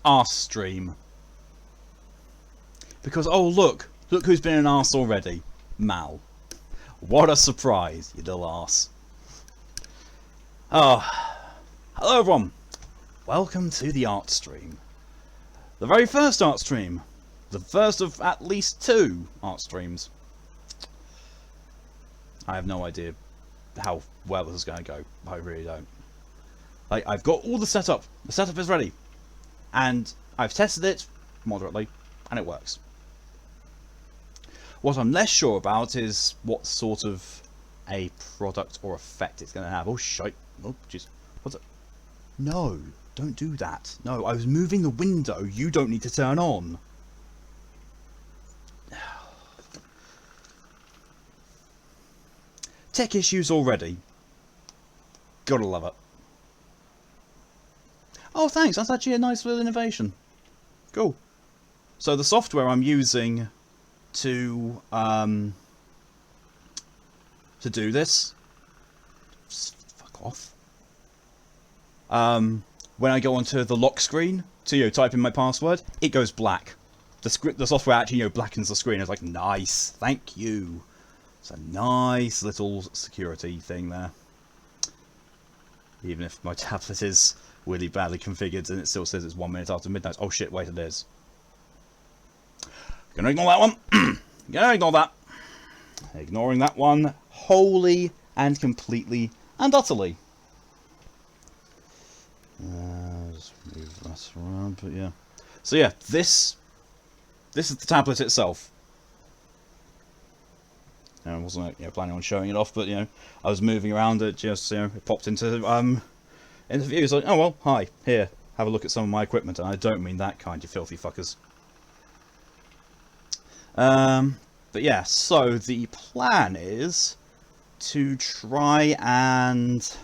arse stream. Because, oh look who's been an arse already. Mal. What a surprise, you little arse. Oh, hello everyone. Welcome to the art stream. The very first art stream. The first of at least 2 art streams. I have no idea how well this is going to go. I really don't. Like, I've got all the setup. The setup is ready. And I've tested it moderately, and it works. What I'm less sure about is what sort of a product or effect it's going to have. Oh, shite. Oh, jeez. What's it? No, don't do that. No, I was moving the window. You don't need to turn on. Tech issues already. Gotta love it. Oh, thanks. That's actually a nice little innovation. Cool. So the software I'm using to do this, fuck off. When I go onto the lock screen to type in my password, it goes black. The software actually blackens the screen. It's like, nice, thank you. It's a nice little security thing there. Even if my tablet is really badly configured and it still says it's 1 minute after midnight. Oh shit, wait, it is. Gonna ignore that one. Gonna ignore that. Ignoring that one wholly and completely and utterly. Just move that around, but yeah. So yeah, this is the tablet itself. I wasn't planning on showing it off, but I was moving around it. Just it popped into view. It's like, oh well, hi, here, have a look at some of my equipment, and I don't mean that kind, you filthy fuckers. But yeah, so the plan is to try and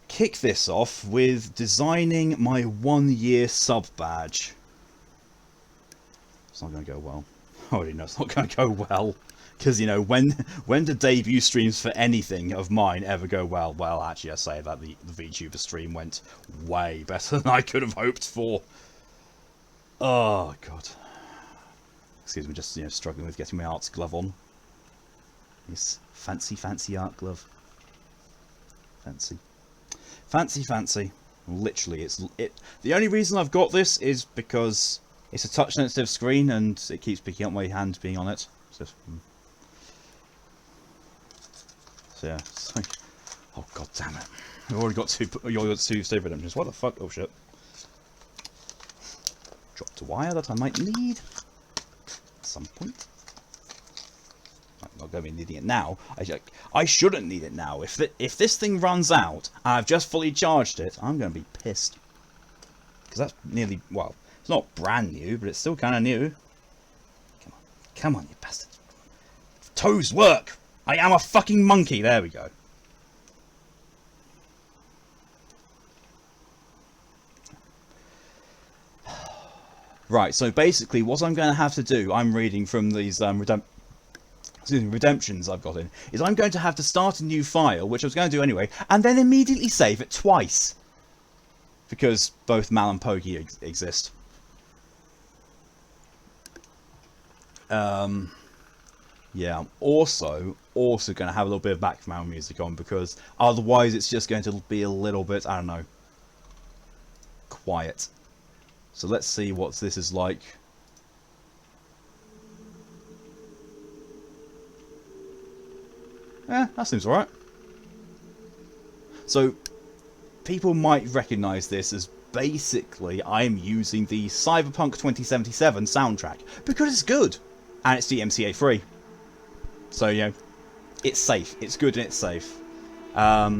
kick this off with designing my 1-year sub badge. It's not going to go well. I already know it's not going to go well. Because, when the debut streams for anything of mine ever go well? Well, actually, I say that the VTuber stream went way better than I could have hoped for. Oh, God. Excuse me, just, struggling with getting my arts glove on. This fancy, fancy art glove. Fancy. Fancy, fancy. Literally, the only reason I've got this is because it's a touch-sensitive screen and it keeps picking up my hand being on it. So yeah. Oh god damn it! I've already got two save redemptions. What the fuck? Oh shit! Dropped a wire that I might need at some point. I'm not going to be needing it now. I shouldn't need it now. If this thing runs out and I've just fully charged it, I'm going to be pissed. Because that's nearly, well, it's not brand new, but it's still kind of new. Come on, you bastard. Toes work! I am a fucking monkey. There we go. Right, so basically what I'm going to have to do, I'm reading from these redemptions I've got in, is I'm going to have to start a new file, which I was going to do anyway, and then immediately save it twice. Because both Mal and Pokey exist. Yeah, I'm also going to have a little bit of background music on, because otherwise it's just going to be a little bit, I don't know, quiet. So let's see what this is like. That seems alright. So, people might recognise this as basically I'm using the Cyberpunk 2077 soundtrack, because it's good, and it's DMCA free. So, it's safe. It's good and it's safe. Let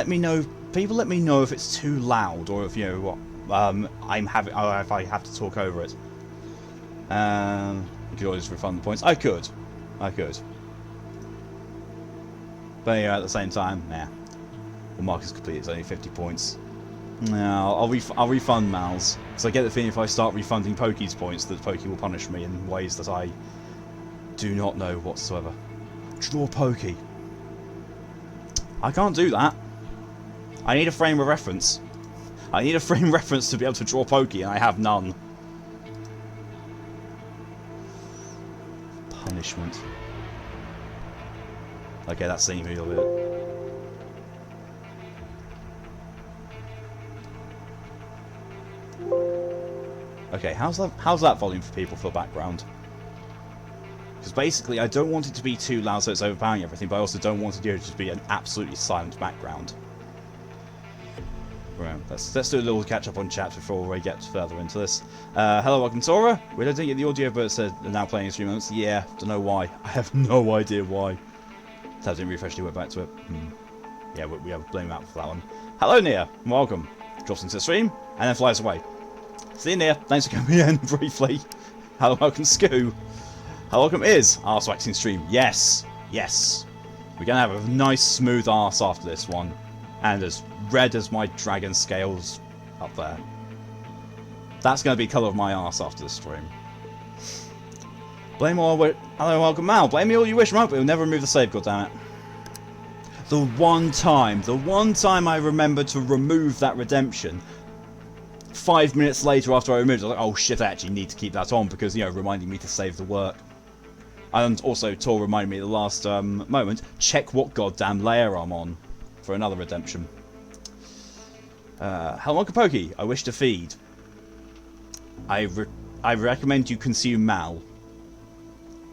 me know. People, let me know if it's too loud, or if I'm having, or if I have to talk over it. You could always refund the points. I could. But at the same time, well, mark is complete. It's only 50 points. No, I'll refund Mal's, because I get the feeling if I start refunding Pokey's points, that Pokey will punish me in ways that I do not know whatsoever. Draw Pokey. I can't do that. I need a frame of reference. I need a frame reference to be able to draw Pokey, and I have none. Punishment. Okay, that's seeing me a little bit. Okay, how's that volume for people for background? Because basically, I don't want it to be too loud so it's overpowering everything, but I also don't want it to just be an absolutely silent background. Right, let's do a little catch up on chat before we get further into this. Hello, welcome Tora. We didn't get the audio, but it said they're now playing in 3 months. Yeah, don't know why. I have no idea why. Tab didn't refresh to went back to it. Yeah, we have blame out for that one. Hello, Nia. Welcome. Drops into the stream and then flies away. See you, Nia. Thanks for coming in briefly. Hello, welcome, Scoo. Hello, welcome is arse waxing stream. Yes, yes. We're gonna have a nice smooth arse after this one, and as red as my dragon scales up there. That's gonna be the colour of my arse after this stream. Blame all. Hello, welcome, Mal. Blame me all you wish, right? But you'll never remove the save. Goddammit. The one time I remember to remove that redemption. 5 minutes later after I removed it, I was like, oh shit, I actually need to keep that on because, you know, reminding me to save the work. And also, Tor reminded me at the last moment, check what goddamn layer I'm on for another redemption. Hello, Pokey. I wish to feed. I recommend you consume Mal.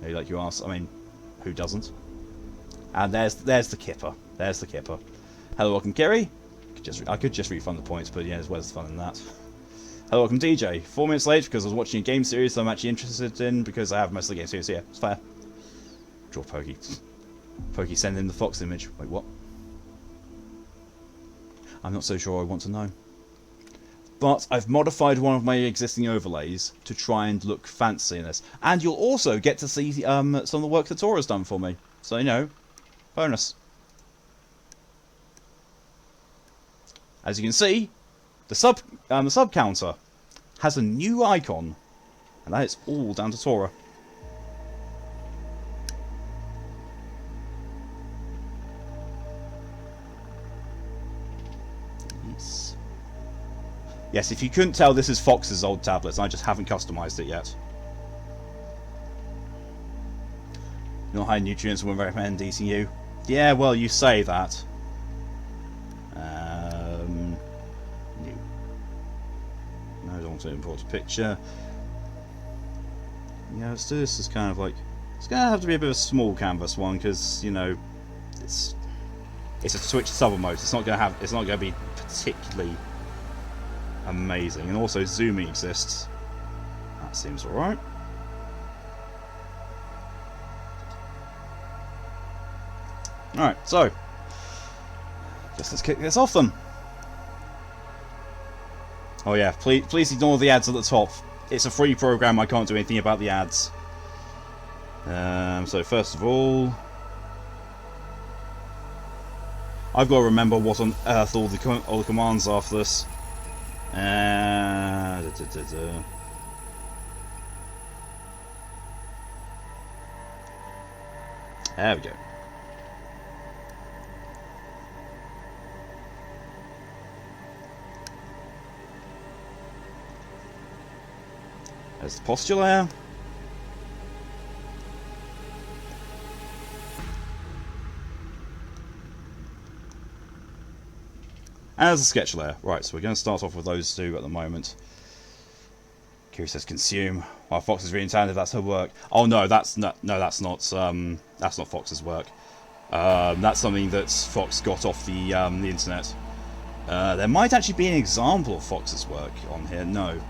Like you asked, I mean, who doesn't? And there's the Kipper. There's the Kipper. Hello, welcome, Kerry. I could just refund the points, but yeah, where's the fun in that? Hello, welcome, DJ. 4 minutes late because I was watching a game series that I'm actually interested in because I have most of the game series here. It's fair. Draw Pokey. Pokey send in the Foxx image. Wait, what? I'm not so sure I want to know. But I've modified one of my existing overlays to try and look fancy in this. And you'll also get to see some of the work that Tora's done for me. So, you know, bonus. As you can see, the sub counter has a new icon, and that is all down to Tora. Yes, if you couldn't tell, this is Fox's old tablets, and I just haven't customized it yet. Not high nutrients wouldn't recommend eating you. Yeah, well, you say that. No, I don't want to import a picture. Yeah, let's do this as kind of like... It's going to have to be a bit of a small canvas one, because, you know, it's a Switch sub mode. It's not going to be particularly amazing. And also zooming exists. That seems alright. Alright, so let's kick this off then. Oh yeah, please ignore the ads at the top. It's a free program, I can't do anything about the ads. So first of all, I've got to remember what on earth all the commands are for this. There we go. There's the posture layer. As a sketch layer. Right, so we're going to start off with those two at the moment. Kiri says consume. While Foxx is really talented, that's her work. Oh no, that's not Fox's work. That's something that Foxx got off the internet. There might actually be an example of Fox's work on here. No.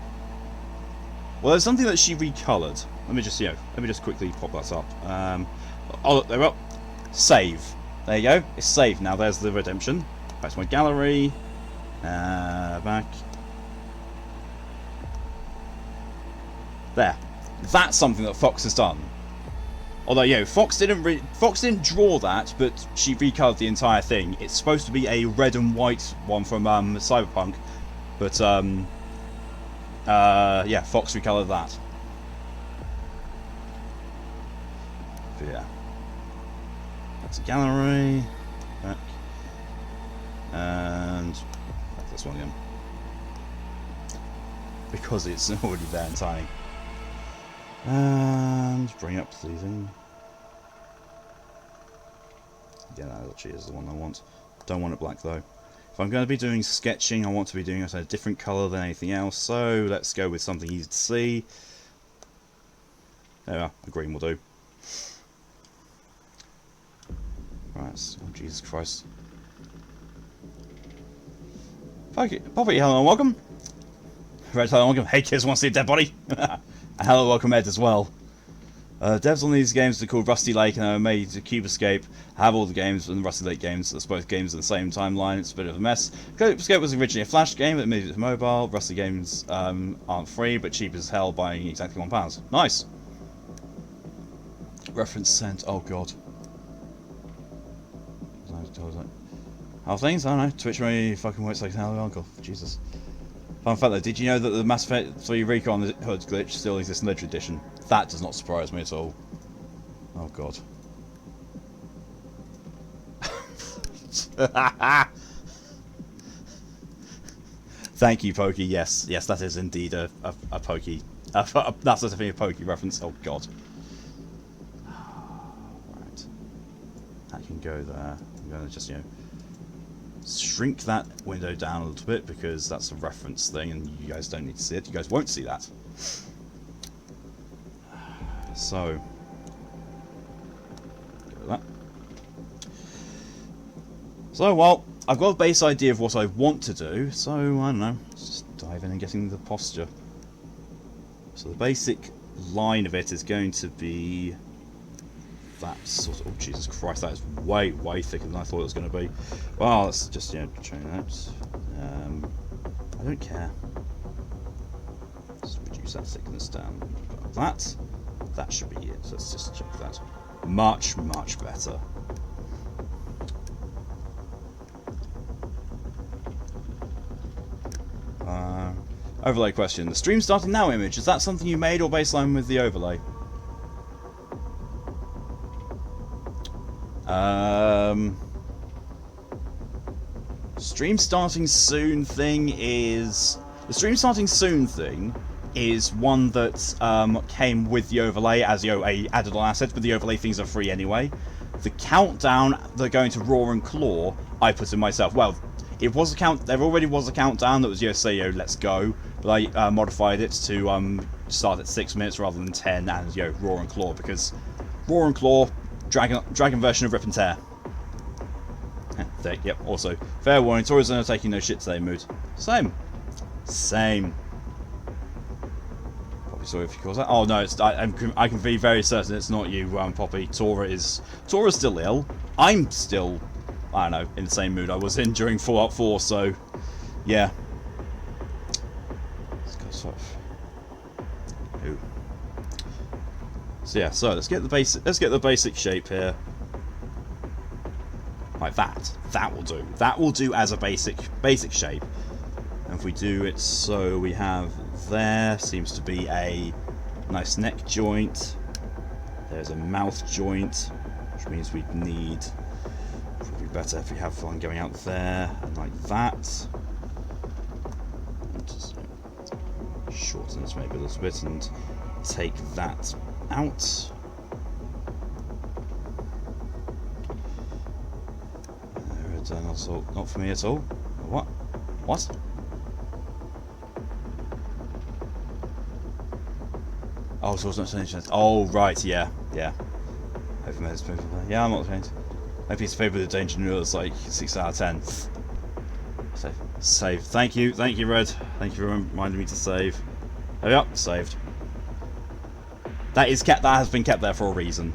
Well, there's something that she recolored. Let me just quickly pop that up. Oh, look, they're up. Save. There you go. It's saved now. There's the redemption. Back to my gallery. Back. There. That's something that Foxx has done. Although, you know, Foxx didn't draw that, but she recolored the entire thing. It's supposed to be a red and white one from Cyberpunk, but yeah, Foxx recolored that. But yeah. That's a gallery. Back. And back to this one again. because it's already there and tiny. And bring up the thing. Yeah, that actually is the one I want. Don't want it black though. If I'm going to be doing sketching, I want to be doing it in a different colour than anything else, so let's go with something easy to see. There we are, a green will do. Right, oh Jesus Christ. Poppy, hello and welcome. Red, hello and welcome. Hey kids, want to see a dead body? Hello, welcome Ed as well. Devs on these games are called Rusty Lake and are made to Cube Escape. I have all the games and the Rusty Lake games. That's both games at the same timeline. It's a bit of a mess. Cube Escape was originally a Flash game that moved it to mobile. Rusty games aren't free, but cheap as hell, buying exactly £1. Nice. Reference sent. Oh god. How things? I don't know. Twitch really fucking works like an hello uncle. Jesus. Fun fact though, did you know that the Mass Effect 3 Recon HUD glitch still exists in Legendary Edition? That does not surprise me at all. Oh god. Thank you, Pokey. Yes, yes, that is indeed a Pokey. That's definitely a Pokey reference. Oh god. Right. That can go there. I'm gonna just, you know, shrink that window down a little bit because that's a reference thing and you guys don't need to see it. You guys won't see that. So, go with that. So, well, I've got a base idea of what I want to do, so I don't know, let's just dive in and get in the posture. So the basic line of it is going to be that sort of, oh Jesus Christ, that is way thicker than I thought it was going to be. Well, let's just, you know, train that. I don't care. Let's reduce that thickness down. Like that should be it. Let's just check that. Much better. Overlay question. The stream starting now image, is that something you made or baseline with the overlay? Stream starting soon thing is... The stream starting soon thing is one that came with the overlay as, you know, a added-on asset, but the overlay things are free anyway. The countdown that going to Raw and Claw, I put in myself. Well, it was a there already was a countdown that was, you know, say, you know, let's go, but I modified it to start at 6 minutes rather than 10, and, you know, Raw and Claw, because Raw and Claw, dragon version of Rip and Tear. Yep, also, fair warning, Tories are taking no shit today, mood. Same. Poppy, sorry if you cause that. Oh no, it's, I can be very certain it's not you, Poppy. Tora's still ill. I'm still, I don't know, in the same mood I was in during Fallout 4, so, yeah. Let's go sort of... Ooh. So yeah, so let's get the basic shape here. Like that. That will do. That will do as a basic shape. And if we do it so we have there seems to be a nice neck joint. There's a mouth joint, which means we'd need, probably better if we have one going out there and like that. And just shorten this maybe a little bit and take that out. Not for me at all. What? What? Oh, so it's not changing. Oh, right, yeah. Yeah, I'm not changed. My piece of paper with the danger rule is like 6 out of 10. Save. Thank you, Red. Thank you for reminding me to save. There we are, saved. That has been kept there for a reason.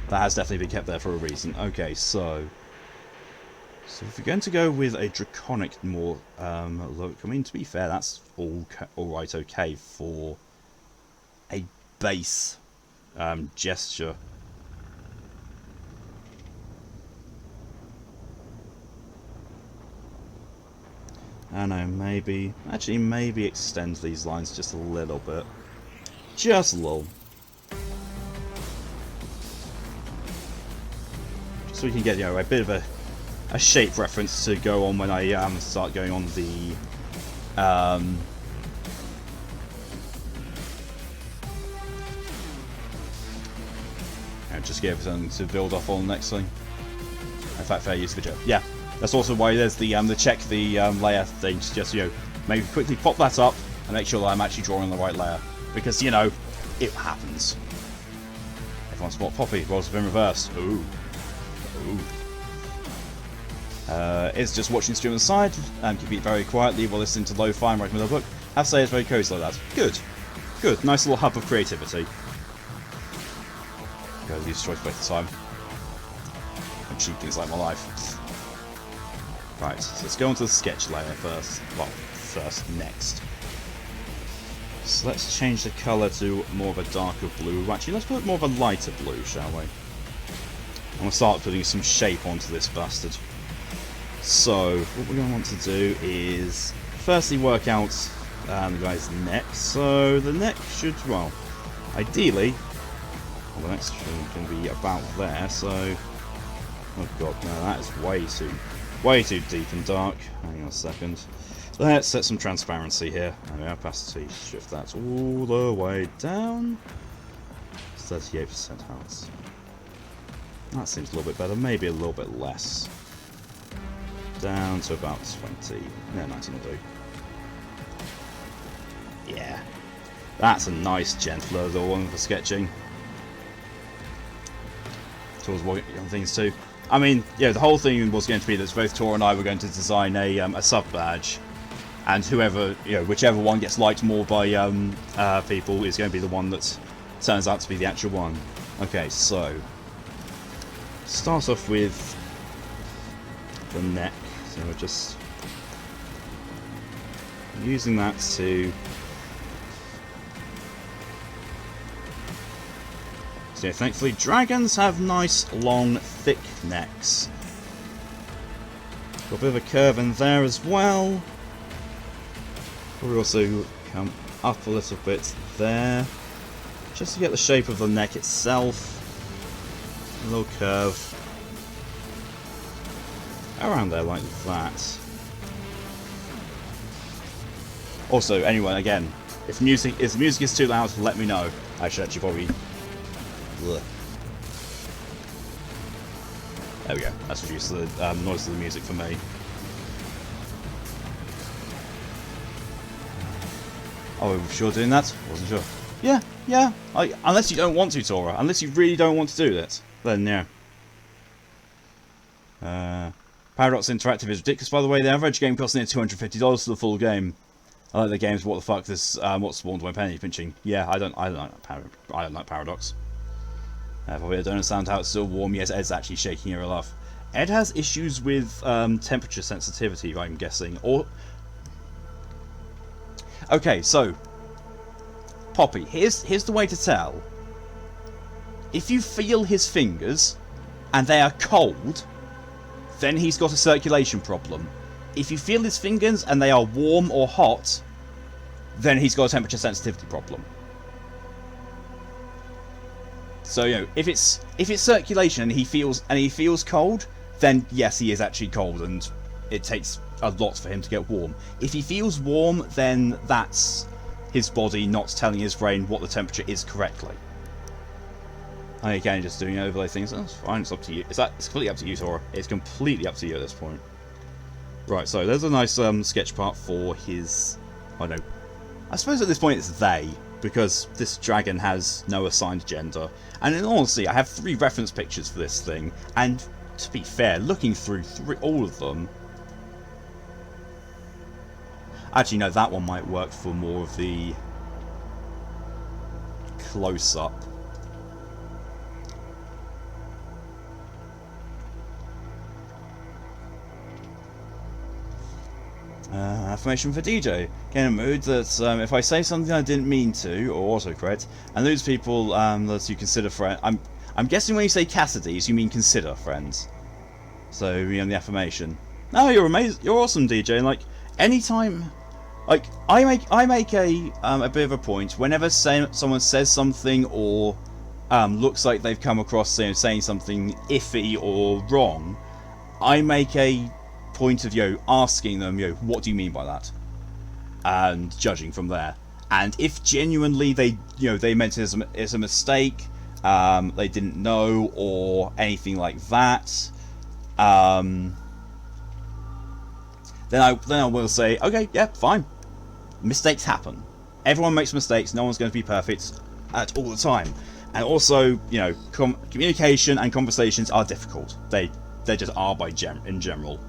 That has definitely been kept there for a reason. Okay, so if we're going to go with a draconic more look, I mean, to be fair, that's all right, okay for a base gesture. I don't know, maybe extend these lines just a little bit. Just a little. So we can get, you know, a bit of a shape reference to go on when I start going on the just give everything to build up on the next thing. In fact, fair use of it. Yeah, that's also why there's the check the layer thing. Just maybe quickly pop that up and make sure that I'm actually drawing the right layer, because it happens. Everyone spot Poppy. Roles have been reversed. Ooh. It's just watching the stream on the side and keeping it very quietly while listening to lo-fi and writing a book. I have to say it's very cozy like that. Good. Nice little hub of creativity. Gotta use choice both the time. And cheap things like my life. Right, so let's go on to the sketch layer first. Well, next. So let's change the colour to more of a darker blue. Actually, let's put more of a lighter blue, shall we? I'm going to start putting some shape onto this bastard. So, what we're going to want to do is firstly work out the guy's neck. So, the neck should, well, ideally, the neck's going to be about there, so... Oh god, no, that is way too deep and dark. Hang on a second. Let's set some transparency here. Opacity, shift that all the way down. 38% hearts. That seems a little bit better, maybe a little bit less. Down to about 20. No, 19 will do. Yeah. That's a nice, gentler little one for sketching. Towards what things too. I mean, the whole thing was going to be that both Tor and I were going to design a sub badge, and whoever, whichever one gets liked more by people is going to be the one that turns out to be the actual one. Okay, so start off with the neck. So we're just using that to. So thankfully, dragons have nice, long, thick necks. Got a bit of a curve in there as well. We'll also come up a little bit there, just to get the shape of the neck itself. A little curve around there like that. Also, anyway, again, if music is too loud, let me know. I should actually probably. Ugh. There we go. That's reduced the noise of the music for me. Oh, are we sure doing that? Wasn't sure. Yeah. Unless you don't want to, Tora. Unless you really don't want to do that, then yeah. Paradox Interactive is ridiculous, by the way. The average game costs near $250 for the full game. I like the games. What the fuck? This what spawned my penny pinching? Yeah, I don't like Paradox. Probably I don't understand how it's still warm. Yes, Ed's actually shaking her off. Ed has issues with temperature sensitivity, I'm guessing. Or okay, so Poppy, here's the way to tell. If you feel his fingers and they are cold, then he's got a circulation problem. If you feel his fingers and they are warm or hot, then he's got a temperature sensitivity problem. So if it's circulation and he feels cold, then yes, he is actually cold, and it takes a lot for him to get warm. If he feels warm, then that's his body not telling his brain what the temperature is correctly. And again, just doing overlay things. That's fine. It's up to you. It's completely up to you, Tora. It's completely up to you at this point. Right. So there's a nice sketch part for his. Oh no. I suppose at this point it's they, because this dragon has no assigned gender. And in all honesty, I have 3 reference pictures for this thing, and to be fair, looking through all of them... Actually, no, that one might work for more of the close-up. Affirmation for DJ. Get in a mood that if I say something I didn't mean to, or autocorrect, and lose people that you consider friends. I'm guessing when you say Cassidy's, you mean consider friends. So the affirmation. No, you're amazing. You're awesome, DJ. Like anytime, like I make a bit of a point whenever someone says something or looks like they've come across saying something iffy or wrong. I make a point of asking them what do you mean by that, and judging from there. And if genuinely they meant it as a mistake, they didn't know, or anything like that, then I will say, okay, yeah, fine. Mistakes happen. Everyone makes mistakes. No one's going to be perfect at all the time. And also, you know, communication and conversations are difficult. They just are in general.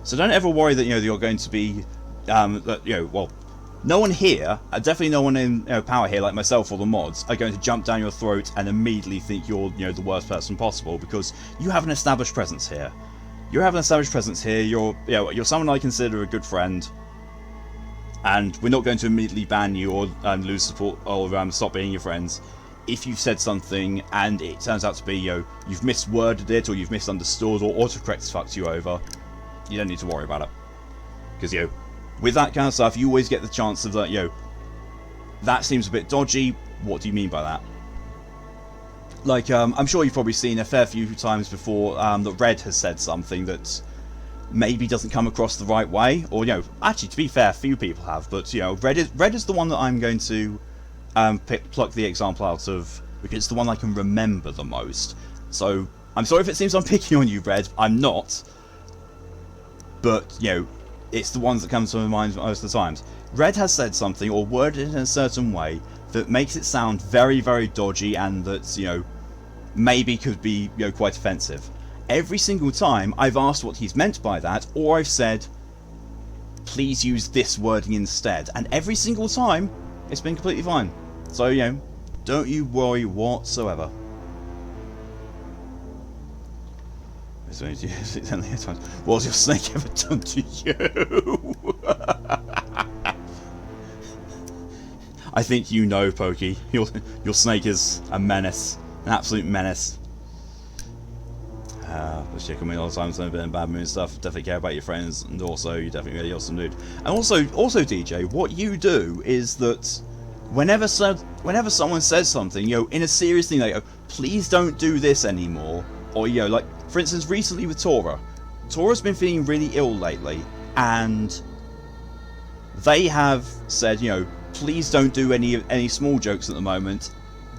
So don't ever worry that, you know, you're going to be, that, you know, well, no one here, definitely no one in, you know, power here, like myself or the mods, are going to jump down your throat and immediately think you're, you know, the worst person possible, because you have an established presence here. You have an established presence here. You're, you know, you're someone I consider a good friend, and we're not going to immediately ban you or lose support or stop being your friends if you've said something and it turns out to be, you know, you've misworded it or you've misunderstood or autocorrect's fucked you over. You don't need to worry about it, because, you know, with that kind of stuff, you always get the chance of that, you know, that seems a bit dodgy. What do you mean by that? Like, I'm sure you've probably seen a fair few times before that Red has said something that maybe doesn't come across the right way, or, you know, actually, to be fair, few people have, but, you know, Red is the one that I'm going to pluck the example out of, because it's the one I can remember the most. So I'm sorry if it seems I'm picking on you, Red. I'm not. But, you know, it's the ones that come to my mind most of the times. Red has said something or worded it in a certain way that makes it sound very, very dodgy, and that, you know, maybe could be, you know, quite offensive. Every single time I've asked what he's meant by that, or I've said, please use this wording instead, and every single time it's been completely fine. So, you know, don't you worry whatsoever. What's your snake ever done to you? I think you know, Pokey. Your snake is a menace, an absolute menace. But you come in all the time, some bit of bad mood and stuff. Definitely care about your friends, and also you're definitely really awesome dude. And also DJ, what you do is that whenever someone says something, you know, in a serious thing, like, please don't do this anymore, or, you know, like, for instance, recently with Tora. Tora's been feeling really ill lately, and they have said, you know, please don't do any small jokes at the moment.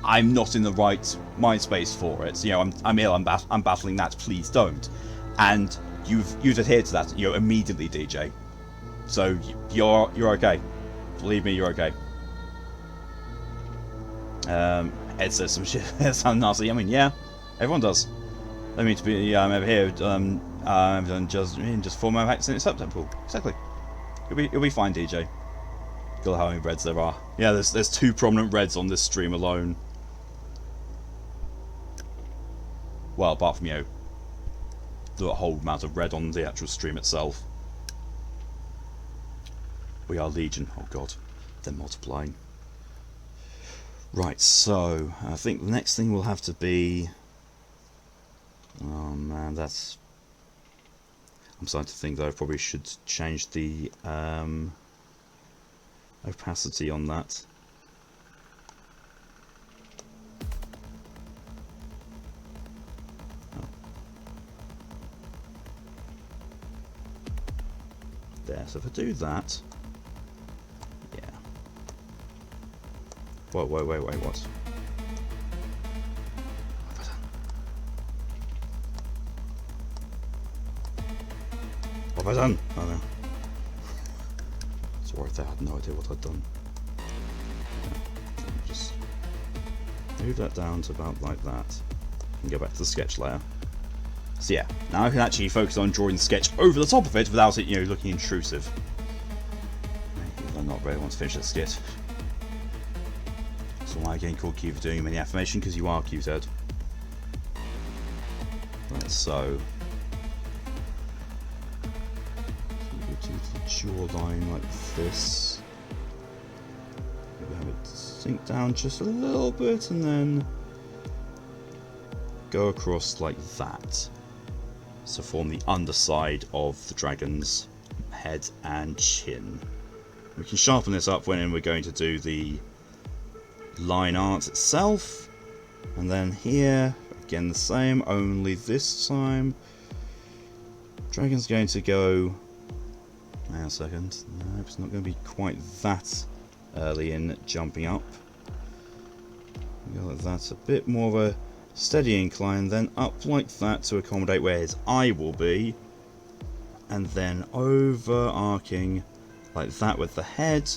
I'm not in the right mind space for it. You know, I'm ill. I'm battling that. Please don't. And you've adhered to that, you know, immediately, DJ. So you're okay. Believe me, you're okay. Ed says some shit. Sounds nasty. I mean, yeah, everyone does. I mean, to be over here, just 4 more hacks and it's acceptable. Exactly. You'll be fine, DJ. God, how many reds there are. Yeah, there's 2 prominent reds on this stream alone. Well, apart from, you know, the whole amount of red on the actual stream itself. We are Legion. Oh god, they're multiplying. Right, so I think the next thing will have to be. Oh man, that's. I'm starting to think that I probably should change the opacity on that. Oh. There, so if I do that, yeah. Wait, what? What have I done? Oh no. It's worth it, I had no idea what I'd done. Yeah. Just move that down to about like that. And go back to the sketch layer. So yeah, now I can actually focus on drawing the sketch over the top of it without it, you know, looking intrusive. I'm not really want to finish that skit. So why again called Q for doing many affirmation, because you are Q-Ted. Right, so jawline like this. Maybe have it sink down just a little bit and then go across like that. So form the underside of the dragon's head and chin. We can sharpen this up when we're going to do the line art itself. And then here, again the same, only this time dragon's going to go. Hang on a second. No, it's not going to be quite that early in jumping up. Go like that, a bit more of a steady incline, then up like that to accommodate where his eye will be, and then overarching like that with the head,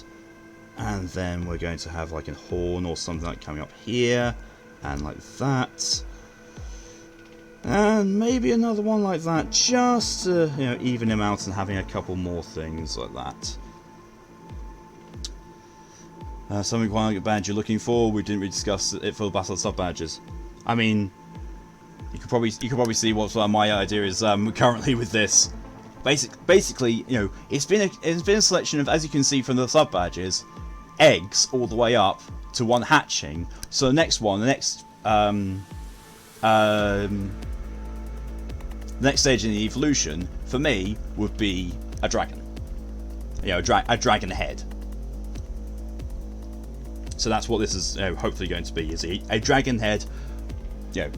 and then we're going to have like a horn or something like coming up here, and like that, and maybe another one like that, just to, you know, even him out and having a couple more things like that. Something quite like a badge you're looking for. We didn't really discuss it for the Battle of Sub Badges. I mean, you could probably see what my idea is currently with this. Basically, you know, it's been a selection of, as you can see from the sub badges, eggs all the way up to one hatching. So the next stage in the evolution for me would be a dragon. You know, a dragon head. So that's what this is, you know, hopefully going to be, is a dragon head, you know,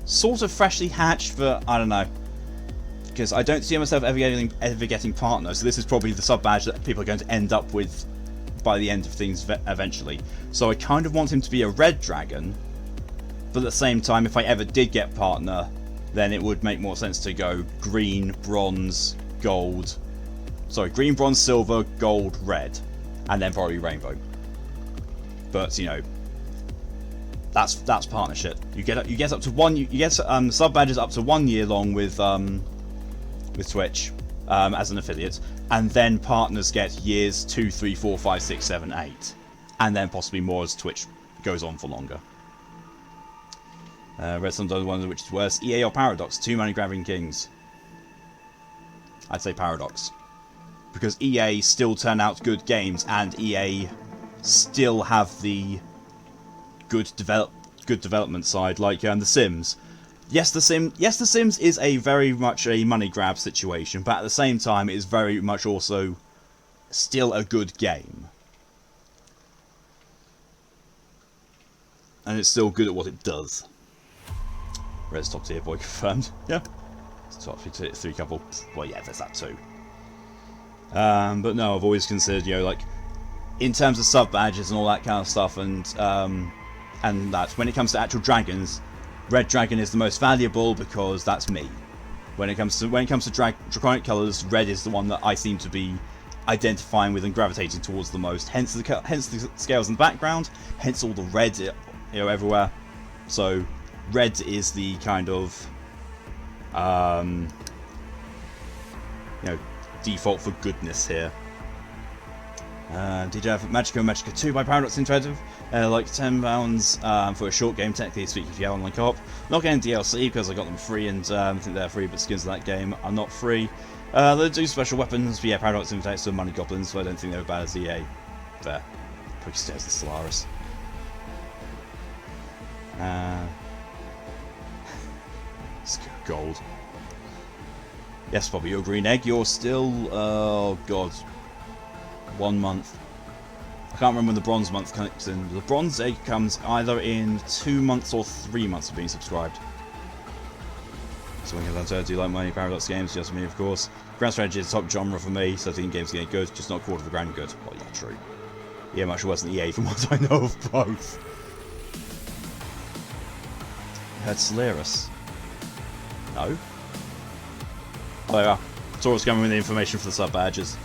sort of freshly hatched, but I don't know, because I don't see myself ever getting partners. So this is probably the sub badge that people are going to end up with by the end of things eventually. So I kind of want him to be a red dragon, but at the same time, if I ever did get partner, then it would make more sense to go green, bronze, gold. Sorry, green, bronze, silver, gold, red, and then probably rainbow. But you know, that's partnership. You get up to one. You get sub badges up to 1 year long with Twitch as an affiliate, and then partners get years 2, 3, 4, 5, 6, 7, 8, and then possibly more as Twitch goes on for longer. Read sometimes wonder which is worse, EA or Paradox. Too many grabbing kings. I'd say Paradox, because EA still turn out good games, and EA still have the good development side, like The Sims. Yes, The Sims is a very much a money grab situation, but at the same time, it is very much also still a good game, and it's still good at what it does. Red's top tier boy confirmed. Yeah, it's top tier 3 couple. Well, yeah, there's that too. But no, I've always considered, you know, like, in terms of sub badges and all that kind of stuff, and that when it comes to actual dragons, red dragon is the most valuable because that's me. When it comes to draconic colours, red is the one that I seem to be identifying with and gravitating towards the most. Hence the scales in the background. Hence all the red, you know, everywhere. So red is the kind of you know, default for goodness here. Did you have Magica 2 by Paradox Interactive? Like £10 for a short game, technically speaking, if you have online co-op. Not getting DLC because I got them free, and I think they're free, but skins of that game are not free. They do special weapons, but yeah, Paradox Interactive, so money goblins, so I don't think they're as bad as EA. There. Pokestairs the Solaris. Gold. Yes, Bobby, you're a green egg. You're still, oh god, 1 month. I can't remember when the bronze month comes in. The bronze egg comes either in 2 months or 3 months of being subscribed. So when you're done, do you like my Paradox games? Just me, of course. Grand strategy is the top genre for me, so I think games getting good, just not a quarter of a grand good. Well, yeah, true. Yeah, much worse than EA from what I know of both. I heard Solaris. No. Oh, there we are. Taurus coming with the information for the sub badges.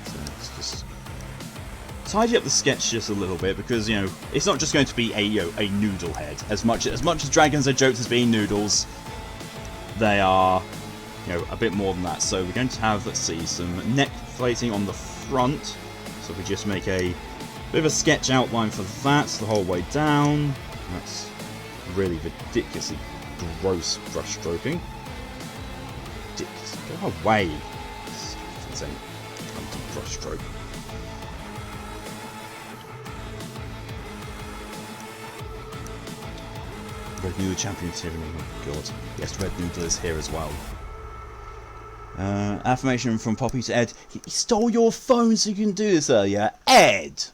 So let's just tidy up the sketch just a little bit, because, you know, it's not just going to be a, you know, a noodle head. As much as dragons are joked as being noodles, they are, you know, a bit more than that. So we're going to have, let's see, some neck plating on the front. So if we just make a bit of a sketch outline for that the whole way down. That's really ridiculously gross brush stroking. Ridiculous. Go away. It's insane. Brush stroke. Red Noodle Champion's here. Oh god. Yes, Red Noodle is here as well. Affirmation from Poppy to Ed. He stole your phone so you can do this earlier. Ed!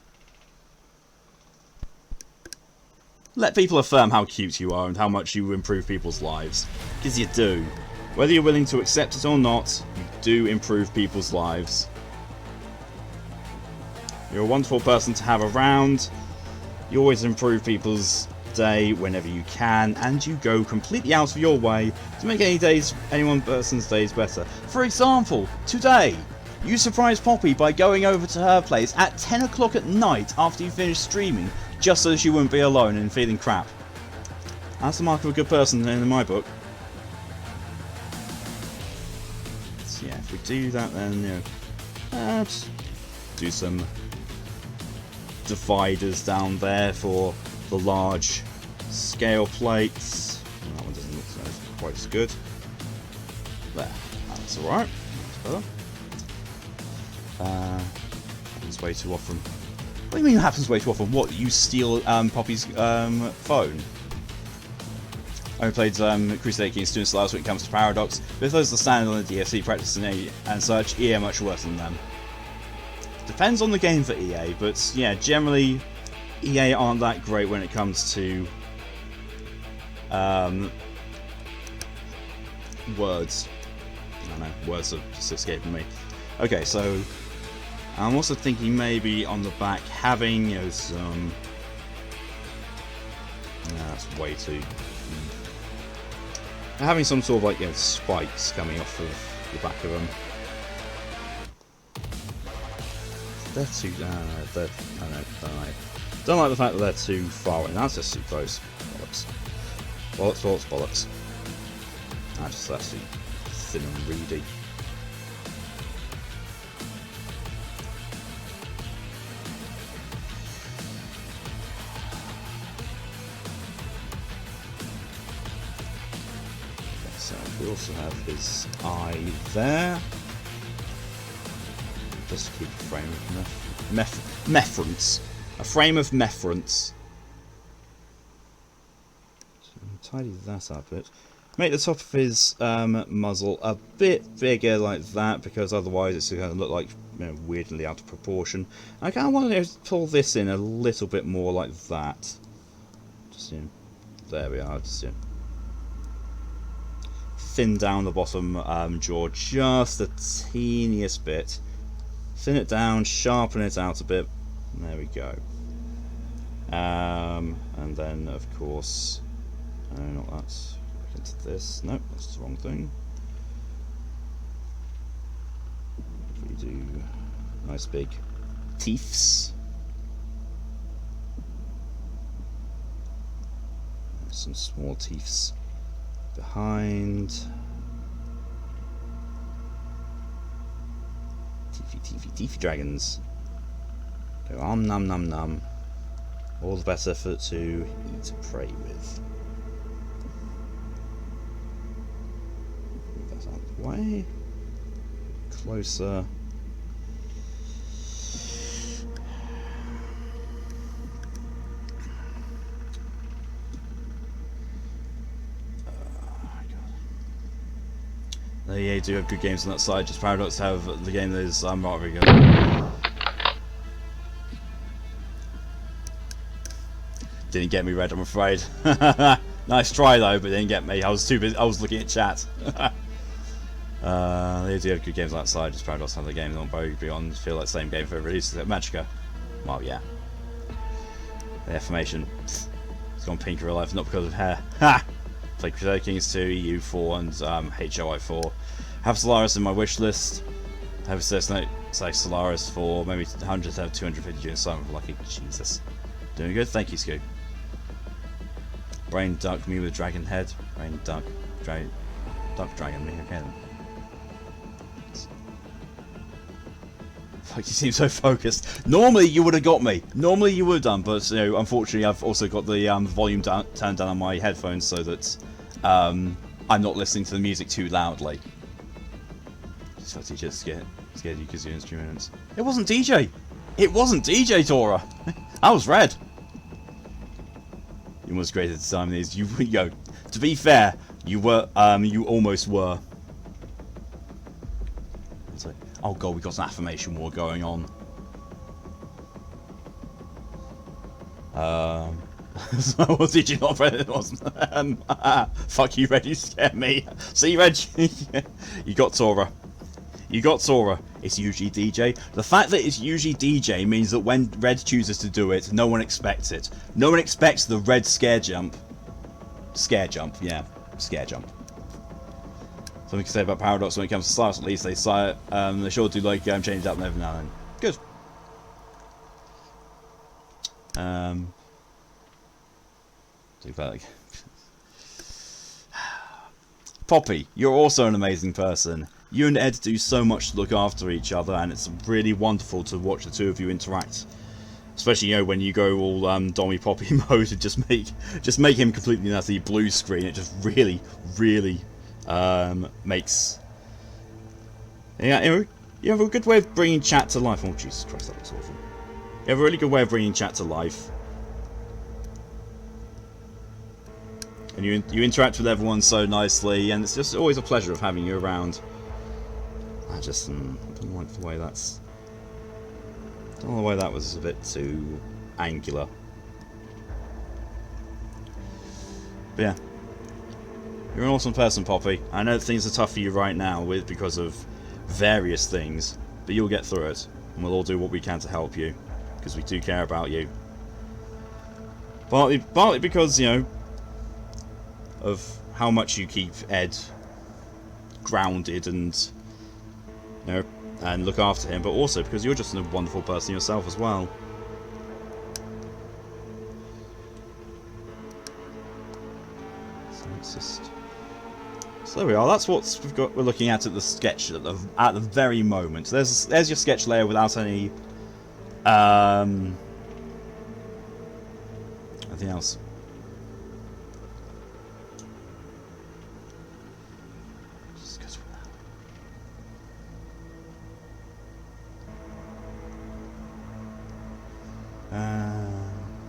Let people affirm how cute you are and how much you improve people's lives. Because you do. Whether you're willing to accept it or not, you do improve people's lives. You're a wonderful person to have around. You always improve people's day whenever you can, and you go completely out of your way to make any person's days better. For example, today, you surprised Poppy by going over to her place at 10 o'clock at night after you finished streaming, just so she wouldn't be alone and feeling crap. That's the mark of a good person in my book. So yeah, if we do that, then, you know, let's do some dividers down there for the large scale plates. That one doesn't look quite as good. There, that's alright. That's better. Happens way too often. What do you mean happens way too often? What, you steal Poppy's phone? I played Crusader Kings students last when it comes to Paradox, but if those are standing on the DFC practicing and such, EA are much worse than them. Depends on the game for EA, but yeah, generally EA aren't that great when it comes to words. I don't know, words are just escaping me. Okay, so I'm also thinking maybe on the back having, you know, some. No, that's way too. Having some sort of like, you know, spikes coming off of the back of them. They're too. Don't like the fact that they're too far away. That's just too close. Bollocks. Bollocks, bollocks, bollocks. That's too thin and reedy. So we also have his eye there. Just to keep a frame of reference. A frame of reference. So tidy that up a bit. Make the top of his muzzle a bit bigger like that, because otherwise it's going to look like, you know, weirdly out of proportion. I kind of want to pull this in a little bit more like that. Just, you know, there we are. Just, you know, thin down the bottom jaw just the teeniest bit. Thin it down, sharpen it out a bit. There we go. And then, of course, not that. Back into this. Nope, that's the wrong thing. We do nice big teeths. Some small teeths behind. Teefy dragons. Go num num num. All the better for to eat prey with. Move that out of the way. Closer. They do have good games on that side. Just Paradox have the game that is not very good. Didn't get me, Red, I'm afraid. Nice try though, but didn't get me. I was too busy. I was looking at chat. They do have good games on that side. Just Paradox have the game not very beyond. Feel like the same game for release. Magica. Well, yeah. The affirmation. It's gone pink in real life, not because of hair. Ha! Play Crusader Kings 2, EU4, and HOI 4. Have Solaris in my wish list. Have a say Solaris for maybe 100 to 250 during summer. Lucky Jesus. Doing good? Thank you, Scoop. Brain duck me with dragon head. Brain duck. Duck dragon me. Okay then. Fuck, you seem so focused. Normally you would have got me. Normally you would have done, but you know, unfortunately I've also got the volume turned down on my headphones so that I'm not listening to the music too loudly. Just got teacher scared you because you're instruments. It wasn't DJ. It wasn't DJ Tora. I was Red. You was great at the time. Is you yo. To be fair, you were you almost were. Oh god, we got an affirmation war going on. So what did you not read? It wasn't. Fuck you, Red. You scared me. See, Red, you got Tora. You got Tora. it's usually DJ. The fact that it's usually DJ means that when red chooses to do it, no one expects it. No one expects the red scare jump. Scare jump, yeah. Scare jump. Something to say about Paradox when it comes to Slice, at least they they sure do like change it up every now and then. Good. Poppy, you're also an amazing person. You and Ed do so much to look after each other, and it's really wonderful to watch the two of you interact. Especially, you know, when you go all Dommy Poppy mode and just make him completely nutty blue screen. It just really, really makes. Yeah, you have a good way of bringing chat to life. Oh Jesus Christ, that looks awful. You have a really good way of bringing chat to life. And you interact with everyone so nicely, and it's just always a pleasure of having you around. I just don't like the way that's. Don't know the way that was a bit too angular. But yeah, you're an awesome person, Poppy. I know things are tough for you right now because of various things, but you'll get through it, and we'll all do what we can to help you because we do care about you. Partly because, you know, of how much you keep Ed grounded and, you know, and look after him, but also because you're just a wonderful person yourself as well. So it's just. So there we are. That's what we're looking at the sketch at the very moment. There's your sketch layer without any anything else.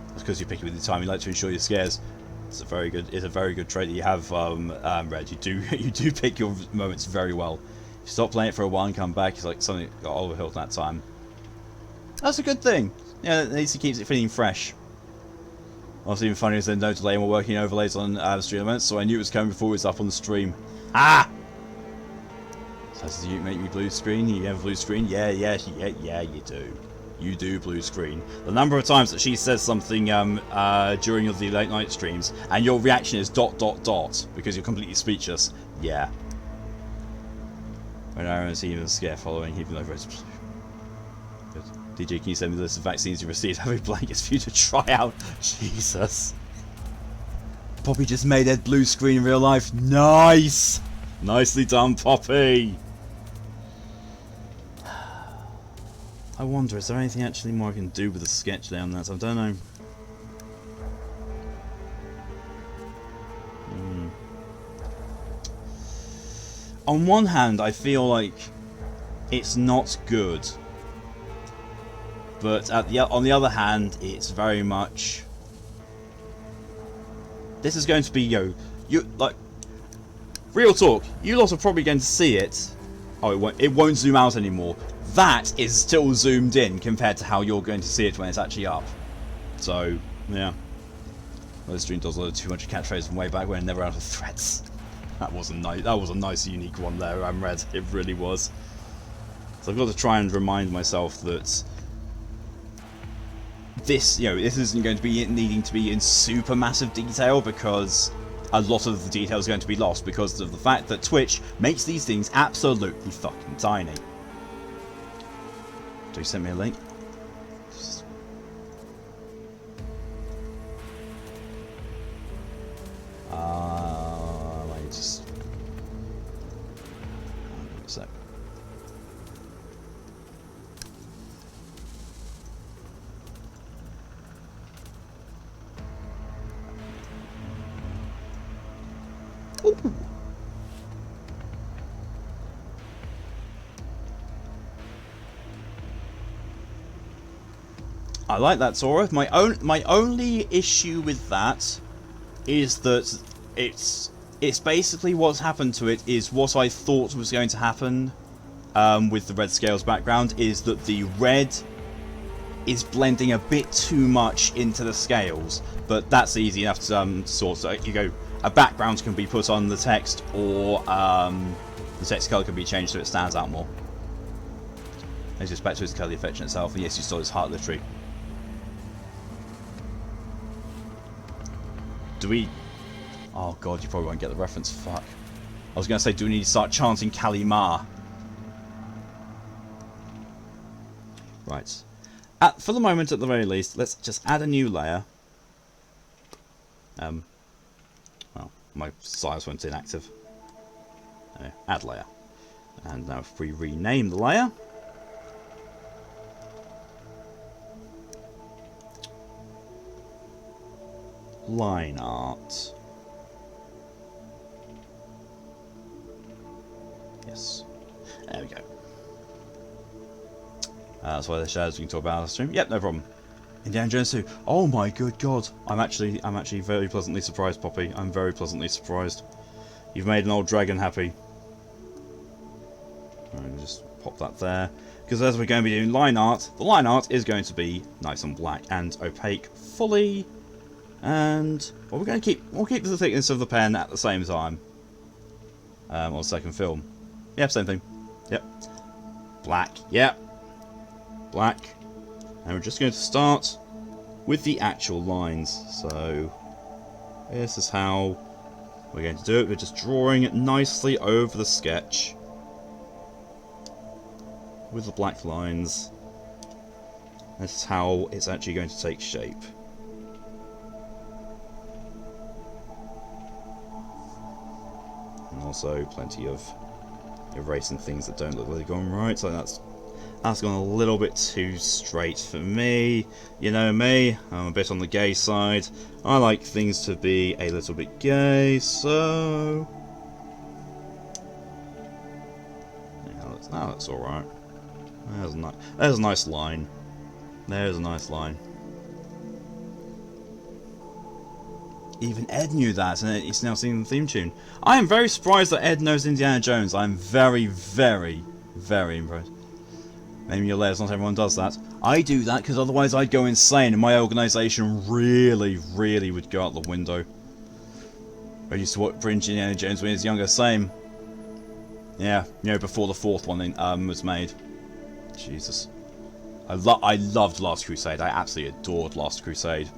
That's because you pick it with the time you like to ensure your scares. It's a very good trait that you have, Red. You do pick your moments very well. You stop playing it for a while and come back. It's like something got overhill that time. That's a good thing. Yeah, at least it keeps it feeling fresh. What's even funnier is there's no delay and we're working overlays on stream events, so I knew it was coming before it was up on the stream. Ah! So you make me blue screen? You have a blue screen? Yeah, you do. You do blue screen. The number of times that she says something during the late night streams, and your reaction is ... because you're completely speechless. Yeah. When I see even scare following, even though it's blue. Good. DJ, can you send me the list of vaccines you received? Having blankets for you to try out. Jesus. Poppy just made Ed blue screen in real life. Nice. Nicely done, Poppy. I wonder, is there anything actually more I can do with the sketch down there? I don't know. On one hand, I feel like it's not good, but on the other hand, it's very much. This is going to be you like real talk. You lot are probably going to see it. Oh, it won't zoom out anymore. That is still zoomed in compared to how you're going to see it when it's actually up. So, yeah. Well, the stream does a lot of 200 catchphrases from way back when, never out of threats. That was a nice, unique one there, Red. It really was. So I've got to try and remind myself that this isn't going to be needing to be in super massive detail because a lot of the detail is going to be lost because of the fact that Twitch makes these things absolutely fucking tiny. So you sent me a link. I just. Hang on a sec. Ooh. I like that, Sora. My only issue with that is that it's basically what's happened to it is what I thought was going to happen with the red scales background is that the red is blending a bit too much into the scales, but that's easy enough to sort. So a background can be put on the text, or the text color can be changed so it stands out more. As respect to his cuddly affection itself, and yes, you stole his heart literally. Do we... Oh god, you probably won't get the reference, fuck. I was going to say, do we need to start chanting Kali Ma? Right. For the moment, at the very least, let's just add a new layer. Well, my size went inactive. Add layer. And now if we rename the layer... Line art. Yes. There we go. That's why the shadows we can talk about on the stream. Yep, no problem. Indiana Jones 2. Oh my good god. I'm actually very pleasantly surprised, Poppy. I'm very pleasantly surprised. You've made an old dragon happy. I'll just pop that there. Because as we're going to be doing line art, the line art is going to be nice and black and opaque fully. And well, we'll keep the thickness of the pen at the same time. On the second film. Yep, same thing. Yep. Black. Yep. Black. And we're just going to start with the actual lines. So this is how we're going to do it. We're just drawing it nicely over the sketch with the black lines. This is how it's actually going to take shape. And also plenty of erasing things that don't look like they're going right. So that's gone a little bit too straight for me. You know me, I'm a bit on the gay side. I like things to be a little bit gay, so... Yeah, that looks alright. There's a nice line. There's a nice line. Even Ed knew that, and he's now singing the theme tune. I am very surprised that Ed knows Indiana Jones. I'm very, very, very impressed. Maybe your layers, not everyone does that. I do that because otherwise I'd go insane and my organisation really, really would go out the window. I used to watch Indiana Jones when he was younger, same. Yeah, you know, before the fourth one was made. Jesus. I loved Last Crusade. I absolutely adored Last Crusade.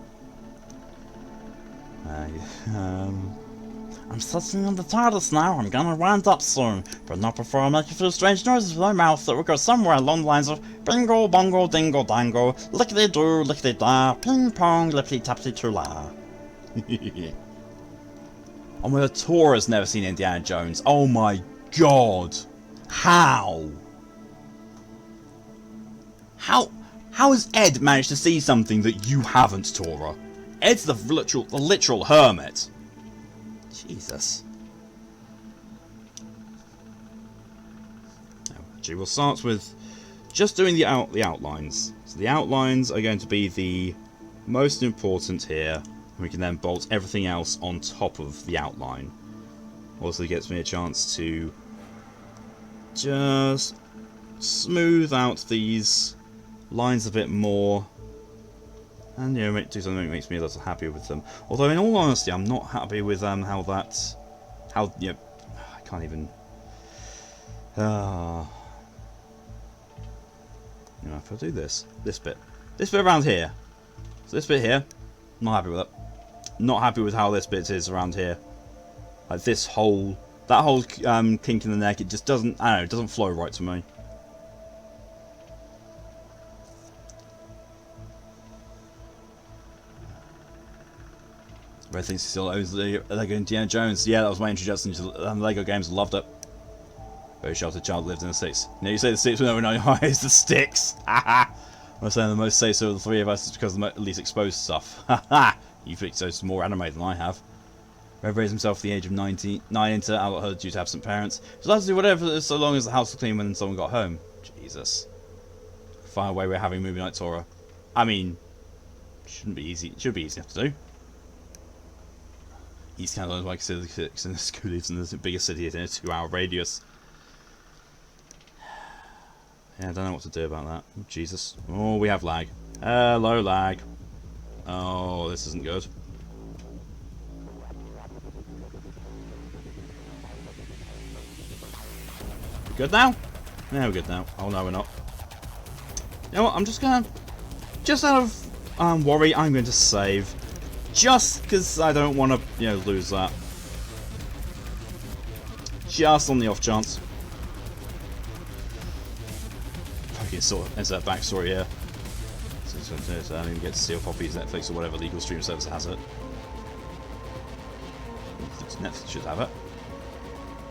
I'm sitting in the TARDIS now. I'm gonna wind up soon, but not before I make a few strange noises with my mouth that will go somewhere along the lines of bingo, bongo, dingo, dango, lickety-doo, lickety-da, ping-pong, lippity-tappity-too-la. Oh my god, Tora has never seen Indiana Jones. Oh my god. How? How has Ed managed to see something that you haven't, Tora? Ed's the literal hermit. Jesus. Actually, we'll start with just doing the outlines. So the outlines are going to be the most important here. And we can then bolt everything else on top of the outline. Also gets me a chance to just smooth out these lines a bit more. And, you know, do something that makes me a little happier with them. Although, in all honesty, I'm not happy with you know, I can't even... you know, if I do this bit around here. So this bit here, not happy with it. Not happy with how this bit is around here. Like that whole kink in the neck, it just doesn't, I don't know, it doesn't flow right to me. Red thinks he still owns the Lego Indiana Jones. Yeah, that was my introduction to Lego games. Loved it. Very sheltered child lived in the sticks. You say the sticks, but no, it's the sticks. Haha. I'm saying the most say so of the three of us is because of the least exposed stuff. Haha. You've exposed more anime than I have. Red raised himself at the age of 9 into adulthood due to absent parents. He's allowed to do whatever so long as the house was clean when someone got home. Jesus. Far away we're having movie night Tora. I mean, shouldn't be easy. It should be easy enough to do. East Carolina, like I said, the school lives in the biggest city in a 2-hour radius. Yeah, I don't know what to do about that. Oh, Jesus. Oh, we have lag. Hello, lag. Oh, this isn't good. Good now? Yeah, we're good now. Oh, no, we're not. You know what? I'm just gonna, just out of worry, I'm going to save, just because I don't want to, you know, lose that. Just on the off chance. I can sort of insert backstory here. So I didn't get to steal Poppy's Netflix or whatever legal stream service has it. Netflix should have it.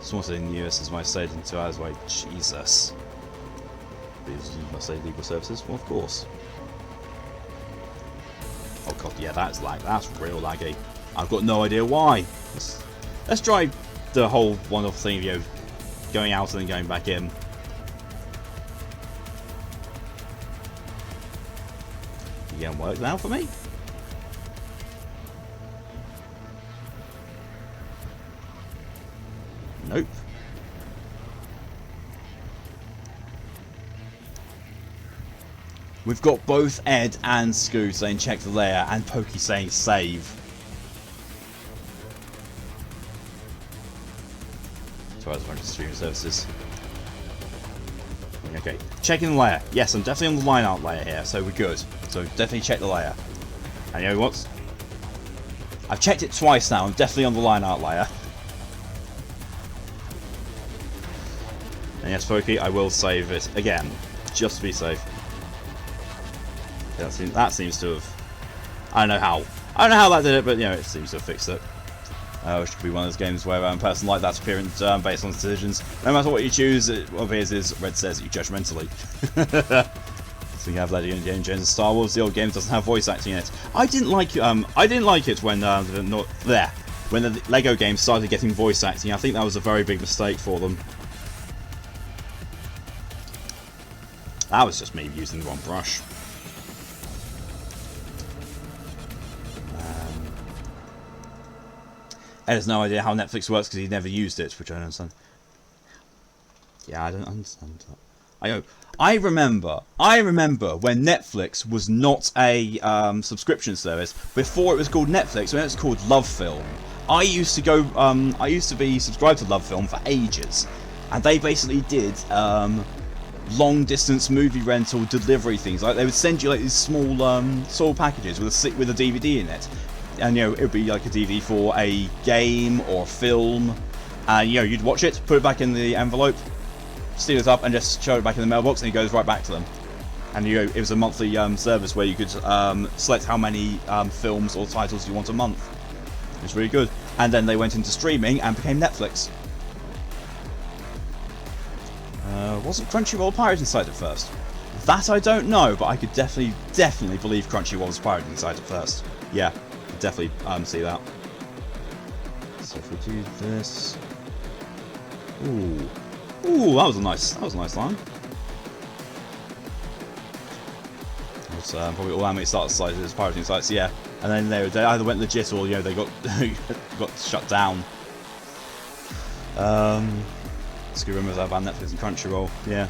Someone in the US is my stayed in 2 hours away. Jesus. Because you must say legal services? Well, of course. Oh god, yeah, that's lag. That's real laggy. I've got no idea why. Let's try the whole one-off thing of, you know, going out and then going back in. You gonna work now for me? Nope. We've got both Ed and Scoot saying check the layer and Pokey saying save. So I was running streaming services. Okay, checking the layer. Yes, I'm definitely on the line art layer here, so we're good. So definitely check the layer. And you know what? I've checked it twice now. I'm definitely on the line art layer. And yes, Pokey, I will save it again, just to be safe. Yeah, that seems to have. I don't know how that did it, but you know, it seems to have fixed it. Which could be one of those games where a person like that's appearing based on decisions. No matter what you choose, what appears is Red says you judgmentally. So you have Legend Indiana Jones and Star Wars. The old game doesn't have voice acting in it. I didn't like it when when the Lego games started getting voice acting. I think that was a very big mistake for them. That was just me using the wrong brush. Ed has no idea how Netflix works because he never used it, which I don't understand. Yeah, I don't understand that. I remember when Netflix was not a subscription service before it was called Netflix, when it was called Love Film. I used to be subscribed to Love Film for ages, and they basically did long distance movie rental delivery things. Like they would send you like these small packages with a DVD in it. And you know, it would be like a DVD for a game or a film, and you know, you'd watch it, put it back in the envelope, seal it up, and just show it back in the mailbox, and it goes right back to them. And you know, it was a monthly service where you could select how many films or titles you want a month. It was really good. And then they went into streaming and became Netflix. Wasn't Crunchyroll pirating site at first? That I don't know, but I could definitely believe Crunchyroll was pirating site at first. Yeah. Definitely see that. So if we do this, ooh, that was a nice line. That's probably all anime starter sites is pirating sites, yeah. And then they either went legit or, you know, they got got shut down. Let's remember that about Netflix and Crunchyroll, yeah.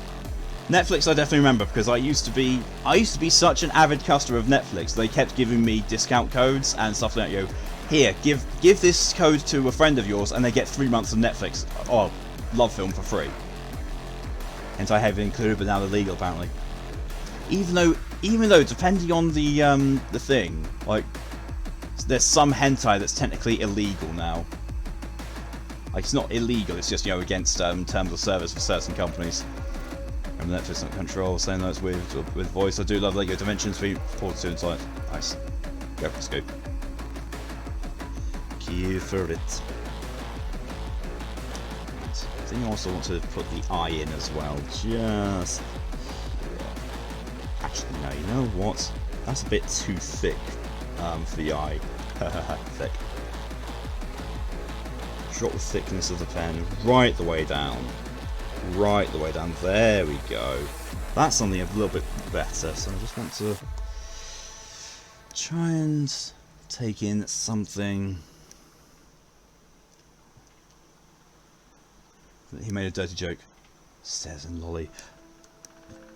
Netflix I definitely remember because I used to be such an avid customer of Netflix. They kept giving me discount codes and stuff like that. You know, here, give this code to a friend of yours and they get 3 months of Netflix or Love Film for free. Hence I have it included, but now they're legal apparently. Even though depending on the thing, like there's some hentai that's technically illegal now. Like it's not illegal, it's just, you know, against terms of service for certain companies. And Netflix not control, saying that it's weird with voice. I do love Lego Dimensions for 2 inside. Nice. Go, let's go. Queue for it. I think I also want to put the eye in as well. Just. Actually, no, you know what? That's a bit too thick for the eye. Thick. Drop the thickness of the pen right the way down. Right the way down. There we go. That's something a little bit better. So I just want to try and take in something. He made a dirty joke. Stairs and lolly.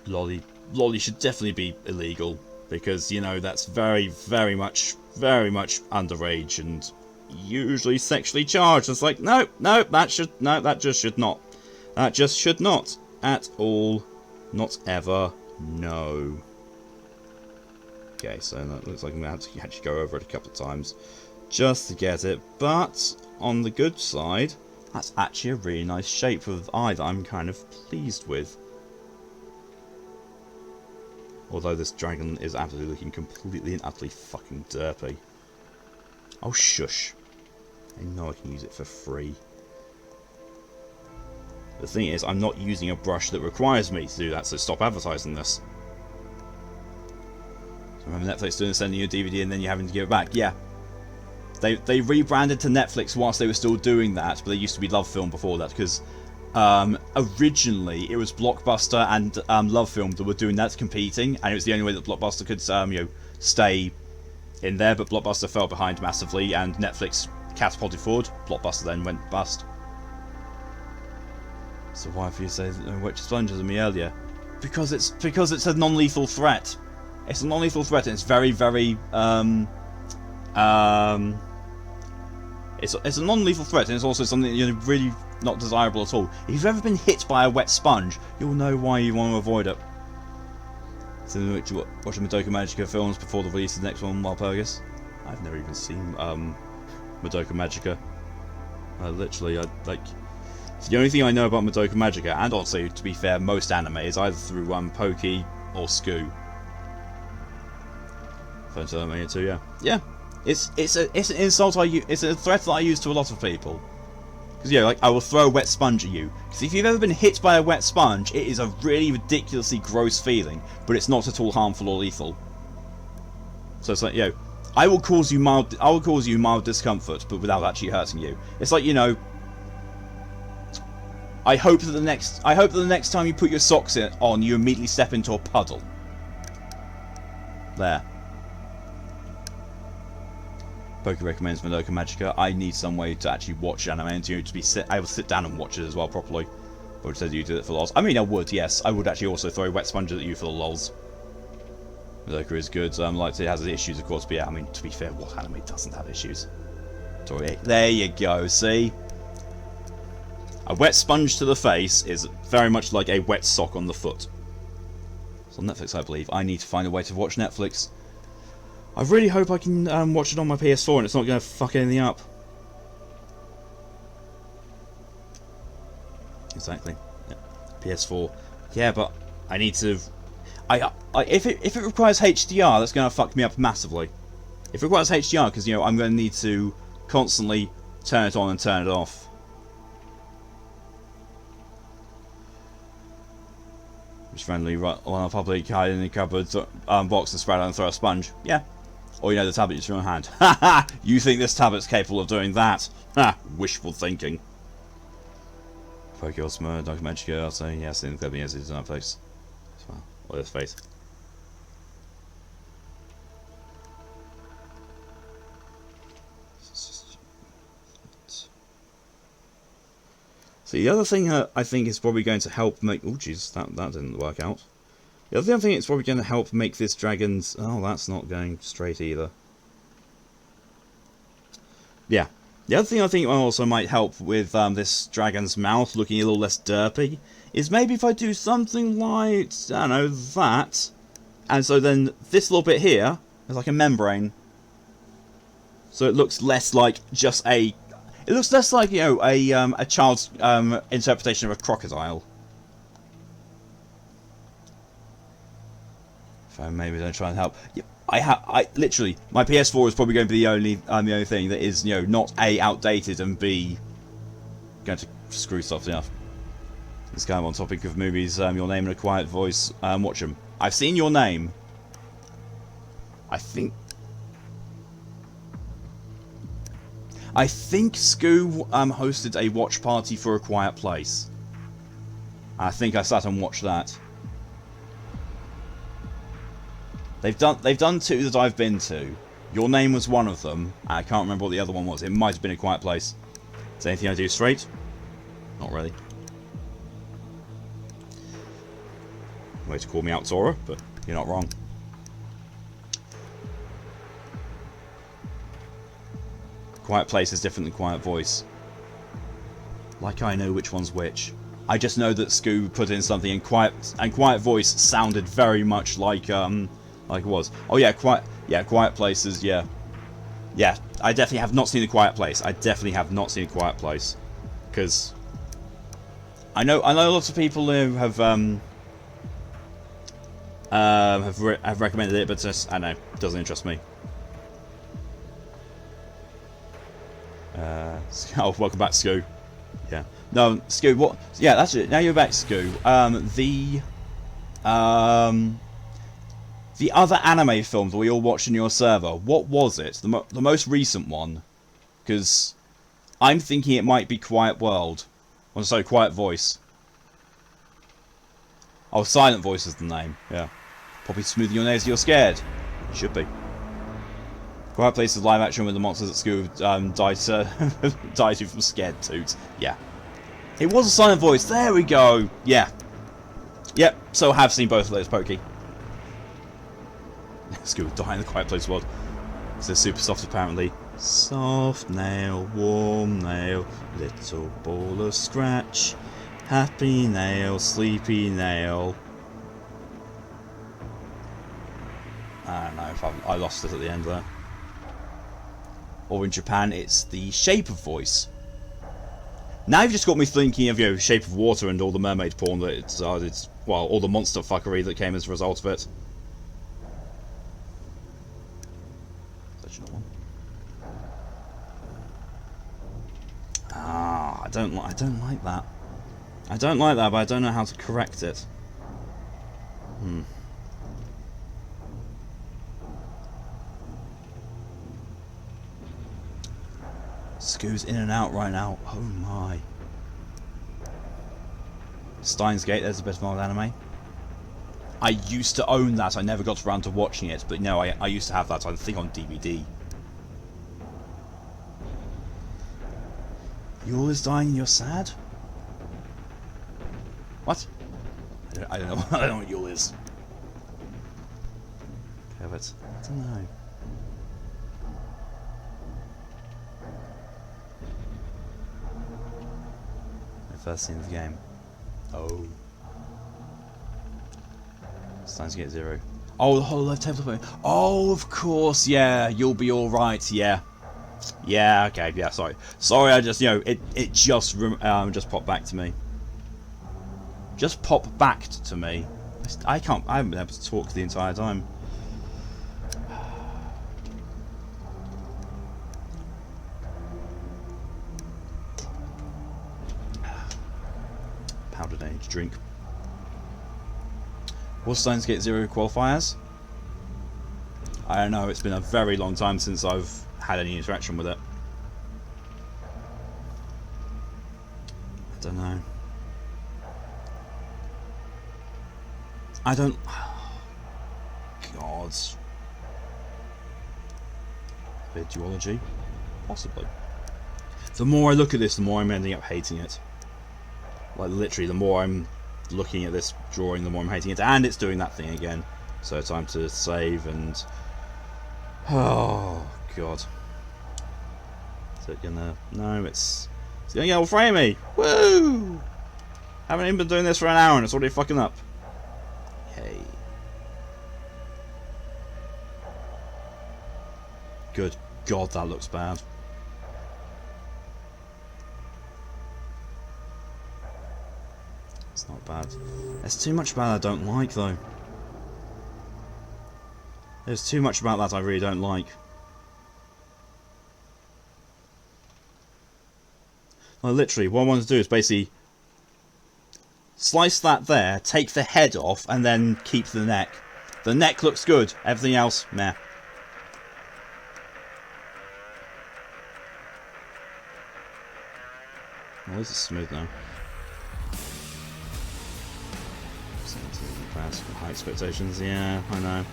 Lolly should definitely be illegal because, you know, that's very much underage and usually sexually charged. It's like no, that just should not. That just should not at all, not ever, No. Okay, so that looks like I'm going to have to actually go over it a couple of times just to get it. But on the good side, that's actually a really nice shape of eye that I'm kind of pleased with. Although this dragon is absolutely looking completely and utterly fucking derpy. Oh, shush. I know I can use it for free. The thing is, I'm not using a brush that requires me to do that, so stop advertising this. So remember Netflix doing sending you a DVD and then you having to give it back? Yeah. They rebranded to Netflix whilst they were still doing that, but they used to be Love Film before that, because originally it was Blockbuster and Love Film that were doing that, competing, and it was the only way that Blockbuster could stay in there, but Blockbuster fell behind massively and Netflix catapulted forward. Blockbuster then went bust. So why have you said Witch Splungers at me earlier? Because it's a non-lethal threat. It's a non-lethal threat, and it's very, very it's a non-lethal threat, and it's also something really not desirable at all. If you've ever been hit by a wet sponge, you'll know why you want to avoid it. So watching Madoka Magica films before the release of the next one, Walpurgis. I've never even seen Madoka Magica. Literally, it's the only thing I know about Madoka Magica, and also, to be fair, most anime is either through Pokey or Scoo. Phantom too, yeah. Yeah. It's an insult it's a threat that I use to a lot of people. Because like I will throw a wet sponge at you. Because if you've ever been hit by a wet sponge, it is a really ridiculously gross feeling, but it's not at all harmful or lethal. So it's like, I will cause you mild discomfort, but without actually hurting you. It's like, I hope that the next time you put your socks on, you immediately step into a puddle. There. Pokey recommends Madoka Magica. I need some way to actually watch anime and to be I will sit down and watch it as well properly. But said you do it for lols. I mean, I would, yes. I would actually also throw wet sponges at you for the lols. Madoka is good. Like it has issues, of course, but yeah, I mean, to be fair, what anime doesn't have issues? Sorry, there you go. See, a wet sponge to the face is very much like a wet sock on the foot. It's on Netflix, I believe. I need to find a way to watch Netflix. I really hope I can watch it on my PS4 and it's not going to fuck anything up. Exactly. Yeah. PS4. Yeah, but I need to. If it requires HDR, that's going to fuck me up massively. If it requires HDR, because I'm going to need to constantly turn it on and turn it off. Just randomly run on a public hide in the cupboard box and spread out and throw a sponge. Yeah. Or the tablet is in your hand. Ha ha! You think this tablet's capable of doing that? Ha! Wishful thinking. Pokey Osmo, Dr. Magic, I'll say yes, in the club, yes, it's in our place. As well. Or this face. So the other thing I think is probably going to help make... Oh jeez, that didn't work out. The other thing it's probably going to help make this dragon's... Oh, that's not going straight either. Yeah. The other thing I think also might help with this dragon's mouth looking a little less derpy is maybe if I do something like, I don't know, that. And so then this little bit here is like a membrane. So it looks less like just a... It looks less like, a child's interpretation of a crocodile. If I maybe don't try and help. Yeah, I literally, my PS4 is probably going to be the only thing that is, not A, outdated, and B, going to screw stuff enough. This guy on topic of movies, Your Name in a Quiet Voice, watch them. I've seen Your Name. I think Scoo hosted a watch party for A Quiet Place. I think I sat and watched that. They've done two that I've been to. Your Name was one of them. I can't remember what the other one was. It might have been A Quiet Place. Is there anything I do straight? Not really. Way to call me out, Sora, but you're not wrong. Quiet Place is different than Quiet Voice. Like I know which one's which. I just know that Scoo put in something, and Quiet Voice sounded very much like it was. Oh yeah, Quiet Places. Yeah, yeah. I definitely have not seen A Quiet Place. I definitely have not seen A Quiet Place, because I know lots of people who have recommended it, but just, I don't know, it doesn't interest me. Oh, welcome back, Scoo. Yeah. No, Scoo, what? Yeah, that's it. Now you're back, Scoo. The other anime film that we all watched in your server, what was it? The most recent one? Because I'm thinking it might be Quiet World. Oh, sorry, Quiet Voice. Oh, Silent Voice is the name. Yeah. Probably smoothing your nails, you're scared. You should be. Quiet Place is live action with the monsters at school died to from scared toots. Yeah. It was a Silent Voice. There we go. Yeah. Yep. So I have seen both of those, Pokey. School die in the Quiet Place world. So super soft apparently. Soft nail, warm nail, little ball of scratch. Happy nail, sleepy nail. I don't know if I lost it at the end there. Or in Japan, it's the Shape of Voice. Now you've just got me thinking of, Shape of Water and all the mermaid porn that it's well, all the monster fuckery that came as a result of it. Ah, I don't like that. I don't like that, but I don't know how to correct it. Scoo's in and out right now. Oh my. Steins Gate, there's a bit of old anime. I used to own that. I never got around to watching it, but no, I used to have that, I think, on DVD. Yule is dying and you're sad? What? I don't know. I don't know what Yule is. Okay, but I don't know. First scene of the game. Oh. It's time to get 0. Oh, the whole left tabletop. Oh, of course, yeah. You'll be alright, yeah. Yeah, okay, yeah, sorry. Sorry, I just, it just popped back to me. Just popped back to me. I haven't been able to talk the entire time. Powdered age drink. Was Steins Gate 0 qualifiers? I don't know, it's been a very long time since I've had any interaction with it. I don't know. I don't... God. Duology? Possibly. The more I look at this, the more I'm ending up hating it. Like, literally, the more I'm looking at this drawing, the more I'm hating it. And it's doing that thing again. So, time to save and... Oh, God. Is it gonna... No, it's gonna get all framey! Woo! Haven't even been doing this for an hour and it's already fucking up. Hey. Good God, that looks bad. It's not bad. There's too much about that I don't like, though. There's too much about that I really don't like. Like, literally, what I want to do is basically slice that there, take the head off, and then keep the neck. The neck looks good. Everything else, meh. Well, this is smooth now. High expectations, yeah, I know.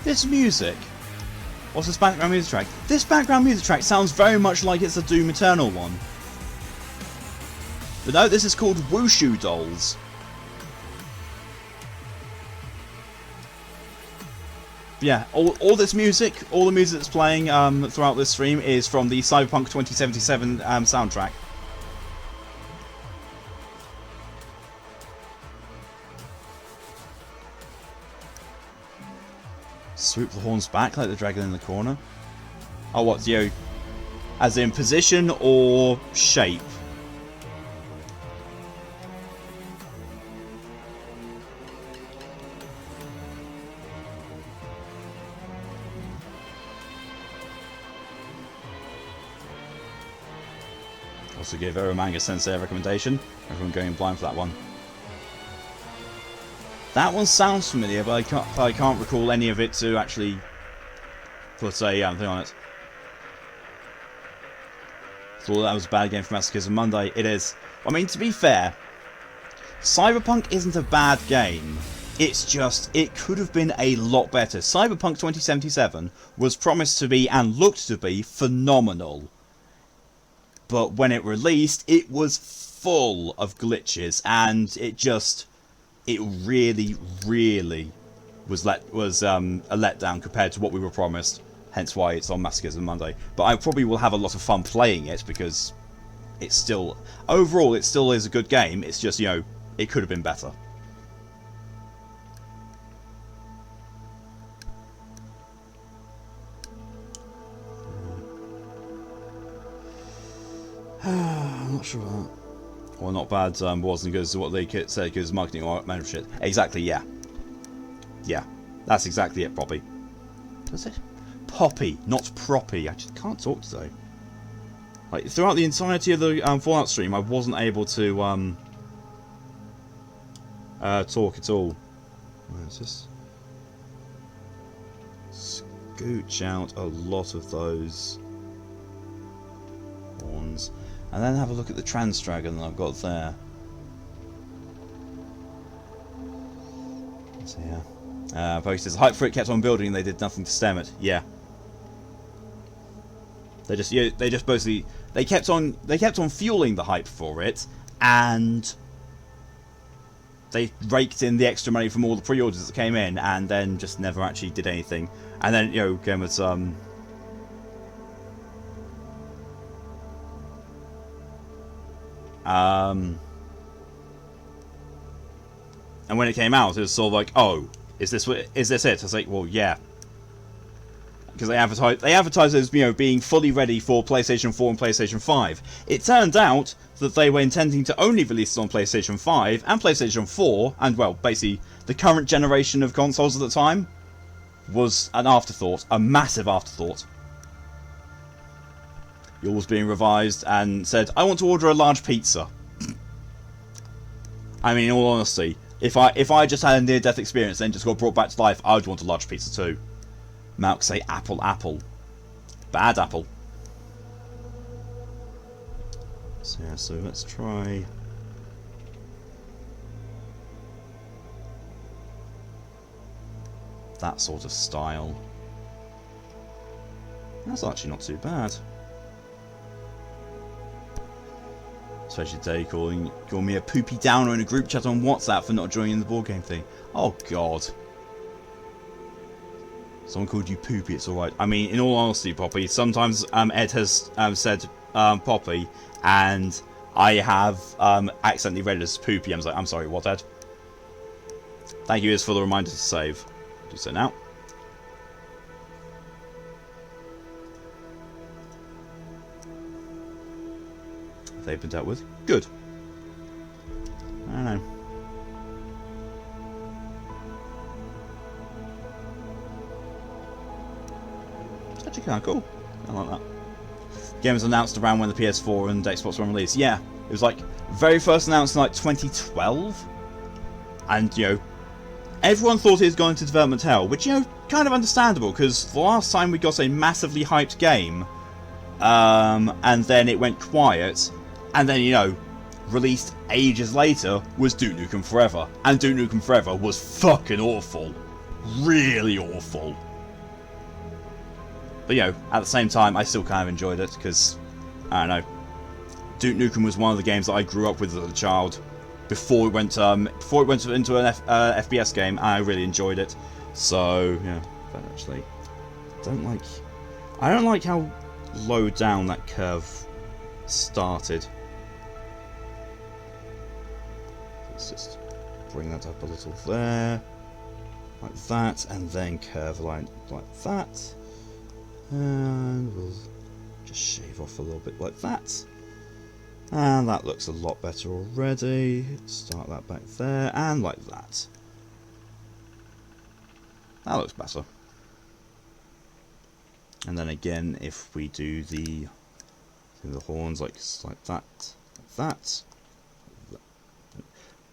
This music. What's this background music track? This background music track sounds very much like it's a Doom Eternal one. But no, this is called Wushu Dolls. Yeah, all this music, all the music that's playing throughout this stream is from the Cyberpunk 2077 soundtrack. Swoop the horns back like the dragon in the corner. Oh, what, as in position or shape? Also give Eromanga Sensei a recommendation. Everyone going blind for that one. That one sounds familiar, but I can't recall any of it to actually put a thing on it. Thought that was a bad game for Masochism Monday. It is. I mean, to be fair, Cyberpunk isn't a bad game. It's just, it could have been a lot better. Cyberpunk 2077 was promised to be, and looked to be, phenomenal. But when it released, it was full of glitches, and it really, really was a letdown compared to what we were promised. Hence why it's on Masochism Monday. But I probably will have a lot of fun playing it, because it's still, overall, it still is a good game. It's just, it could have been better. I'm not sure about that. Well, not bad, wasn't good as what they said, because marketing or management shit. Exactly, yeah. Yeah, that's exactly it, Poppy. What's it? Poppy, not Proppy. I just can't talk today. Like, throughout the entirety of the Fallout stream, I wasn't able to talk at all. Where is this? Scooch out a lot of those horns. And then have a look at the trans dragon that I've got there. So yeah. Post says, hype for it kept on building and they did nothing to stem it. Yeah. They just basically they kept on fueling the hype for it, and they raked in the extra money from all the pre-orders that came in, and then just never actually did anything. And then came with some. And when it came out, it was sort of like, oh, is this it? I was like, well, yeah, because they advertised as being fully ready for PlayStation 4 and PlayStation 5. It turned out that they were intending to only release it on PlayStation 5 and PlayStation 4, and well, basically the current generation of consoles at the time was an afterthought, a massive afterthought. Yours being revised and said, I want to order a large pizza. I mean, in all honesty, if I just had a near-death experience and then just got brought back to life, I would want a large pizza too. Malk say apple. Bad apple. So yeah, so let's try. That sort of style. That's actually not too bad. Especially today, calling me a poopy downer in a group chat on WhatsApp for not joining the board game thing. Oh God. Someone called you poopy, it's alright. I mean, in all honesty, Poppy, sometimes Ed has said Poppy, and I have accidentally read it as poopy. I'm sorry, what, Ed? Thank you, Iz, for the reminder to save. Do so now. They've been dealt with. Good. I don't know. It's actually kind of cool. I like that. Game was announced around when the PS4 and Xbox One released. Yeah, it was like very first announced in like 2012, and everyone thought it was going to development hell, which kind of understandable because the last time we got a massively hyped game, and then it went quiet. And then, released ages later was Duke Nukem Forever. And Duke Nukem Forever was fucking awful. Really awful. But you know, at the same time, I still kind of enjoyed it because I don't know. Duke Nukem was one of the games that I grew up with as a child before it went into an FPS game, and I really enjoyed it. So yeah, but actually, I don't like how low down that curve started. Let's just bring that up a little there, like that, and then curve a line like that, and we'll just shave off a little bit like that. And that looks a lot better already. Start that back there, and like that. That looks better. And then again, if we do the horns like that,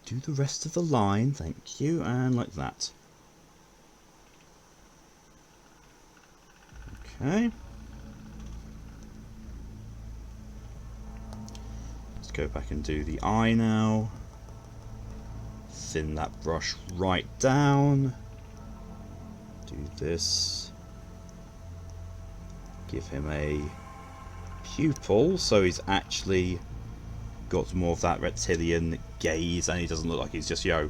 do the rest of the line, thank you, and like that. Okay. Let's go back and do the eye now. Thin that brush right down. Do this. Give him a pupil, so he's actually got more of that reptilian gaze, and he doesn't look like he's just, you know,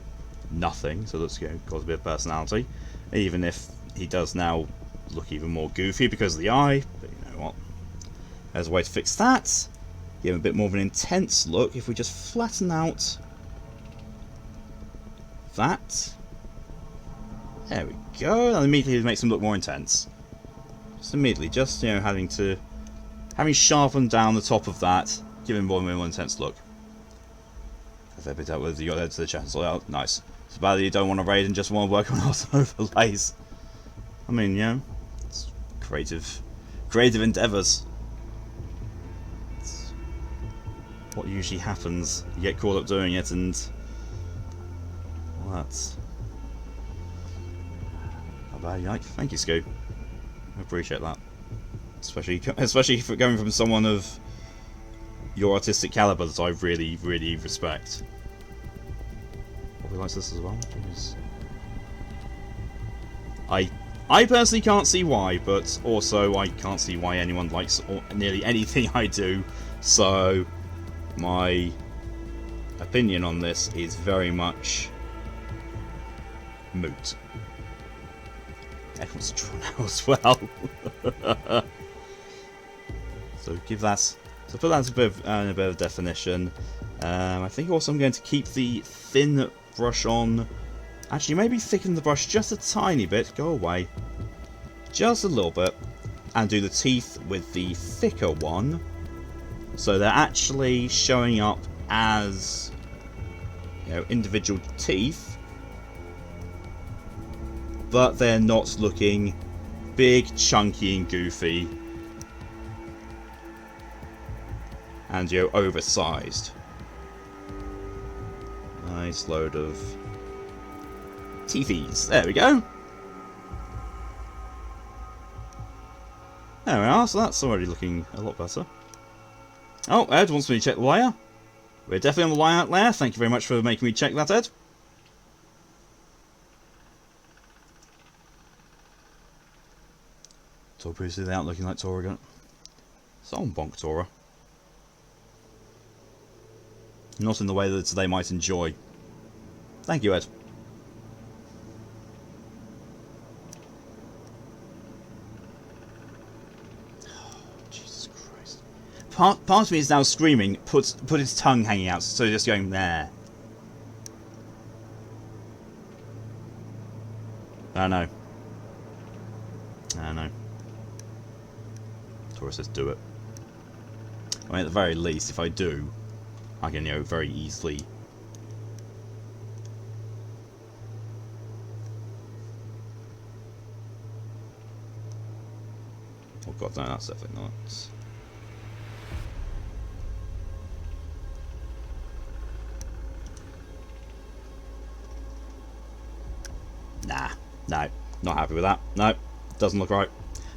nothing. So that's, you know, got a bit of personality. Even if he does now look even more goofy because of the eye, but you know what? There's a way to fix that. Give him a bit more of an intense look if we just flatten out that. There we go. And immediately it makes him look more intense. Just immediately, just, you know, having sharpened down the top of that, give him more and more intense look. If they've been out with, you got there to the chat, so oh, nice. It's bad that you don't want to raid and just want to work on auto overlays. I mean, you know, it's creative endeavours. It's what usually happens. You get caught up doing it, and well, that's not bad. Yike. Thank you, Scoop. I appreciate that, especially for going from someone of your artistic caliber that I really, really respect. Probably likes this as well. Jeez. I personally can't see why, but also I can't see why anyone likes nearly anything I do. So my opinion on this is very much moot. Everyone's drawn out as well. So give that. So put that in a bit of definition. I think also I'm going to keep the thin brush on. Actually, maybe thicken the brush just a tiny bit. Go away. Just a little bit. And do the teeth with the thicker one. So they're actually showing up as, you know, individual teeth. But they're not looking big, chunky, and goofy. And, you know, oversized. Nice load of teethies. There we go. There we are, so that's already looking a lot better. Oh, Ed wants me to check the layer. We're definitely on the layout layer. Thank you very much for making me check that, Ed. So previously they aren't looking like Tora again. Someone bonk Tora. Not in the way that they might enjoy. Thank you, Ed. Oh, Jesus Christ. Part of me is now screaming, put his tongue hanging out, so just going there. I know. I know. Tora says do it. I mean, at the very least, if I do, I can, you know, very easily. Oh god, no, that's definitely not. Nah, no, not happy with that. No, doesn't look right.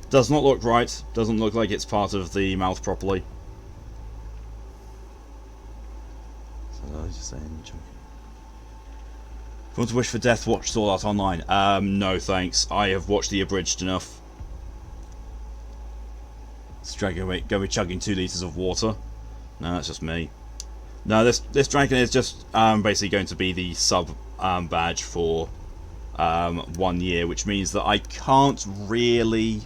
Does not look right. Doesn't look like it's part of the mouth properly. So I was just saying, chunky. If you want to wish for death, watch Sword Art Online. No thanks. I have watched the abridged enough. This dragon go be chugging 2 litres of water. No, that's just me. No, this dragon is just basically going to be the sub badge for 1 year, which means that I can't really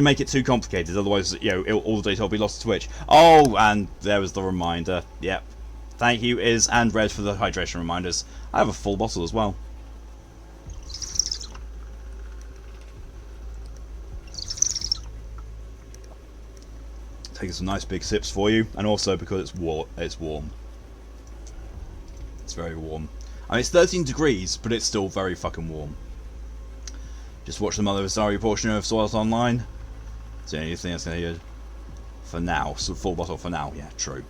make it too complicated. Otherwise, you know, all the data will be lost to Twitch. Oh, and there was the reminder. Yep. Thank you, Iz and Red, for the hydration reminders. I have a full bottle as well. Taking some nice big sips for you, and also because it's warm. It's very warm. I mean, it's 13 degrees, but it's still very fucking warm. Just watch the Mother of Zari portion of Sword Art Online. Is there anything else going to hear? For now, so full bottle for now. Yeah, true.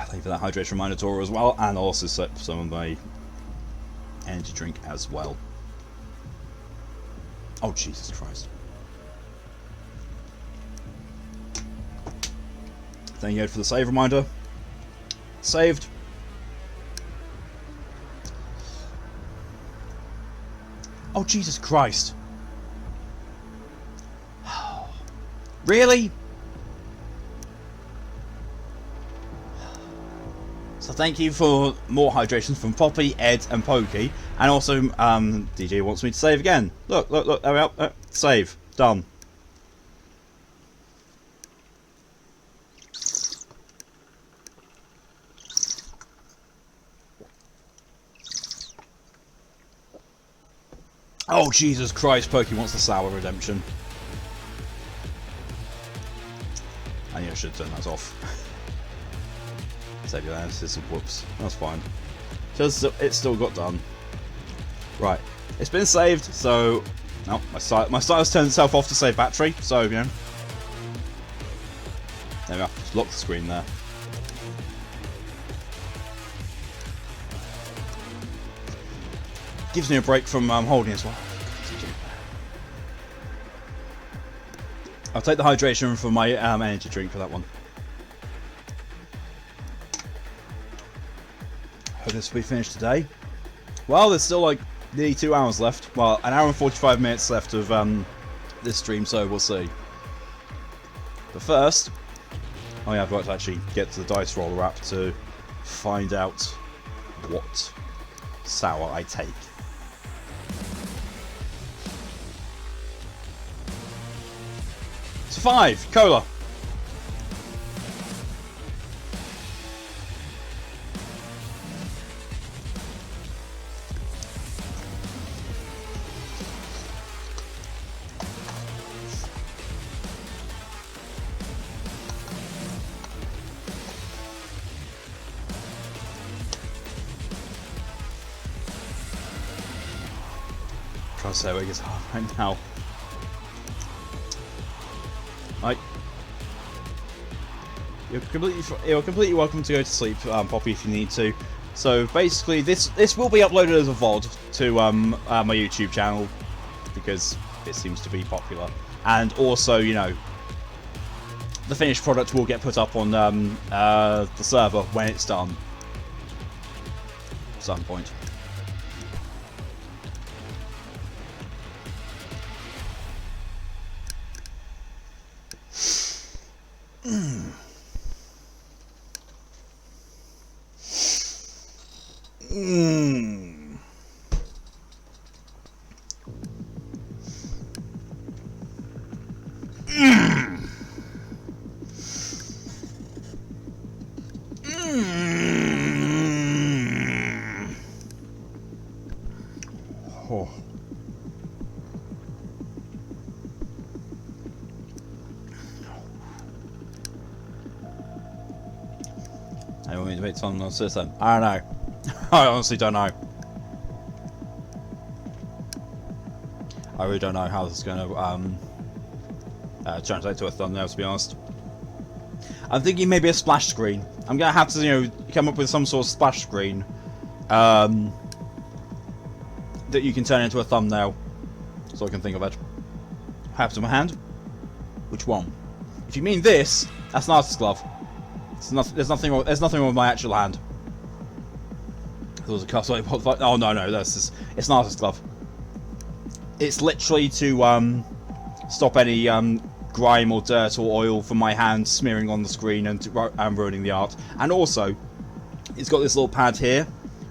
Thank you for that hydration reminder, Tora, as well, and also set some of my energy drink as well. Oh, Jesus Christ. Thank you for the save reminder. Saved. Oh, Jesus Christ. Really? So thank you for more hydrations from Poppy, Ed, and Pokey. And also, DJ wants me to save again. Look, there we are. Save. Done. Oh, Jesus Christ, Pokey wants the sour redemption. I knew I should turn that off. Save your analysis. Whoops. That's fine. Just it still got done. Right. It's been saved, so... No, my stylus turned itself off to save battery, so, you know. There we are. Just lock the screen there. Gives me a break from holding as well. I'll take the hydration from my energy drink for that one. Hope this will be finished today. Well, there's still like nearly 2 hours left. Well, an hour and 45 minutes left of this stream, so we'll see. But first, oh yeah, I've got to actually get to the dice roller app to find out what sour I take. It's 5 cola. Trying to say where it gets hard right now. Right. You're completely welcome to go to sleep, Poppy, if you need to. So basically, this will be uploaded as a VOD to my YouTube channel because it seems to be popular, and also, you know, the finished product will get put up on the server when it's done. At some point. Oh. I want me to make something on system. I don't know. I honestly don't know. I really don't know how this is going to translate to a thumbnail, to be honest. I'm thinking maybe a splash screen. I'm going to have to, you know, come up with some sort of splash screen that you can turn into a thumbnail, so I can think of it. Have it in my hand. Which one? If you mean this, that's an artist's glove. There's nothing wrong with my actual hand. There was a customer. Like, oh no, it's an artist's glove. It's literally to stop any grime or dirt or oil from my hand smearing on the screen and ruining the art. And also, it's got this little pad here,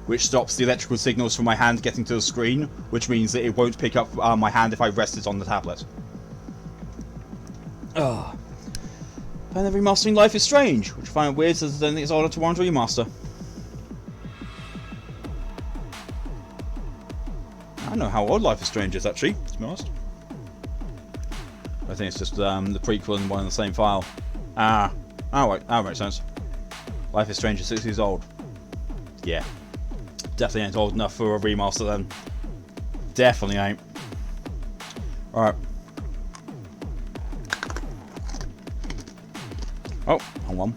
which stops the electrical signals from my hand getting to the screen, which means that it won't pick up my hand if I rest it on the tablet. Ugh. And then remastering Life is Strange, which I find weird since I don't think it's ordered to warrant a remaster. I don't know how old Life is Strange is, actually, to be honest. I think it's just the prequel and one in the same file. That makes sense. Life is Strange is 6 years old. Yeah. Definitely ain't old enough for a remaster then. Definitely ain't. Alright. Oh, hold on.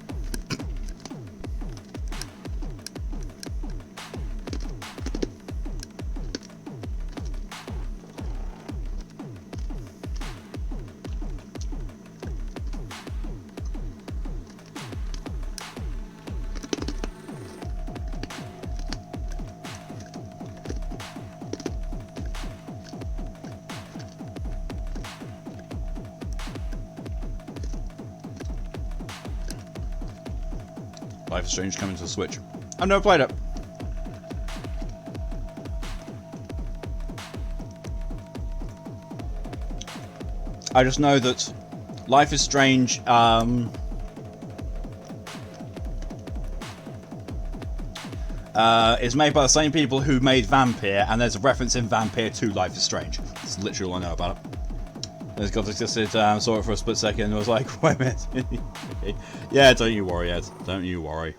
Life is Strange coming to the Switch. I've never played it. I just know that Life is Strange is made by the same people who made Vampire, and there's a reference in Vampire to Life is Strange. That's literally all I know about it. It's got existed, saw it for a split second, and was like, wait a minute. Yeah, don't you worry, Ed. Don't you worry.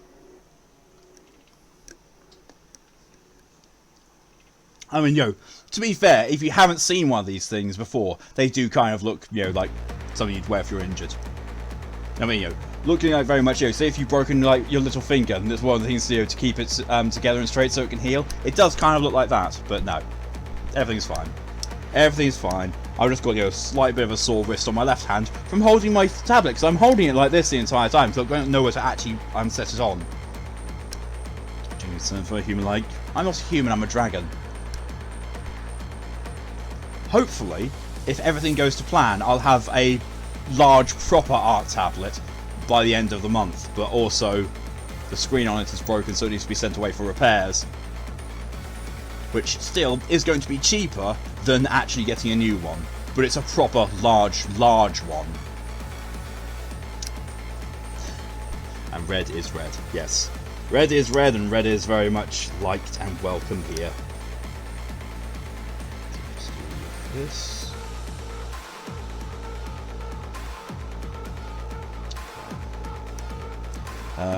I mean, to be fair, if you haven't seen one of these things before, they do kind of look, like something you'd wear if you're injured. I mean, looking like very much, say if you've broken, like, your little finger, and it's one of the things, to keep it together and straight so it can heal, it does kind of look like that, but no. Everything's fine. Everything's fine. I've just got, a slight bit of a sore wrist on my left hand from holding my tablet, because I'm holding it like this the entire time, so I don't know where to actually set it on. Doing something for a human-like. I'm not a human, I'm a dragon. Hopefully, if everything goes to plan, I'll have a large, proper art tablet by the end of the month, but also the screen on it is broken, so it needs to be sent away for repairs. Which still is going to be cheaper than actually getting a new one. But it's a proper large one. And red is red, yes. Red is red, and red is very much liked and welcome here. Let's do this.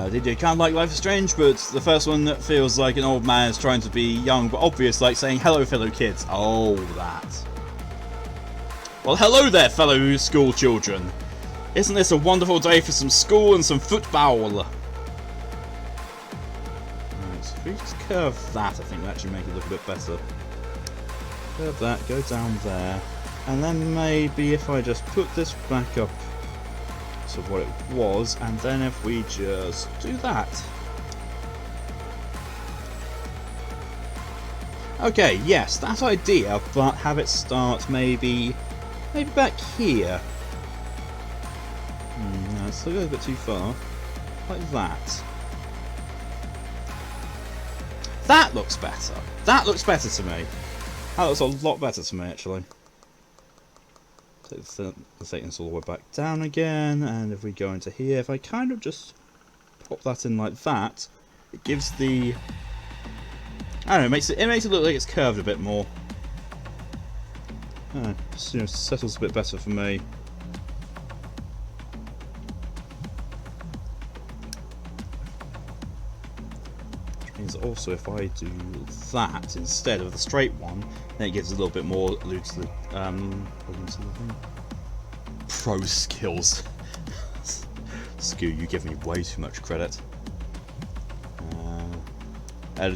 They do kind of like Life is Strange, but the first one that feels like an old man is trying to be young but obvious, like saying hello fellow kids. Oh, that. Well, hello there fellow school children. Isn't this a wonderful day for some school and some football? Right, so if we just curve that, I think we'll actually make it look a bit better. Curve that, go down there, and then maybe if I just put this back up of what it was, and then if we just do that. Okay, yes, that idea, but have it start maybe back here. No, it's still going a bit too far. Like that. That looks better. That looks better to me. That looks a lot better to me, actually. Let's take this all the way back down again, and if we go into here, if I kind of just pop that in like that, it gives the, I don't know, it makes it look like it's curved a bit more. Just, settles a bit better for me. Which means also if I do that instead of the straight one, then it gives a little bit more loot to the pro skills. Scoo, you give me way too much credit.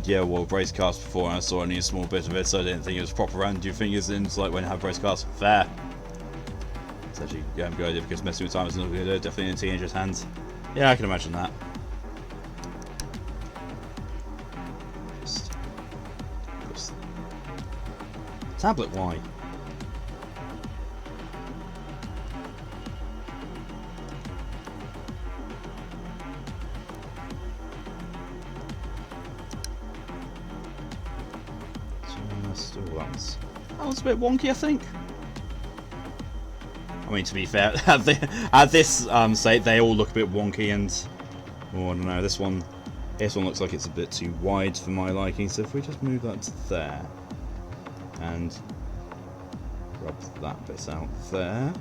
Yeah, well, brace cast before, and I saw only a small bit of it, so I didn't think it was proper around your fingers in, like when I have brace cast. Fair. It's actually a good idea because messing with time is not good, definitely in teenagers' hands. Yeah, I can imagine that. Just Tablet, why? That was a bit wonky, I think. I mean, to be fair, at this state, they all look a bit wonky, and oh, I don't know. This one looks like it's a bit too wide for my liking. So if we just move that to there, and rub that bit out there,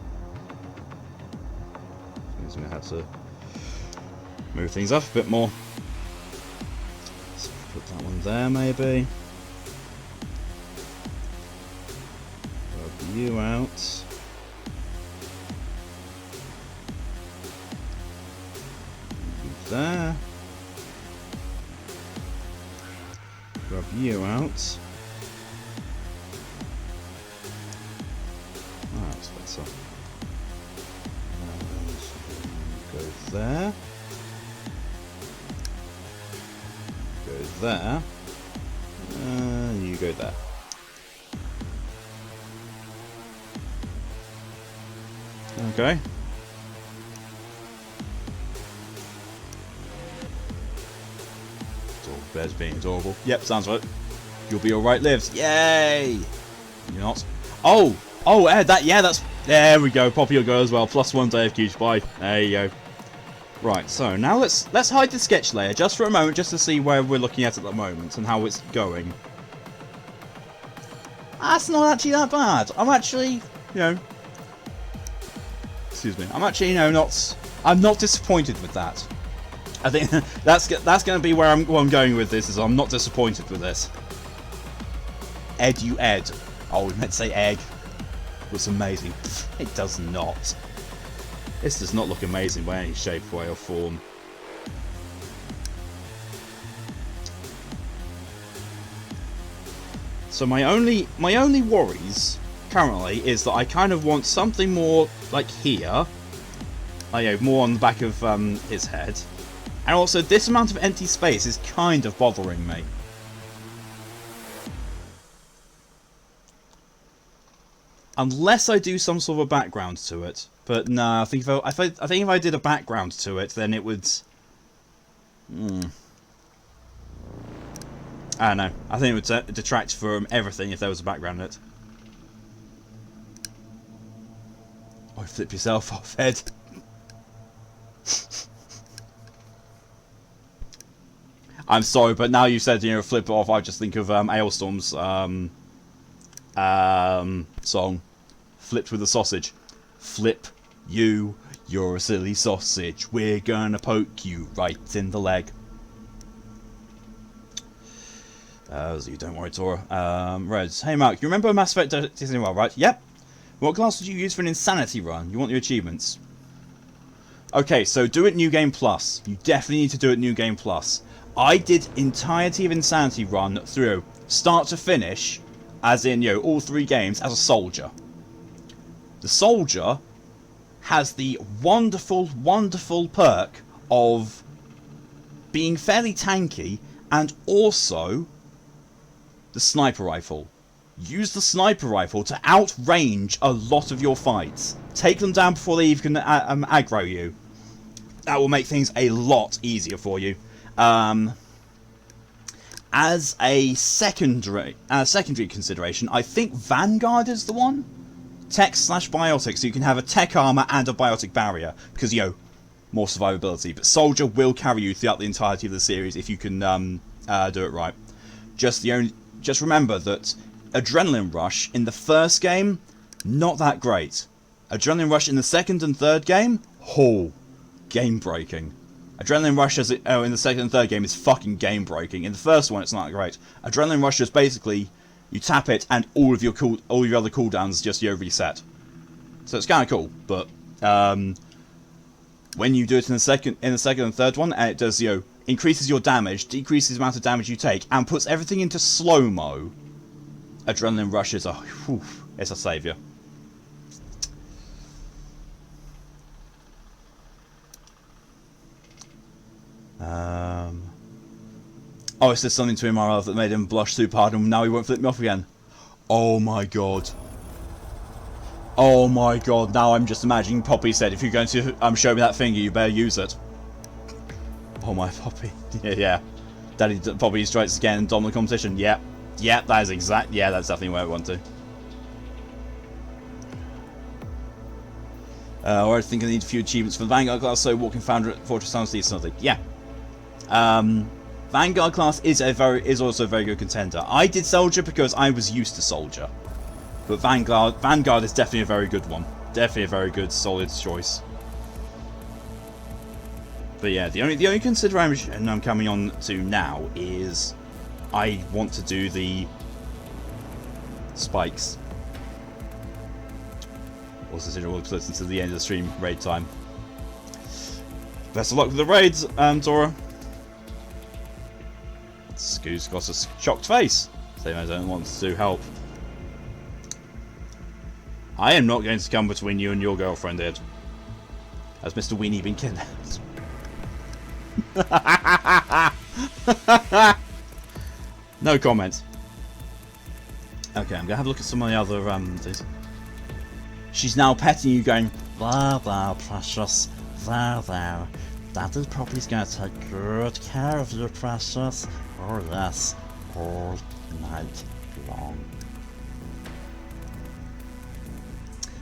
means we have to move things up a bit more. So put that one there, maybe. Rub you out. There. Grab you out. Oh, that's better. And go there. Go there. You go there. Okay. Bears being adorable. Yep, sounds right. You'll be alright, lives. Yay! You're not. Oh! Oh, that's... There we go. Poppy will go as well. +1 day of Q. Bye. There you go. Right, so now let's hide the sketch layer just for a moment, just to see where we're looking at the moment and how it's going. That's not actually that bad. I'm actually, excuse me. I'm actually, I'm not disappointed with that. I think that's going to be where I'm going with this. Is I'm not disappointed with this. Ed, you Ed. Oh, we meant to say egg. Looks amazing. It does not. This does not look amazing by any shape, way, or form. So my only worries currently is that I kind of want something more like here, more on the back of his head. And also, this amount of empty space is kind of bothering me. Unless I do some sort of a background to it. But no, I think if I did a background to it, then it would... I don't know. I think it would detract from everything if there was a background in it. Oh, flip yourself off, Ed. I'm sorry, but now you said, flip it off, I just think of Ailstorm's song, Flipped with a Sausage. Flip you, you're a silly sausage, we're gonna poke you right in the leg. So you don't worry, Tora. Reds, hey Mark, you remember Mass Effect Disney World, right? Yep. What class would you use for an insanity run? You want your achievements. Okay, so do it New Game Plus. You definitely need to do it New Game Plus. I did entirety of Insanity run through, start to finish, as in, all 3 games, as a soldier. The soldier has the wonderful, wonderful perk of being fairly tanky, and also the sniper rifle. Use the sniper rifle to outrange a lot of your fights. Take them down before they even can aggro you. That will make things a lot easier for you. As a secondary consideration, I think Vanguard is the one. Tech/biotic, so you can have a tech armor and a biotic barrier, because more survivability. But Soldier will carry you throughout the entirety of the series if you can do it right. Just remember that Adrenaline Rush in the first game, not that great. Adrenaline Rush in the second and third game, game breaking. Adrenaline Rush in the second and third game is fucking game breaking. In the first one, it's not great. Adrenaline Rush is basically you tap it and all of your other cooldowns just reset. So it's kind of cool, but when you do it in the second and third one, and it does increases your damage, decreases the amount of damage you take, and puts everything into slow mo. Adrenaline Rush is it's a saviour. Oh, it's just something to him that made him blush super hard, and now he won't flip me off again. Oh my god. Oh my god, now I'm just imagining Poppy said, if you're going to show me that finger, you better use it. Oh my Poppy. Yeah. Daddy Poppy strikes again and dominant competition. Yep. Yep, that is exact. Yeah, that's definitely where I want to. Or I think I need a few achievements for the Vanguard class, so walking founder at Fortress Sounds needs something. Yeah. Vanguard class is also a very good contender. I did Soldier because I was used to Soldier. But Vanguard is definitely a very good one. Definitely a very good, solid choice. But yeah, the only consideration I'm coming on to now is I want to do the spikes. Or consider all the until the end of the stream raid time. Best of luck with the raids, Dora. Scoo's got a shocked face, saying I don't want to help. I am not going to come between you and your girlfriend, Ed. Has Mr. Weenie been kidnapped? No comment. Okay, I'm gonna have a look at some of the other things. She's now petting you, going, "There, there, precious. There, there. Daddy Poppy's gonna take good care of you, precious. Oh yes, all night long."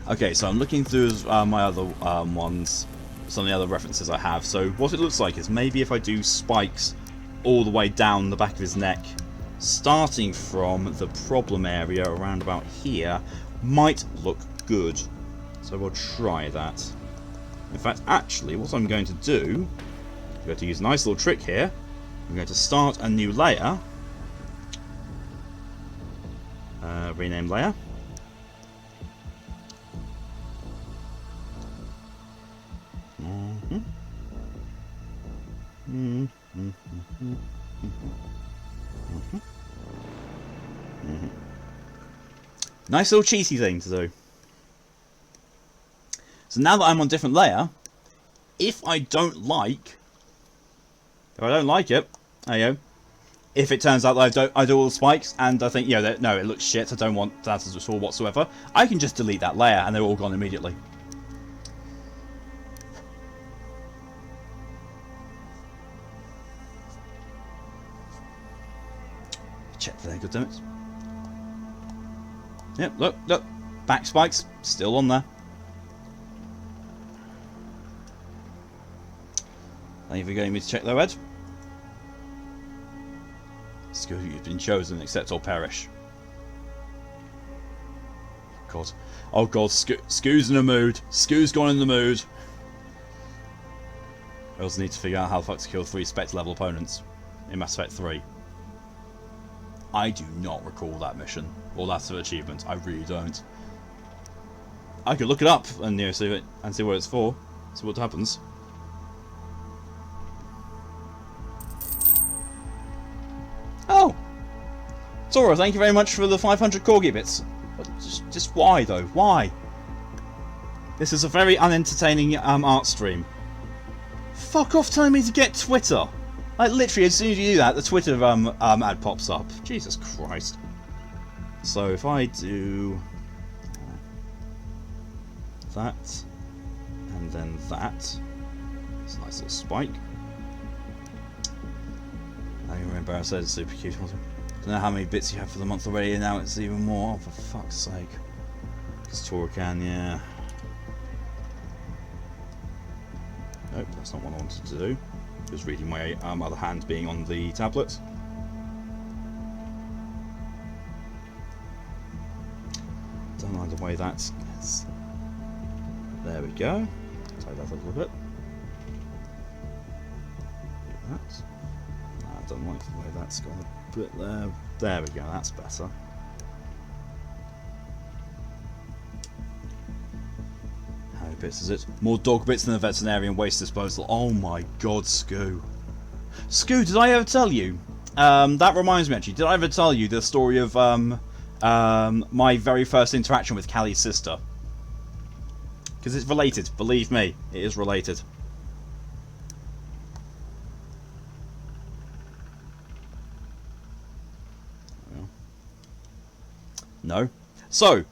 Okay, so I'm looking through my other ones, some of the other references I have. So what it looks like is maybe if I do spikes all the way down the back of his neck, starting from the problem area around about here, might look good. So we'll try that. In fact, actually, what I'm going to do, I'm going to use a nice little trick here. I'm going to start a new layer. Rename layer. Nice little cheesy thing to do. So now that I'm on a different layer, if I don't like it, there you go. If it turns out that I do all the spikes and I think, you know, no, it looks shit, I don't want that at all whatsoever, I can just delete that layer and they're all gone immediately. Check for their good limits. Yep, look, back spikes still on there. Thank you for getting me to check though, Ed. Screw, you've been chosen, accept or perish. God. Oh god, Scoo's in a mood. Scoo's gone in the mood. I also need to figure out how the fuck to kill 3 Spectre level opponents in Mass Effect 3. I do not recall that mission or that sort of achievement. I really don't. I could look it up and see what it's for. See what happens. Oh, Tora, thank you very much for the 500 corgi bits. Just why though? Why? This is a very unentertaining art stream. Fuck off telling me to get Twitter. Like literally, as soon as you do that, the Twitter ad pops up. Jesus Christ. So if I do that and then that, it's a nice little spike. I remember I said it's super cute. I don't know how many bits you have for the month already, and now it's even more. Oh, for fuck's sake. Because Tora can, yeah. Nope, that's not what I wanted to do. Just reading my other hand being on the tablet. Don't like the way that's. There we go. Tie that up a little bit. Do that. I don't like the way that's gone a bit there. There we go, that's better. How many bits is it? More dog bits than a veterinarian waste disposal. Oh my god, Scoo. Scoo, did I ever tell you? That reminds me actually, did I ever tell you the story of my very first interaction with Callie's sister? Because it's related, believe me, it is related. No. So,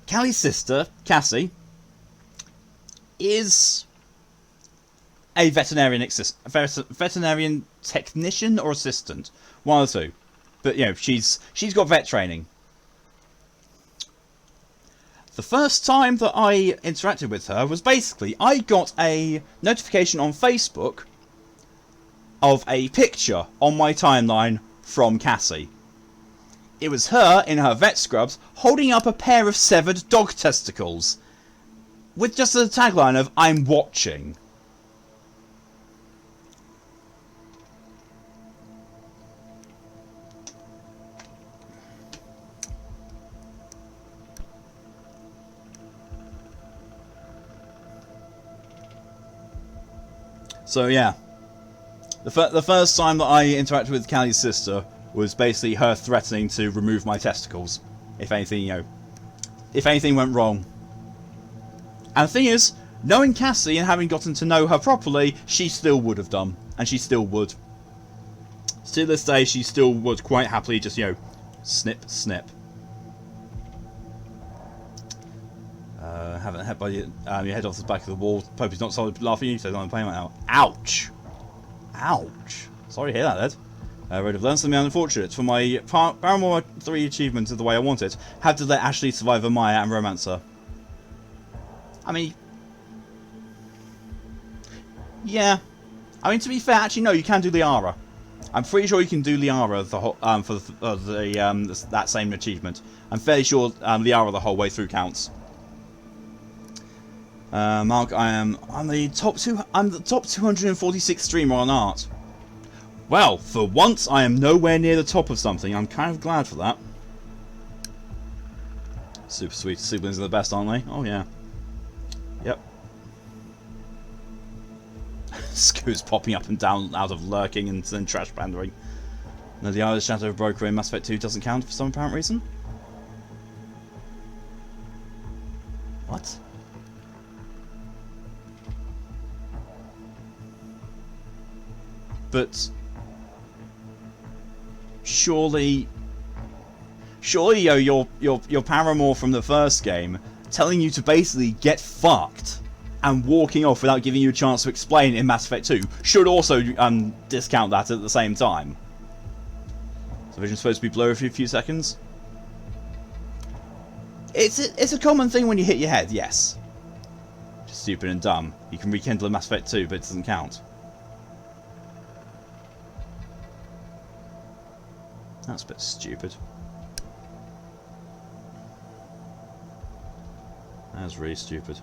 Callie's sister, Cassie, is a veterinarian technician or assistant, one of the two. But you know, she's got vet training. The first time that I interacted with her was basically I got a notification on Facebook of a picture on my timeline from Cassie. It was her in her vet scrubs holding up a pair of severed dog testicles with just a tagline of "I'm watching." So yeah, the first time that I interacted with Callie's sister was basically her threatening to remove my testicles if anything, you know, if anything went wrong. And the thing is, knowing Cassie and having gotten to know her properly, she still would have done, and she still would. To this day, she still would quite happily just, you know, snip, snip. Haven't had by your head off the back of the wall. Pope's not solid laughing at you, so I'm playing right now. Ouch! Ouch! Sorry to hear that, Ed. I would have learned something unfortunate. For my Paramore 3 achievement of the way I want it, had to let Ashley survive a Maya and romance her. I mean... yeah. I mean, to be fair, actually, no, you can do Liara. I'm pretty sure you can do Liara for that same achievement. I'm fairly sure Liara the whole way through counts. Mark, I'm the top 246 streamer on art. Well, for once I am nowhere near the top of something. I'm kind of glad for that. Super sweet siblings are the best, aren't they? Oh yeah. Yep. Scoot's popping up and down out of lurking and then trash pandering. No, the Eye of the Shadow Broker in Mass Effect 2 doesn't count for some apparent reason. What? But surely your paramour from the first game telling you to basically get fucked and walking off without giving you a chance to explain in Mass Effect 2 should also discount that at the same time. So vision's supposed to be blurry for a few seconds. It's a common thing when you hit your head, yes. Just stupid and dumb. You can rekindle in Mass Effect 2, but it doesn't count. That's a bit stupid. That's really stupid.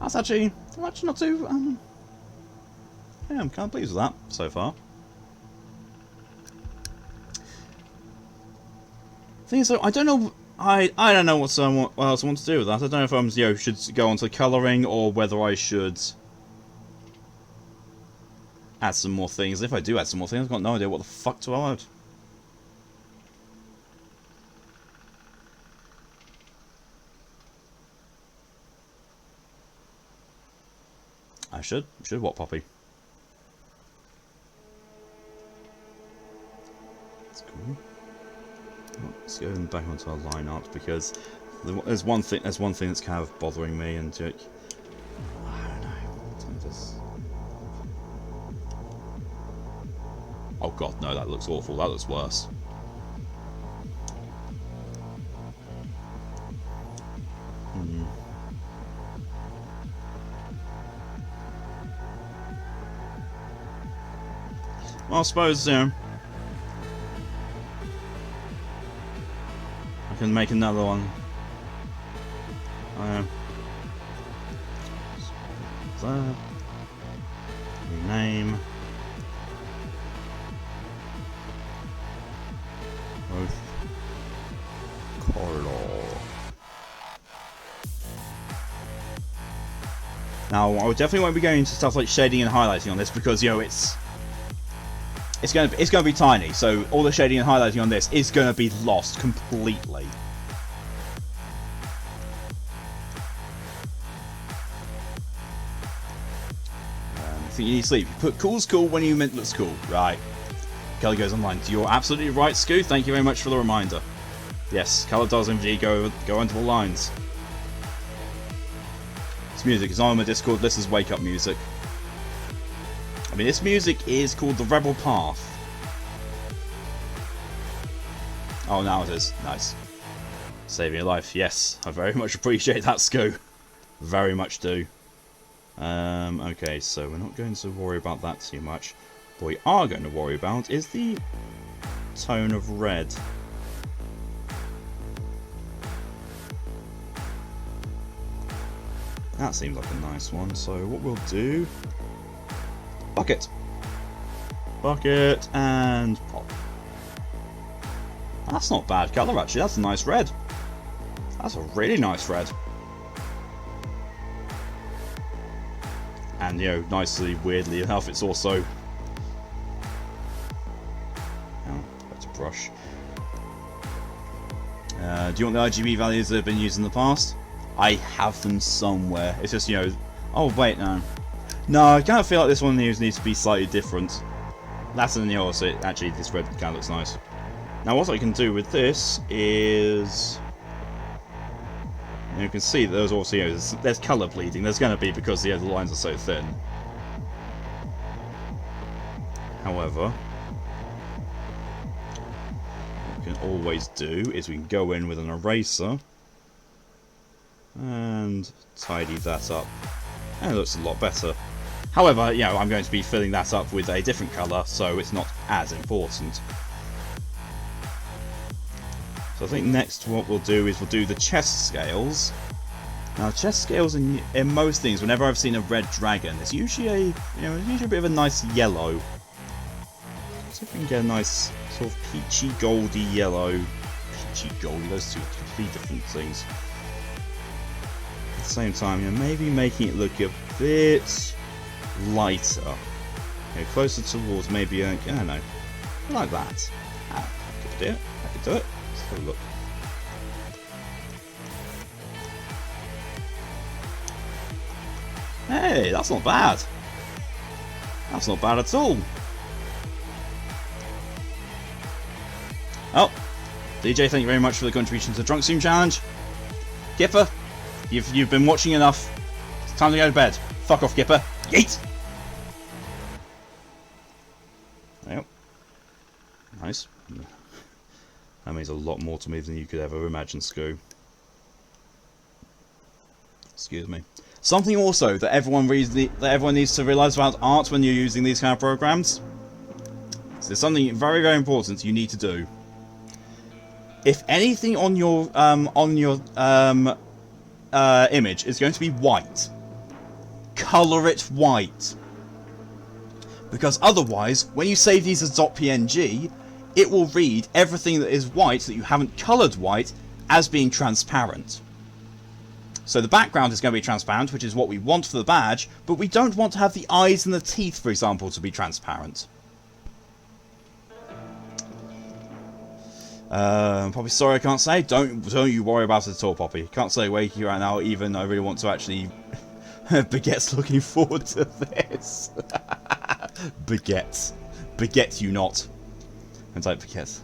That's actually, I'm actually not too, yeah, I'm kind of pleased with that so far. Thing is, though, I don't know, I don't know what else I want to do with that. I don't know if I should go on to colouring or whether I should add some more things. If I do add some more things, I've got no idea what the fuck to add. I should what, Poppy? That's cool. Let's go back onto our line art because there's one thing that's kind of bothering me, and I don't know. Oh god, no, that looks awful. That looks worse. Well, I suppose, I can make another one. That. Rename. Both. Corridor. Now, I definitely won't be going into stuff like shading and highlighting on this because, it's going to be tiny, so all the shading and highlighting on this is going to be lost completely. I think you need sleep. You put cool's cool when you meant looks cool, right? colour goes on lines. You're absolutely right, Scoo. Thank you very much for the reminder. Yes, colour does indeed go onto the lines. This music is on my Discord. This is wake up music. I mean, this music is called the Rebel Path. Oh, now it is. Nice. Saving your life. Yes, I very much appreciate that, Scoo. Very much do. Okay, so we're not going to worry about that too much. What we are going to worry about is the tone of red. That seems like a nice one. So what we'll do... Bucket! Bucket and pop. That's not bad colour, actually. That's a nice red. That's a really nice red. And, you know, nicely, weirdly enough, it's also... Oh, better brush. Do you want the RGB values that have been used in the past? I have them somewhere. It's just, you know... Oh, wait, no. No, I kind of feel like this one needs to be slightly different. That's in the also, actually, this red kind of looks nice. Now, what I can do with this is... You can see that there's also, you know, there's colour bleeding. There's going to be because, you know, the lines are so thin. However, what we can always do is we can go in with an eraser and tidy that up. And it looks a lot better. However, you know, I'm going to be filling that up with a different colour, so it's not as important. So I think next what we'll do is we'll do the chest scales. Now chest scales in most things, whenever I've seen a red dragon, it's usually a bit of a nice yellow. See if we can get a nice sort of peachy goldy yellow. Peachy goldy, those two are completely different things. At the same time, you know, maybe making it look a bit lighter. You know, closer towards maybe I don't know, like that. I could do it. I could do it. Let's have a look. Hey, that's not bad. That's not bad at all. Oh, DJ, thank you very much for the contribution to the Drunk Stream Challenge. Gipper, you've been watching enough. It's time to go to bed. Fuck off, Gipper. Yeet! Yep. Nice. That means a lot more to me than you could ever imagine, Scoo. Excuse me. Something also that everyone needs to realise about art when you're using these kind of programs. So there's something very, very important you need to do. If anything on your image is going to be white, colour it white. Because otherwise, when you save these as .png, it will read everything that is white that you haven't coloured white as being transparent. So the background is going to be transparent, which is what we want for the badge, but we don't want to have the eyes and the teeth, for example, to be transparent. Poppy, sorry I can't say. Don't you worry about it at all, Poppy. Can't say wakey right now, even I really want to actually... Baguette's looking forward to this. Baguette. Baguette you not. And type Baguette.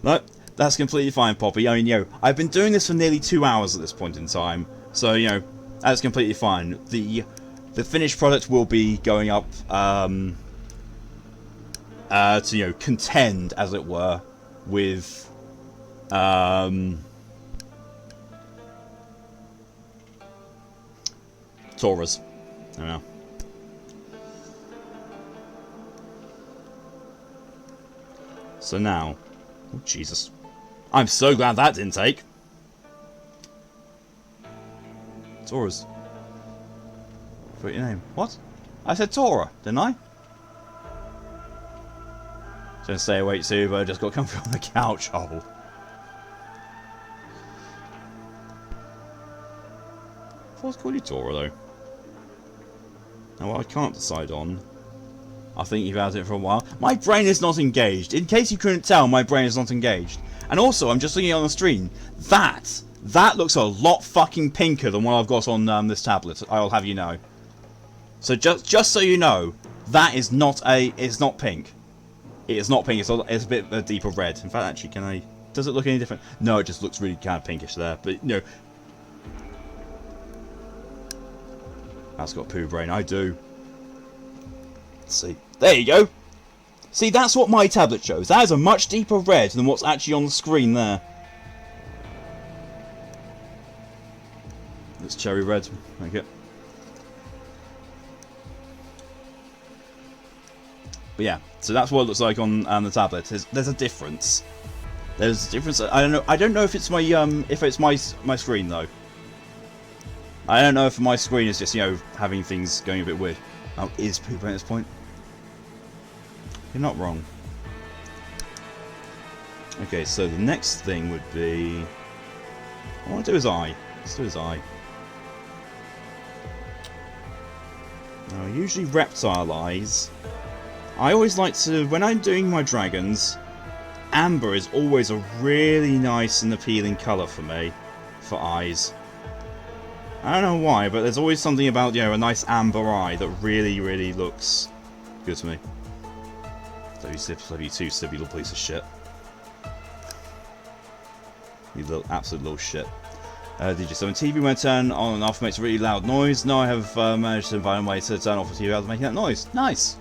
No, that's completely fine, Poppy. I mean, you know, I've been doing this for nearly 2 hours at this point in time. So, you know, that's completely fine. The finished product will be going up to, you know, contend, as it were, with Taurus. I don't know. So now, oh Jesus, I'm so glad that didn't take. Taurus. What's your name? What? I said Tora, didn't I? Don't stay awake too, but I just got comfy on the couch. Oh. I thought I called you Tora though. Now what I can't decide on, I think about it for a while. My brain is not engaged. In case you couldn't tell, my brain is not engaged. And also, I'm just looking on the screen. That looks a lot fucking pinker than what I've got on this tablet. I'll have you know. So just so you know, that is not it's not pink. It's not pink, it's a bit of a deeper red. In fact, actually, can I... Does it look any different? No, it just looks really kind of pinkish there. But, you know... That's got poo brain, I do. Let's see. There you go! See, that's what my tablet shows. That is a much deeper red than what's actually on the screen there. It's cherry red. Okay. But yeah, so that's what it looks like on the tablet. There's a difference. There's a difference. I don't know. I don't know if it's my screen though. I don't know if my screen is just, you know, having things going a bit weird. Oh, is poop at this point? You're not wrong. Okay, so the next thing would be... I want to do his eye. Let's do his eye. Now, usually reptile eyes. I always like to, when I'm doing my dragons, amber is always a really nice and appealing colour for me, for eyes. I don't know why, but there's always something about, you know, a nice amber eye that really, really looks good to me. W2 Sib, you little piece of shit. You little absolute little shit. Did you summon TV when turn on and off makes a really loud noise? No, I have managed to find a way to turn off the TV without making that noise. Nice!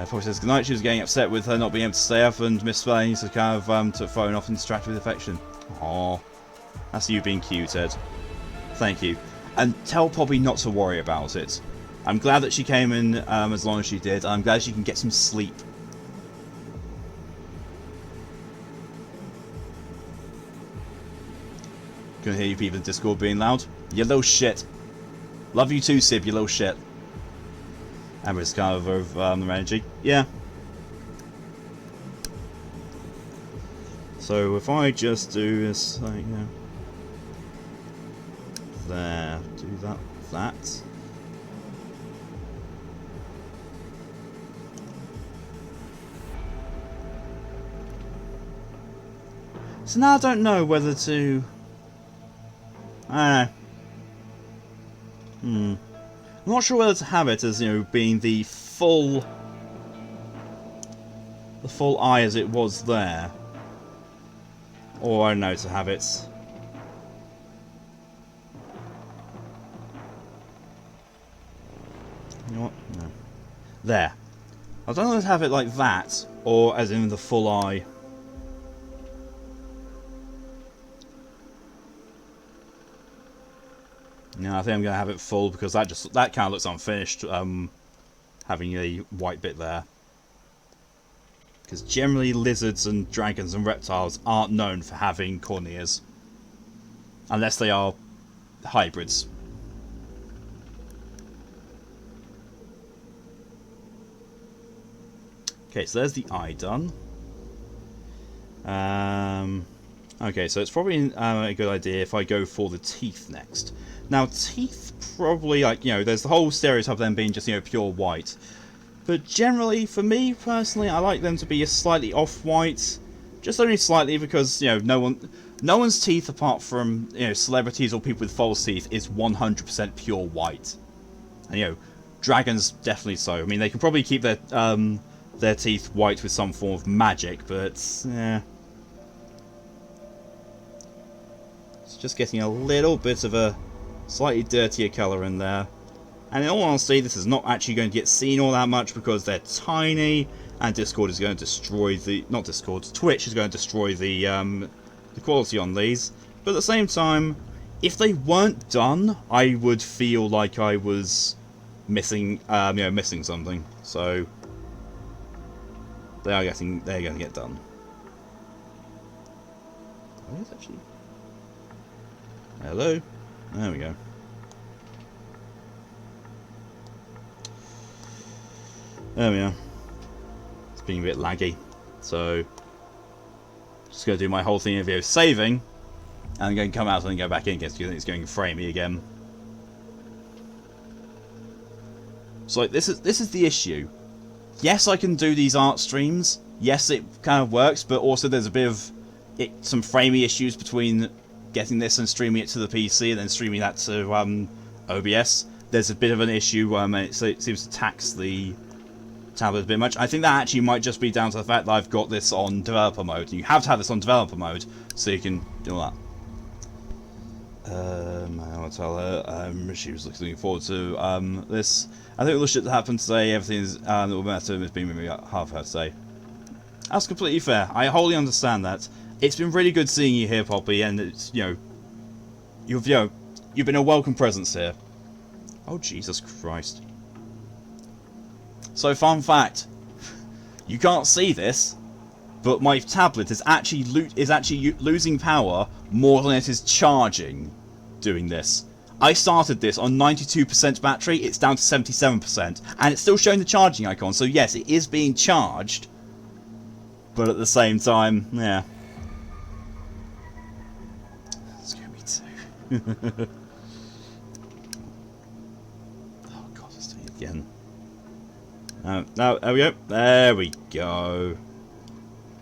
Foxx says goodnight. She was getting upset with her not being able to stay up, and Miss Spelling to kind of took phone off and distracted with affection. Aww. That's you being cute, Ed. Thank you. And tell Poppy not to worry about it. I'm glad that she came in as long as she did. I'm glad she can get some sleep. Can hear you people in Discord being loud. You little shit. Love you too, Sib, you little shit. Amber's kind of the energy. Yeah. So if I just do this, like, you know, there, do that. So now I don't know whether to... I don't know. I'm not sure whether to have it as, you know, being the full eye as it was there, or I don't know, to have it. You know what? No. There. I don't know to have it like that, or as in the full eye. No, I think I'm going to have it full because that kind of looks unfinished, having a white bit there. Because generally lizards and dragons and reptiles aren't known for having corneas. Unless they are hybrids. Okay, so there's the eye done. Okay, so it's probably a good idea if I go for the teeth next. Now, teeth probably, like, you know, there's the whole stereotype of them being just, you know, pure white. But generally, for me, personally, I like them to be a slightly off-white. Just only slightly because, you know, no one's teeth, apart from, you know, celebrities or people with false teeth, is 100% pure white. And, you know, dragons, definitely so. I mean, they can probably keep their teeth white with some form of magic, but, yeah. It's just getting a little bit of a slightly dirtier colour in there. And in all honesty, this is not actually going to get seen all that much because they're tiny, and Discord is going to destroy the... not Discord, Twitch is going to destroy the quality on these. But at the same time, if they weren't done, I would feel like I was missing, you know, missing something. So they're going to get done. Where's actually? Hello. There we go. There we are. It's being a bit laggy. So, just going to do my whole thing of video saving, and I'm going to come out and go back in again because it's going framey again. So, like, this is the issue. Yes, I can do these art streams. Yes, it kind of works, but also there's a bit of some framey issues between getting this and streaming it to the PC and then streaming that to OBS. There's a bit of an issue. It seems to tax the tablet a bit much. I think that actually might just be down to the fact that I've got this on developer mode. You have to have this on developer mode so you can do all that. I'll tell her. She was looking forward to this. I think all the shit that happened today, everything that will matter has been maybe half her today. That's completely fair. I wholly understand that. It's been really good seeing you here, Poppy, and it's you've been a welcome presence here. Oh Jesus Christ! So fun fact, you can't see this, but my tablet is actually losing power more than it is charging. Doing this, I started this on 92% battery. It's down to 77%, and it's still showing the charging icon. So yes, it is being charged, but at the same time, yeah. Scare me too. Oh God, let's do it again. No, there we go. There we go.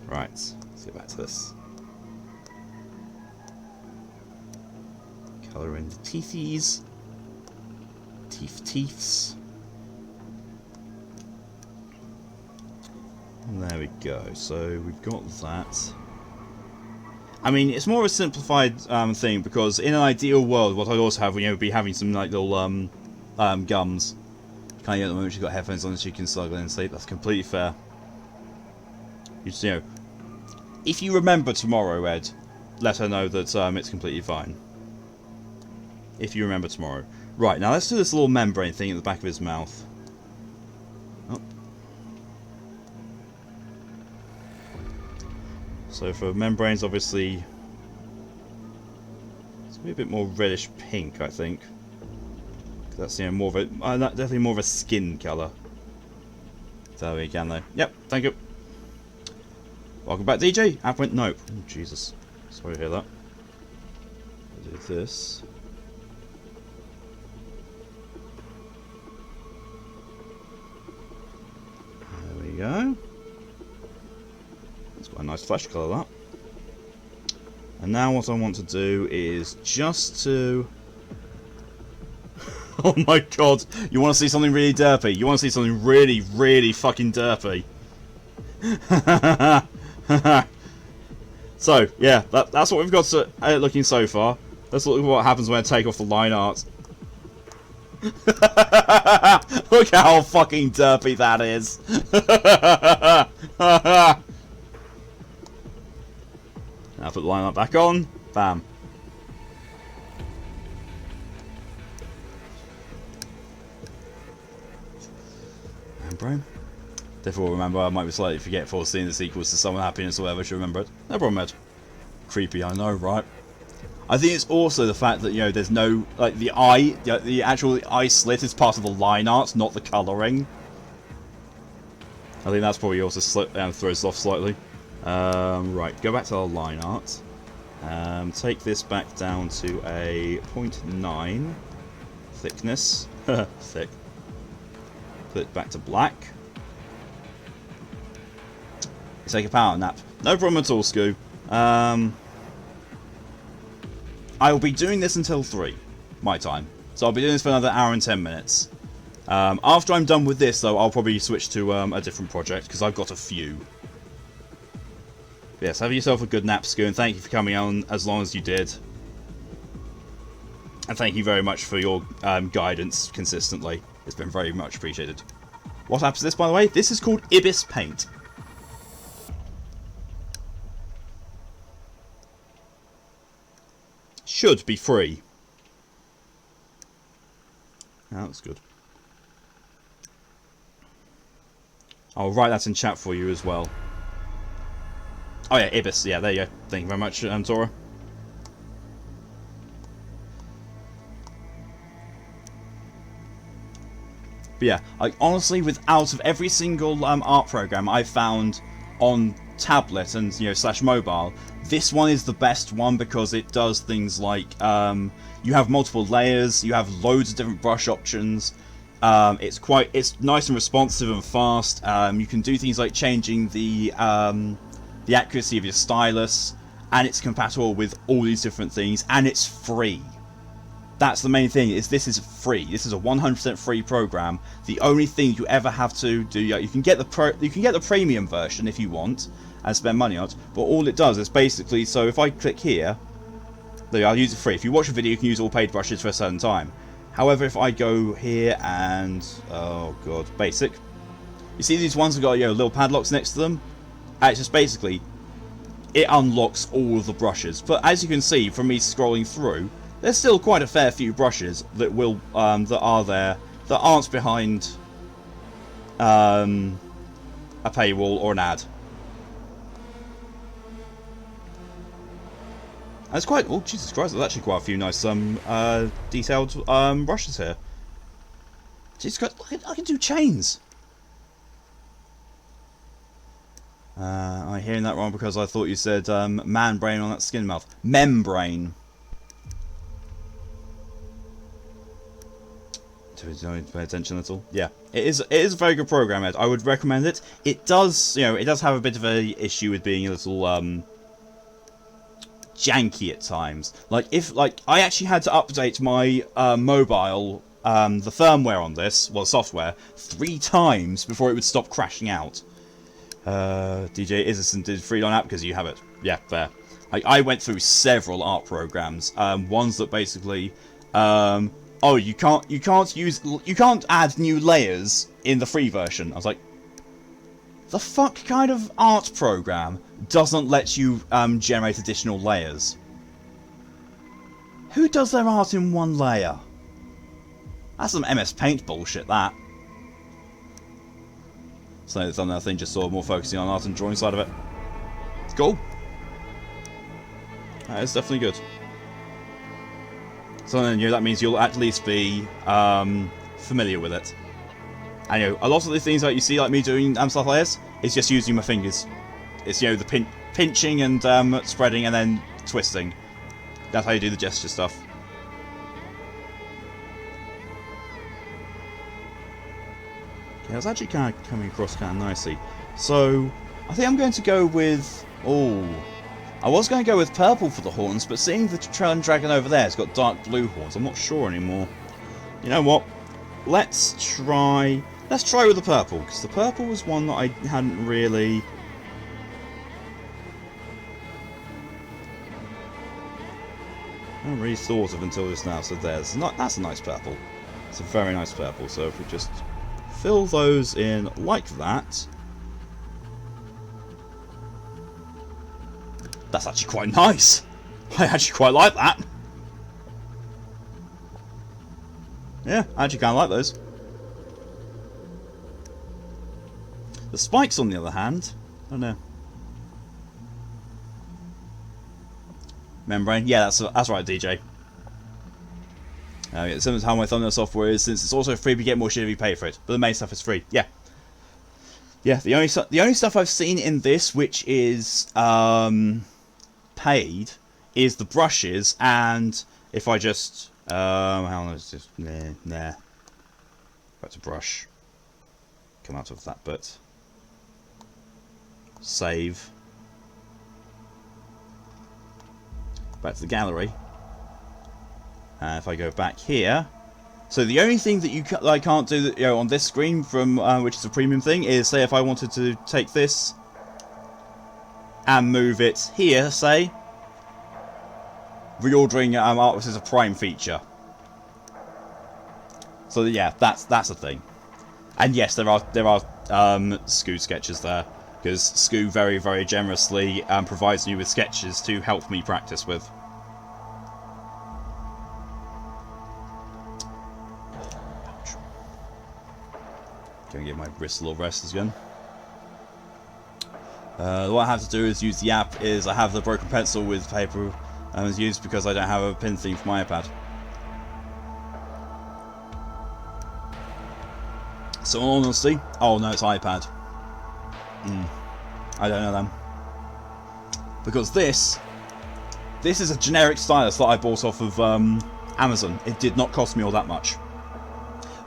Right, let's get back to this. Colour in the teethies. Teeths. And there we go. So we've got that. I mean, it's more of a simplified thing, because in an ideal world, what I'd also have, would be having some like little gums. Kind of at the moment she's got headphones on and she can snuggle in and sleep. That's completely fair. If you remember tomorrow, Ed, let her know that it's completely fine. If you remember tomorrow. Right, now let's do this little membrane thing at the back of his mouth. Oh. So for membranes, obviously, it's going to be a bit more reddish pink, I think. That's more of a definitely more of a skin colour. There we go, though. Yep, thank you. Welcome back, DJ. App went nope. Oh, Jesus, sorry to hear that. I'll do this. There we go. It's got a nice flesh colour, that. And now what I want to do is just to... Oh my God! You want to see something really derpy? You want to see something really, really fucking derpy? So yeah, that's what we've got looking so far. Let's look at what happens when I take off the line art. Look how fucking derpy that is. Now put the line art back on. Bam. Membrane. Therefore, remember, I might be slightly forgetful of seeing the sequels to Summer Happiness or whatever. I should remember it. No problem, Ed. Creepy, I know, right? I think it's also the fact that there's no the eye, the actual eye slit is part of the line art, not the colouring. I think that's probably also throws off slightly. Right, go back to our line art. Take this back down to a 0.9 thickness. Thick. Put it back to black. Take a power nap. No problem at all, Scoo. I will be doing this until 3, my time. So I'll be doing this for another hour and 10 minutes. After I'm done with this, though, I'll probably switch to a different project, because I've got a few. Yes, have yourself a good nap, Scoo, and thank you for coming on as long as you did. And thank you very much for your guidance consistently. It's been very much appreciated. What app is this, by the way? This is called Ibis Paint. Should be free. Oh, that's good. I'll write that in chat for you as well. Oh yeah, Ibis. Yeah, there you go. Thank you very much, Tora. But yeah, honestly, out of every single art program I've found on tablet and / mobile, this one is the best one because it does things like you have multiple layers, you have loads of different brush options. It's nice and responsive and fast. You can do things like changing the accuracy of your stylus, and it's compatible with all these different things, and it's free. That's the main thing. Is this is free. This is a 100% free program. The only thing you ever have to do, you can get the premium version if you want and spend money on it. But all it does is basically, so if I click here, there, I'll use it free. If you watch a video, you can use all paid brushes for a certain time. However, if I go here and oh god, basic, you see these ones that got little padlocks next to them. It's just basically it unlocks all of the brushes. But as you can see from me scrolling through, there's still quite a fair few brushes that will that are there that aren't behind a paywall or an ad. That's quite. Oh Jesus Christ! There's actually quite a few nice detailed brushes here. Jesus Christ! I can do chains. I'm hearing that wrong because I thought you said man brain on that skin mouth. Membrane. Do pay attention at all? Yeah, it is a very good program, Ed. I would recommend it. It does, it does have a bit of a issue with being a little janky at times. Like I actually had to update my mobile, the firmware on this, well, software, 3 times before it would stop crashing out. DJ Isison did Freelon app because you have it. Yeah, fair. I went through several art programs, ones that basically. Oh, you can't add new layers in the free version. I was like, the fuck kind of art program doesn't let you generate additional layers? Who does their art in 1 layer? That's some MS Paint bullshit, that. So it's another thing, just sort of more focusing on art and drawing side of it. It's cool. That is definitely good. So then, that means you'll at least be familiar with it. And a lot of the things that you see, like me doing stuff like this, is just using my fingers. It's the pinching and spreading and then twisting. That's how you do the gesture stuff. Okay, that's actually kind of coming across kind of nicely. So I think I'm going to go with I was going to go with purple for the horns, but seeing the dragon over there has got dark blue horns, I'm not sure anymore. You know what? Let's try with the purple, because the purple was one that I hadn't really thought of until just now. So that's a nice purple. It's a very nice purple. So if we just fill those in like that. That's actually quite nice. I actually quite like that. Yeah, I actually kind of like those. The spikes, on the other hand, I don't know. Membrane, yeah, that's right, DJ. It's similar to how my thumbnail software is, since it's also free, but you get more shit if you pay for it. But the main stuff is free. Yeah. Yeah, the only stuff I've seen in this which is paid is the brushes, and if I just how long is this? Nah. Back to brush. Come out of that bit. Save. Back to the gallery. And if I go back here, so the only thing that I can't do on this screen from which is a premium thing is, say if I wanted to take this and move it here, say reordering artworks is a prime feature. So yeah, that's a thing. And yes, there are Scoo sketches there, because Scoo very, very generously provides me with sketches to help me practice with. Gonna give my wrist a little rest again. What I have to do is use the app. I have the broken pencil with paper it's used because I don't have a pin theme for my iPad. So in all honesty, oh no, it's iPad. I don't know them. Because this is a generic stylus that I bought off of Amazon. It did not cost me all that much.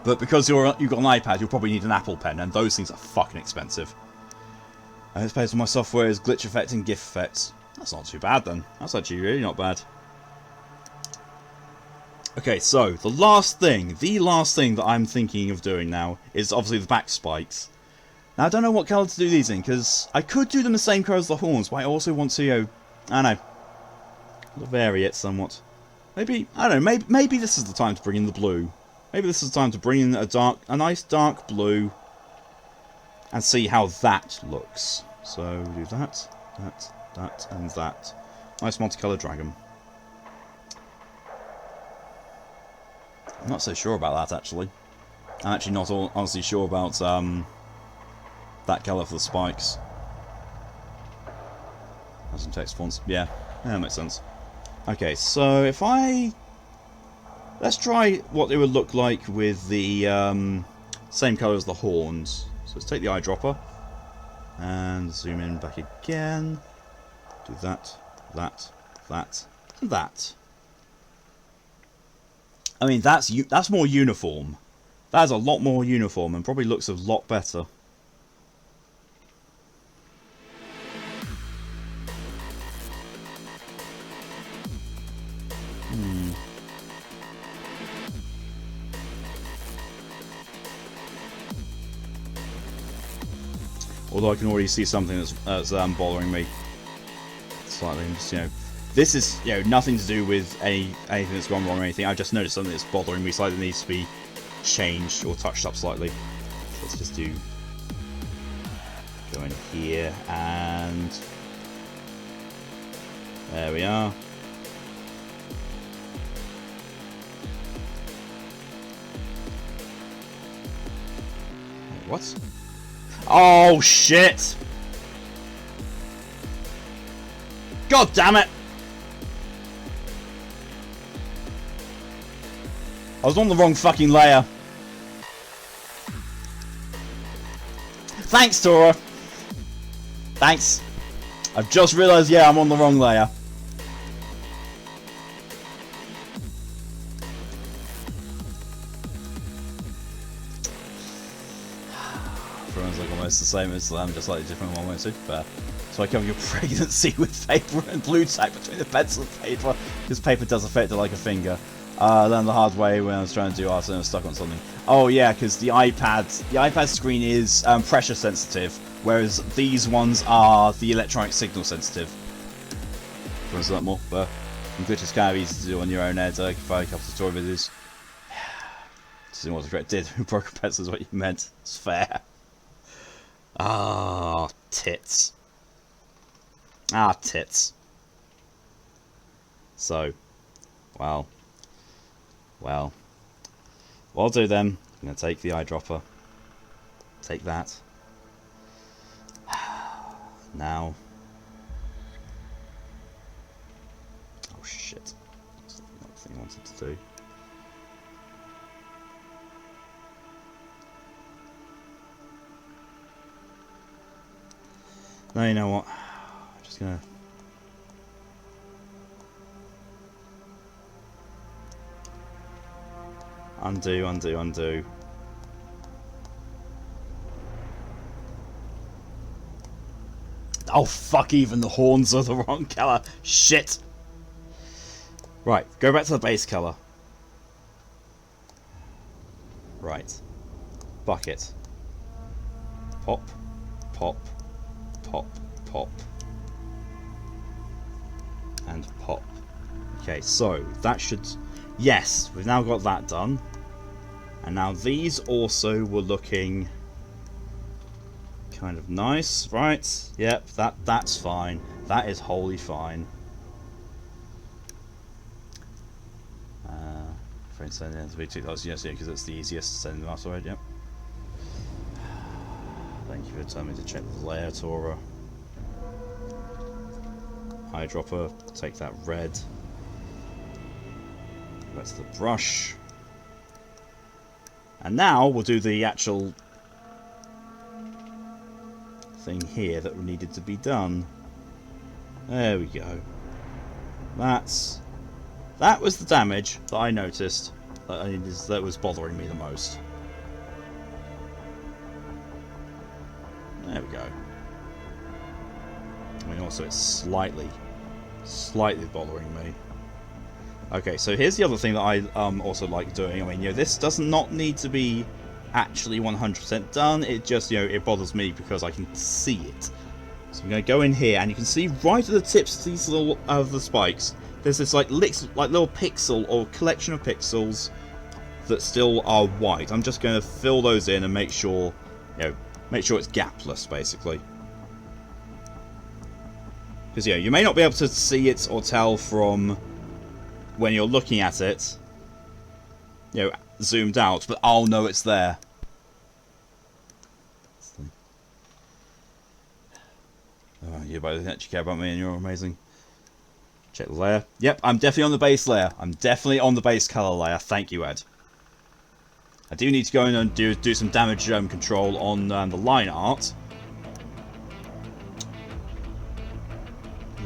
But because you've got an iPad, you'll probably need an Apple Pen, and those things are fucking expensive. And it's based on my software is glitch effect and GIF effects. That's not too bad then. That's actually really not bad. Okay, so the last thing that I'm thinking of doing now is obviously the back spikes. Now I don't know what colour to do these in, because I could do them the same colour as the horns, but I also want to, I don't know, vary it somewhat. Maybe, I don't know, maybe this is the time to bring in the blue. Maybe this is the time to bring in a nice dark blue, and see how that looks. So do that, and that. Nice multicolour dragon. I'm not so sure about that, actually. I'm actually not honestly sure about that colour for the spikes. Has some text fonts. Yeah, that makes sense. Okay, so if let's try what it would look like with the same colour as the horns. So let's take the eyedropper and zoom in back again. Do that, and that. I mean, that's more uniform. That's a lot more uniform and probably looks a lot better. Although I can already see something that's bothering me slightly. Just, this is nothing to do with anything that's gone wrong or anything. I've just noticed something that's bothering me slightly that needs to be changed or touched up slightly. So let's just go in here and there we are. What? Oh shit! God damn it! I was on the wrong fucking layer. Thanks, Tora. Thanks. I've just realised, yeah, I'm on the wrong layer. Everyone's like almost the same as just slightly different one way too. But so I cover your pregnancy with paper and blue tack between the pencil and paper, because paper does affect it like a finger. Learned the hard way when I was trying to do art and I was stuck on something. Oh yeah, because the iPad screen is pressure sensitive, whereas these ones are the electronic signal sensitive. If you want to that more, but glitch is kind of easy to do on your own head. I can find a couple of tutorial videos. Just what the correct did. Broken pencil is what you meant. It's fair. Ah, tits. Ah, tits. So, well, what I'll do then, I'm going to take the eyedropper, take that, now, oh shit, that's not the thing I wanted to do. No, you know what, I'm just going to undo. Oh fuck, even the horns are the wrong colour. Shit. Right, go back to the base colour. Right. Bucket. Pop, pop, pop, pop. And pop. Okay, so that should... Yes, we've now got that done. And now these also were looking kind of nice, right? Yep, that's fine. That is wholly fine. For instance, yes, yeah, because it's the easiest to send them afterward. Yep. Thank you for telling me to check the layer, Tora. Eyedropper, take that red. That's the brush. And now we'll do the actual thing here that needed to be done. There we go. That was the damage that I noticed that was bothering me the most. There we go. I mean, also it's slightly bothering me. Okay, so here's the other thing that I also like doing. I mean, this does not need to be actually 100% done. It just, it bothers me because I can see it. So I'm going to go in here, and you can see right at the tips of these little of the spikes, there's this like little pixel or collection of pixels that still are white. I'm just going to fill those in and make sure, make sure it's gapless, basically. Because you may not be able to see it or tell from when you're looking at it, zoomed out, but I'll know it's there. Oh, you both actually care about me, and you're amazing. Check the layer. Yep, I'm definitely on the base layer. I'm definitely on the base color layer. Thank you, Ed. I do need to go in and do some damage control on the line art.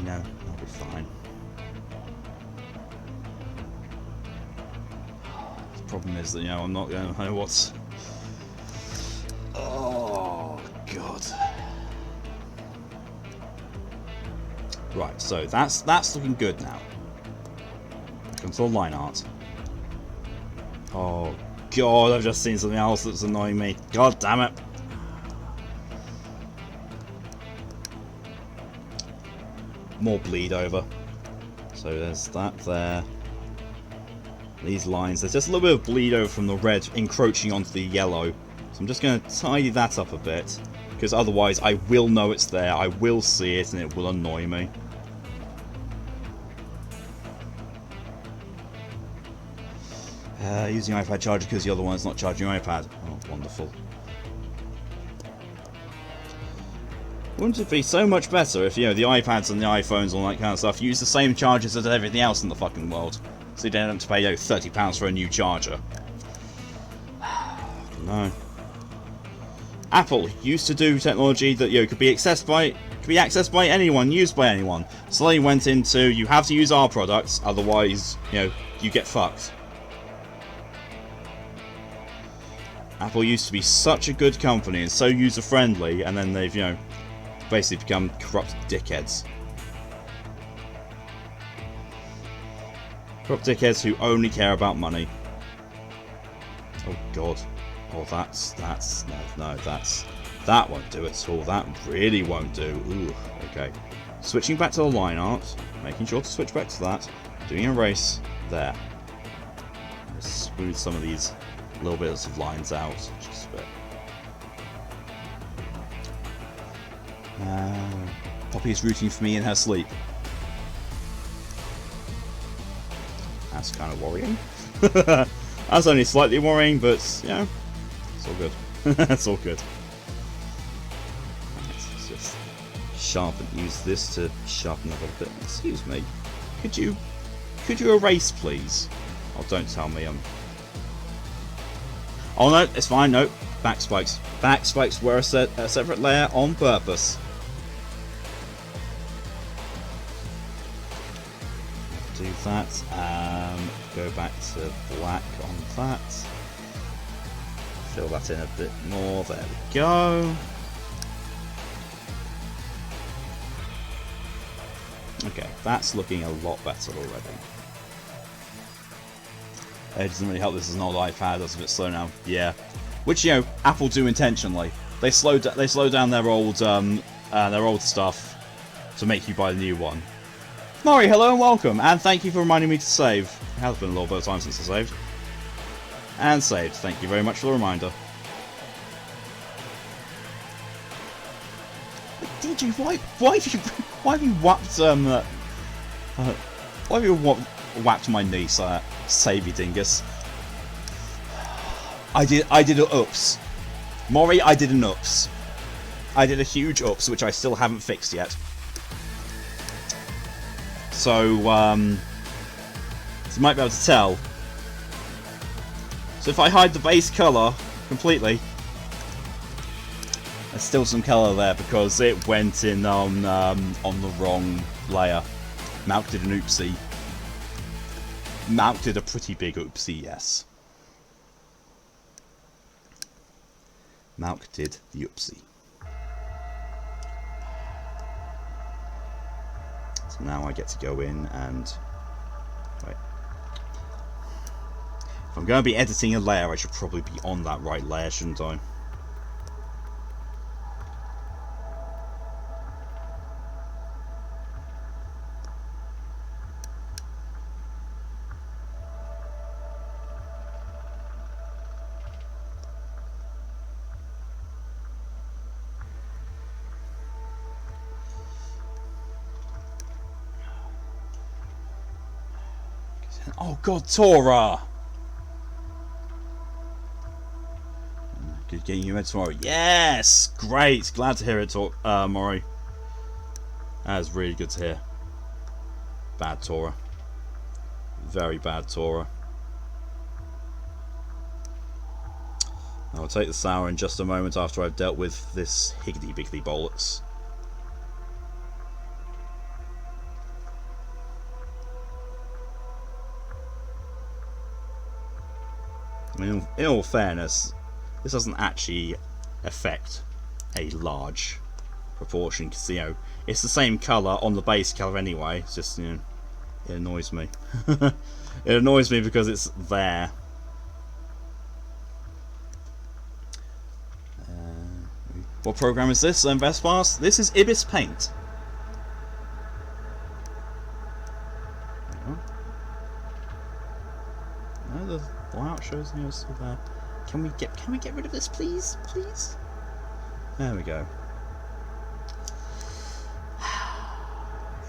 That'll be fine. The problem is that, I'm not going to know what's... Oh, God. Right, so that's looking good now. Back onto the line art. Oh, God, I've just seen something else that's annoying me. God damn it. More bleed over. So there's that there. These lines, there's just a little bit of bleed over from the red encroaching onto the yellow. So I'm just going to tidy that up a bit, because otherwise I will know it's there, I will see it, and it will annoy me. Using iPad charger because the other one's not charging your iPad. Oh, wonderful. Wouldn't it be so much better if, the iPads and the iPhones and all that kind of stuff use the same chargers as everything else in the fucking world? So you don't have to pay, £30 for a new charger. No. Apple used to do technology that, could be accessed by anyone, used by anyone. So they went into, you have to use our products, otherwise, you get fucked. Apple used to be such a good company and so user-friendly, and then they've, basically become corrupt dickheads. Corrupt dickheads who only care about money. Oh, God. Oh, that won't do at all. That really won't do. Ooh, okay. Switching back to the line art, making sure to switch back to that, doing a erase, there. Let's smooth some of these little bits of lines out, just a bit. Poppy is rooting for me in her sleep. That's kind of worrying. That's only slightly worrying, but, it's all good. It's all good. Let's just use this to sharpen up a bit. Excuse me. Could you erase, please? Oh, don't tell me I'm... Oh no, it's fine, no. Back spikes. Back spikes were a separate layer on purpose. Do that. Go back to black on that. Fill that in a bit more. There we go. Okay, that's looking a lot better already. It doesn't really help. This is an old iPad. That's a bit slow now. Yeah, which Apple do intentionally. They slow down their old stuff to make you buy the new one. Maury, hello and welcome, and thank you for reminding me to save. It has been a little bit of time since I saved. And saved. Thank you very much for the reminder. DJ, why have you whacked my niece? Save you, dingus. I did an oops. Maury, I did an oops. I did a huge oops, which I still haven't fixed yet. So, you might be able to tell. So if I hide the base colour completely, there's still some colour there because it went in on the wrong layer. Malk did an oopsie. Malk did a pretty big oopsie, yes. Malk did the oopsie. So now I get to go in and... Wait. If I'm going to be editing a layer, I should probably be on that right layer, shouldn't I? Oh god, Tora! Good getting you in tomorrow. Yes! Great! Glad to hear it, Mori. That is really good to hear. Bad Tora. Very bad Tora. I'll take the sour in just a moment after I've dealt with this higgity-biggity bollocks. I mean, in all fairness, this doesn't actually affect a large proportion, because, you know, it's the same colour on the base colour anyway. It's just, you know, it annoys me. It annoys me because it's there. What program is this, Vespars? This is Ibis Paint. No, the layout shows still there. Can we get rid of this, please? Please? There we go.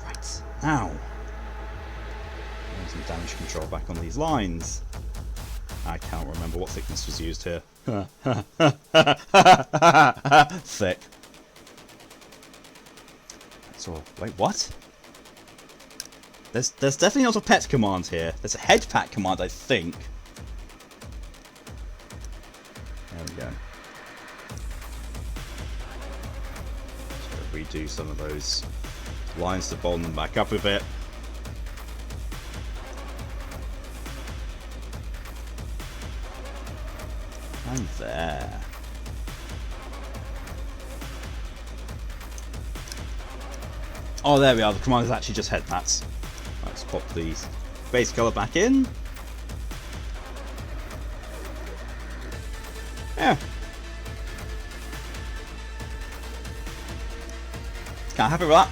Right, now. Some damage control back on these lines. I can't remember what thickness was used here. Thick. So, wait, what? There's definitely not a pet command here. There's a head pat command, I think. There we go. So redo some of those lines to bolden them back up a bit. And there. Oh, there we are. The command is actually just head pats. Let's pop these base colour back in. Yeah. Can't happy with that.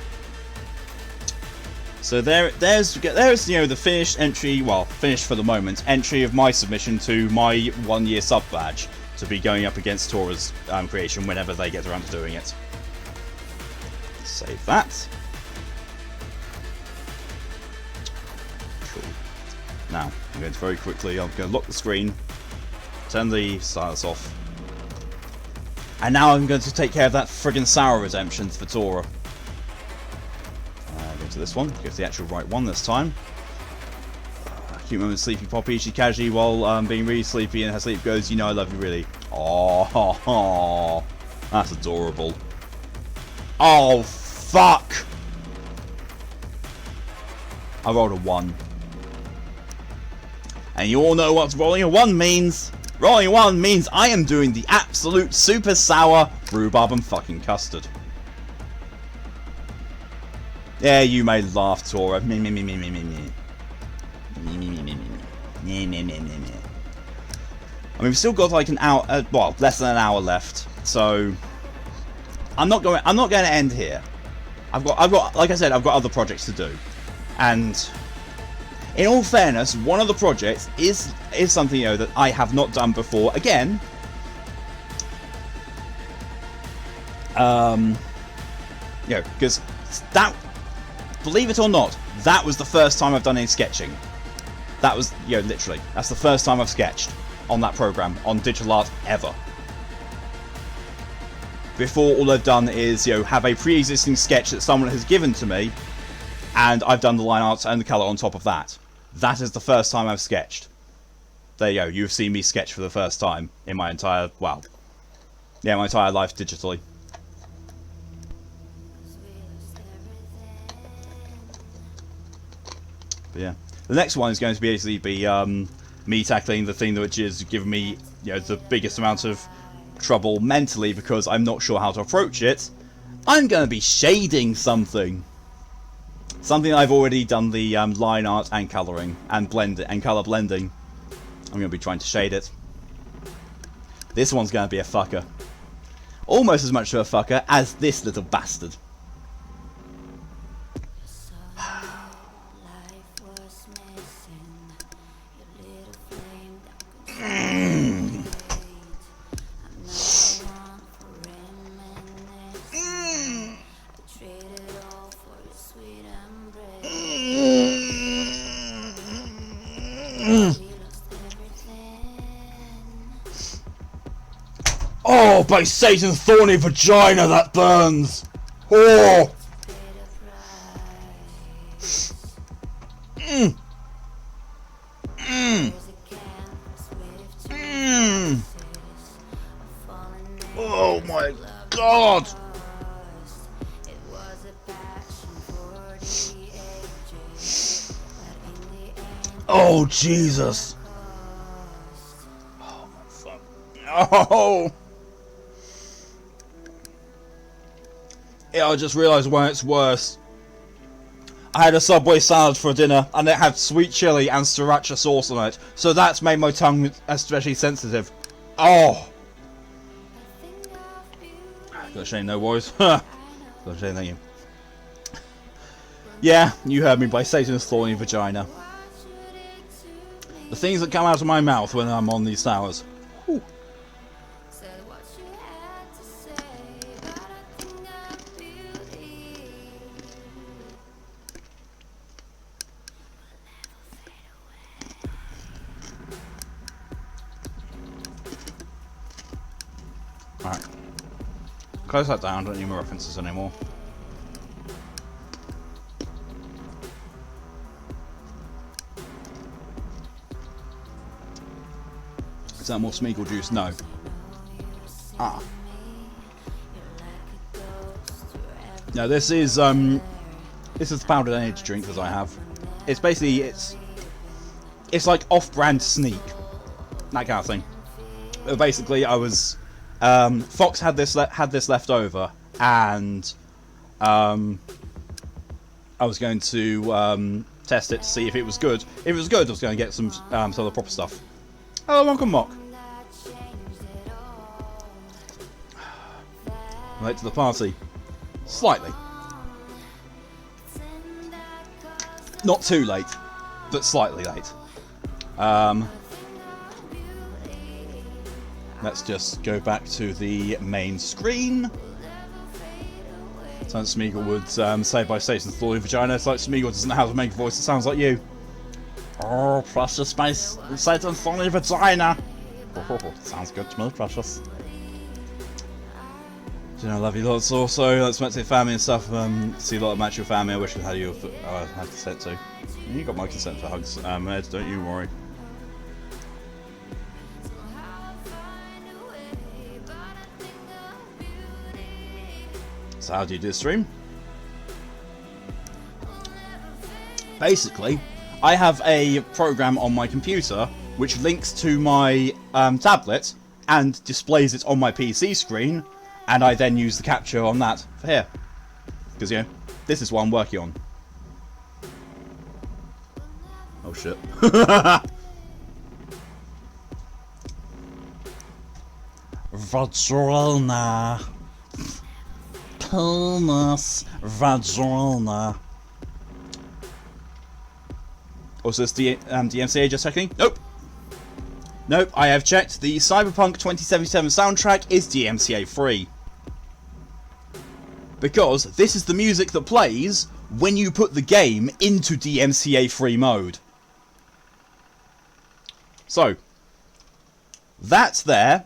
So there's the finished entry, well, finished for the moment, entry of my submission to my 1-year sub badge to be going up against Tora's creation whenever they get around to doing it. Save that. Cool. Now, I'm going to very quickly, I'm going to lock the screen, turn the stylus off, and now I'm going to take care of that friggin' sour redemption for Tora. Go to this one, go to the actual right one this time. Cute moment, Sleepy Poppy, she casually, while being really sleepy, and her sleep goes, "You know I love you, really." Oh, that's adorable. Oh, fuck! I rolled a 1. And you all know what rolling a 1 means. Rolling a 1 means I am doing the absolute super sour rhubarb and fucking custard. Yeah, you may laugh, Tora. Me. I mean, we've still got like an hour, well, less than an hour left. So I'm not going to end here. I've got, like I said, I've got other projects to do, and in all fairness, one of the projects is something, you know, that I have not done before. Again, you know, because that, believe it or not, that was the first time I've done any sketching. That was, you know, literally, that's the first time I've sketched on that program, on digital art, ever. Before, all I've done is, you know, have a pre-existing sketch that someone has given to me, and I've done the line art and the colour on top of that. That is the first time I've sketched. There you go, you've seen me sketch for the first time in my entire, well, yeah, my entire life digitally. But yeah, the next one is going to basically be me tackling the thing which is giving me, you know, the biggest amount of trouble mentally because I'm not sure how to approach it. I'm going to be shading something. Something I've already done the line art and colouring and colour blending. I'm going to be trying to shade it. This one's going to be a fucker. Almost as much of a fucker as this little bastard. Oh, by Satan's thorny vagina, that burns! Oh! Mm. Mm. Mm. Oh my god! Oh, Jesus! Oh, my fuck. Oh! Yeah, I just realised when it's worse. I had a Subway salad for dinner, and it had sweet chili and sriracha sauce on it, so that's made my tongue especially sensitive. Oh! Got a shame, no boys. Got a shame, thank you. Yeah, you heard me, by Satan's thorny vagina. The things that come out of my mouth when I'm on these towers. Whew. Alright. Close that down, don't need more references anymore. Is that more Smeagol juice? No. Ah. No, this is the powdered energy drink that I have. It's basically it's like off-brand Sneak, that kind of thing. But basically, I was Foxx had this left over, and I was going to test it to see if it was good. If it was good, I was going to get some of the proper stuff. Hello, welcome, Mock. Late to the party. Slightly. Not too late, but slightly late. Let's just go back to the main screen. Sounds Smeagol would say by Satan's thorny vagina. It's like Smeagol doesn't know how to make a voice that sounds like you. Oh, precious, my Satan's thorny vagina. Oh, sounds good to me, precious. You know, I love you lots. Also, let's meet your family and stuff. See a lot of match your family. I wish I had you. I had consent to. You got my consent for hugs, Ed. Don't you worry. So how do you do the stream? Basically, I have a program on my computer which links to my tablet and displays it on my PC screen. And I then use the capture on that for here. Because, you know, this is what I'm working on. Oh, shit. Vagina. Penis. Vagina. Also, is DMCA just checking? Nope. Nope, I have checked. The Cyberpunk 2077 soundtrack is DMCA free. Because this is the music that plays when you put the game into DMCA free mode. So, that's there.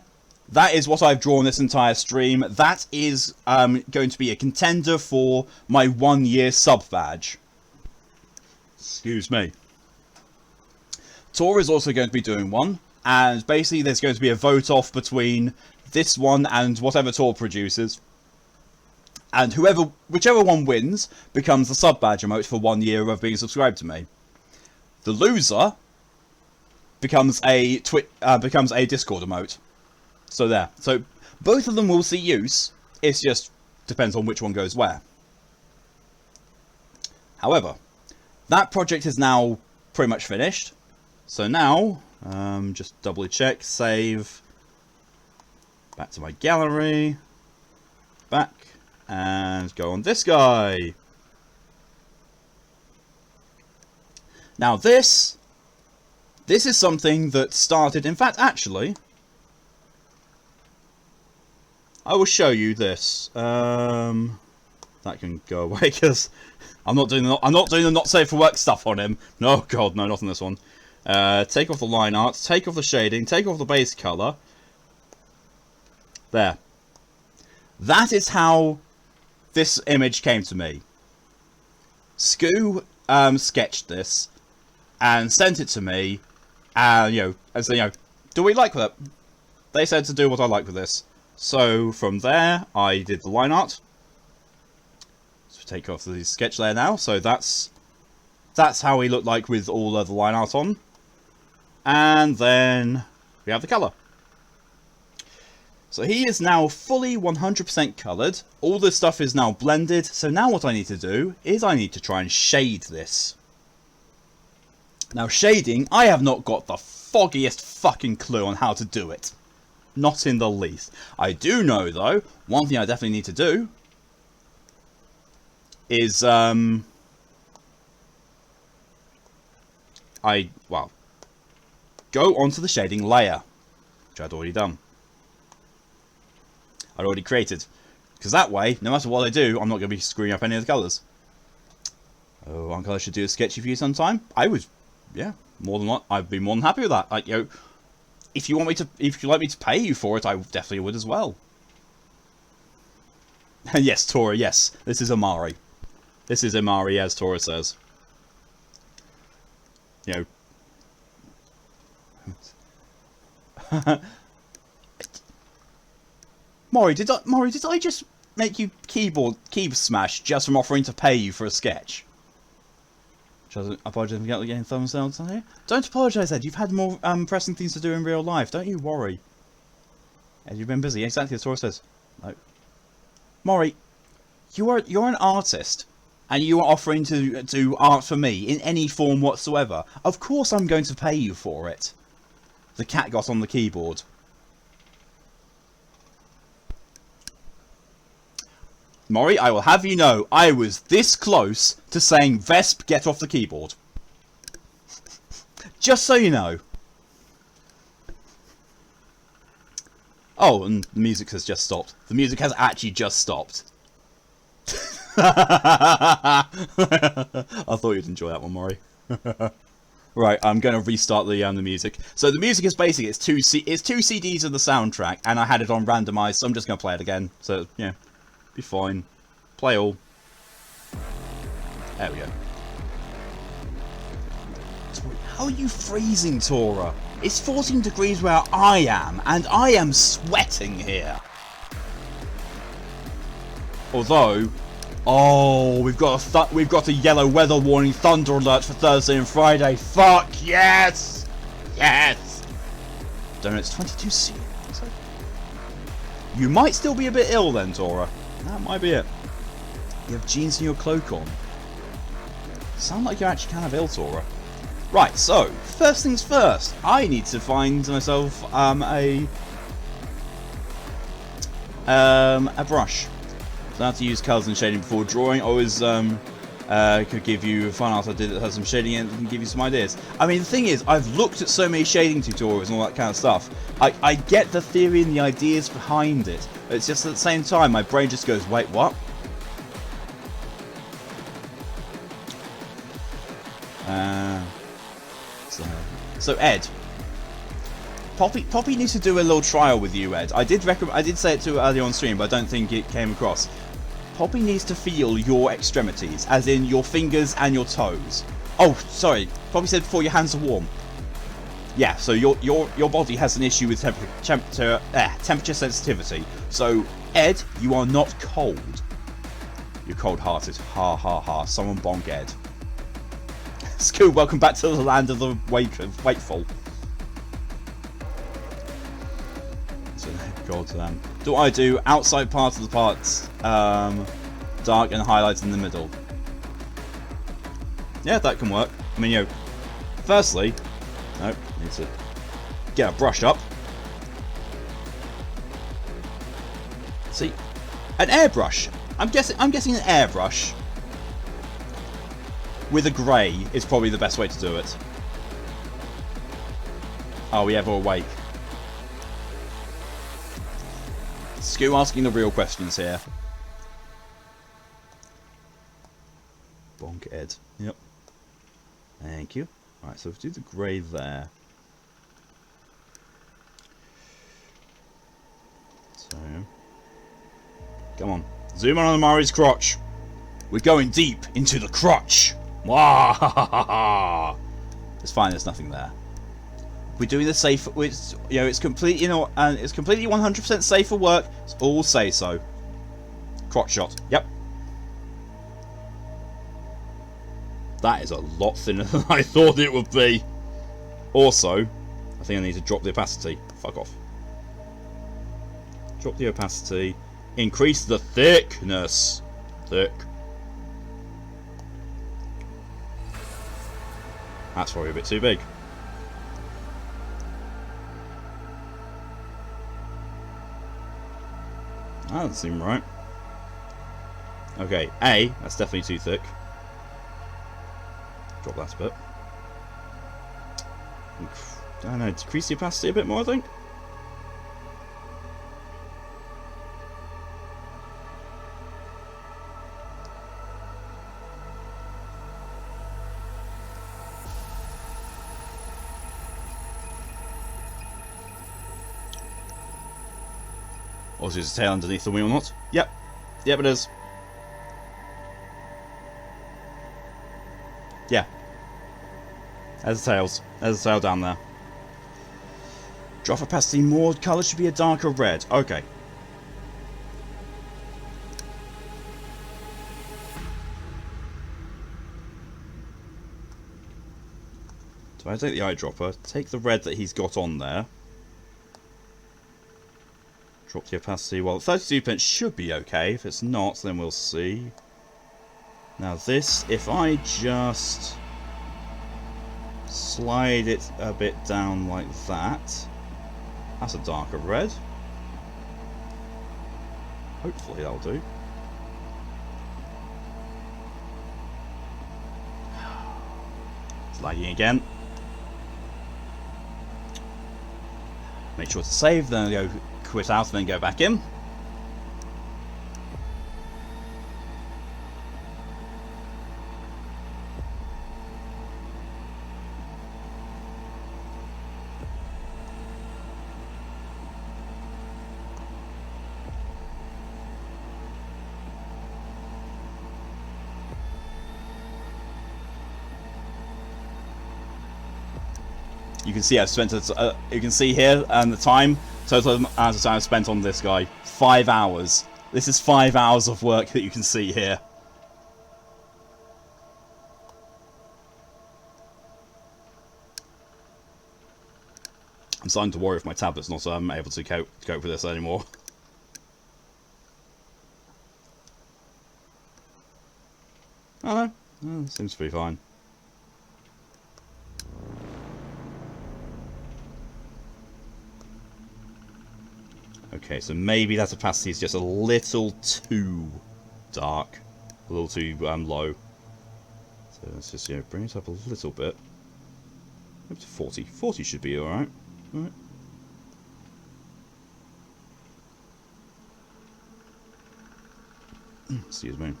That is what I've drawn this entire stream. That is going to be a contender for my 1-year sub badge. Excuse me. Tor is also going to be doing one. And basically there's going to be a vote off between this one and whatever Tor produces. And whichever one wins becomes the sub badge emote for 1 year of being subscribed to me. The loser becomes a Discord emote. So there. So both of them will see use. It just depends on which one goes where. However, that project is now pretty much finished. So now Just doubly check, save. Back to my gallery. Back. And go on this guy. Now this is something that started, in fact, actually, I will show you this. That can go away because I'm not doing the not safe for work stuff on him. No, God, no, not on this one. Take off the line art, take off the shading, take off the base color. There. That is how this image came to me. Scoo sketched this and sent it to me, and and said, do we like that? They said to do what I like with this. So from there, I did the line art. So take off the sketch layer now. So that's how he looked like with all of the line art on. And then we have the colour. So he is now fully 100% coloured. All this stuff is now blended. So now what I need to do is I need to try and shade this. Now shading, I have not got the foggiest fucking clue on how to do it. Not in the least. I do know though, one thing I definitely need to do is go onto the shading layer, which I'd already done. I'd already created. Because that way, no matter what I do, I'm not going to be screwing up any of the colours. Oh, Uncle, I should do a sketchy for you sometime. Yeah, I'd be more than happy with that. Like, if you'd like me to pay you for it, I definitely would as well. And yes, Tora, yes, this is Amari. This is Amari, as Tora says. Maury, did I just make you keyboard smash just from offering to pay you for a sketch? I apologise for getting thumbs down here. Don't apologise, Ed. You've had more pressing things to do in real life. Don't you worry. Ed, you've been busy. Exactly as Tora says. No. Maury, you're an artist, and you are offering to do art for me in any form whatsoever. Of course I'm going to pay you for it. The cat got on the keyboard. Maury, I will have you know, I was this close to saying, Vesp, get off the keyboard. Just so you know. Oh, and the music has just stopped. The music has actually just stopped. I thought you'd enjoy that one, Maury. Right, I'm going to restart the music. So the music is basically, it's two CDs of the soundtrack, and I had it on randomized, so I'm just going to play it again. So, yeah. Be fine. Play all. There we go. How are you freezing, Tora? It's 14 degrees where I am, and I am sweating here. Although, oh, we've got a yellow weather warning, thunder alert for Thursday and Friday. Fuck yes, yes. Don't know, it's 22C. You might still be a bit ill then, Tora. That might be it. You have jeans and your cloak on. Sound like you're actually kind of ill, Tora. Right, so, first things first. I need to find myself a brush. So I have to use colours and shading before drawing. Always could give you fun art I did that has some shading in it and give you some ideas. I mean, the thing is, I've looked at so many shading tutorials and all that kind of stuff. I get the theory and the ideas behind it. It's just at the same time, my brain just goes, wait, what? So Ed, Poppy needs to do a little trial with you, Ed. I did say it to her earlier on stream, but I don't think it came across. Poppy needs to feel your extremities, as in your fingers and your toes. Oh, sorry. Poppy said before your hands are warm. Yeah, so your body has an issue with temperature sensitivity. So Ed, you are not cold. You're cold-hearted. Ha ha ha. Someone bonk Ed. Scoo, welcome back to the land of the wakeful. So, God, do what I do. Outside part of the parts, dark and highlights in the middle. Yeah, that can work. I mean, firstly, nope, need to get a brush up. See, an airbrush. I'm guessing an airbrush with a grey is probably the best way to do it. Are we ever awake? Scoo asking the real questions here. Bonk Ed. Yep. Thank you. Alright, so if we do the grey there. So, come on. Zoom on Amari's crotch. We're going deep into the crotch. Wah! It's fine, there's nothing there. We're doing the safe, it's, you know, it's completely, and it's completely 100% safe for work. It's all say so. Crotch shot. Yep. That is a lot thinner than I thought it would be. Also, I think I need to drop the opacity. Fuck off. Drop the opacity. Increase the thickness. Thick. That's probably a bit too big. That doesn't seem right. Okay, A, that's definitely too thick. Drop that a bit. I don't know, decrease the opacity a bit more, I think. Or is it a tail underneath the wheel or not? Yep. Yep, it is. Yeah. There's the tails. There's the tail down there. Drop opacity more. Colour should be a darker red. Okay. So I take the eyedropper, take the red that he's got on there. Drop the opacity. Well, 32% should be okay. If it's not, then we'll see. Now this, if I just slide it a bit down like that, that's a darker red. Hopefully that'll do. It's lagging again. Make sure to save, then go quit out and then go back in. You can see I've spent you can see here and the time, total amount of time I've spent on this guy, 5 hours. This is 5 hours of work that you can see here. I'm starting to worry if my tablet's not able to cope with this anymore. Oh no, seems to be fine. Okay, so maybe that opacity is just a little too dark, a little too low. So let's just bring it up a little bit. Up to 40. 40 should be all right. All right. Excuse me.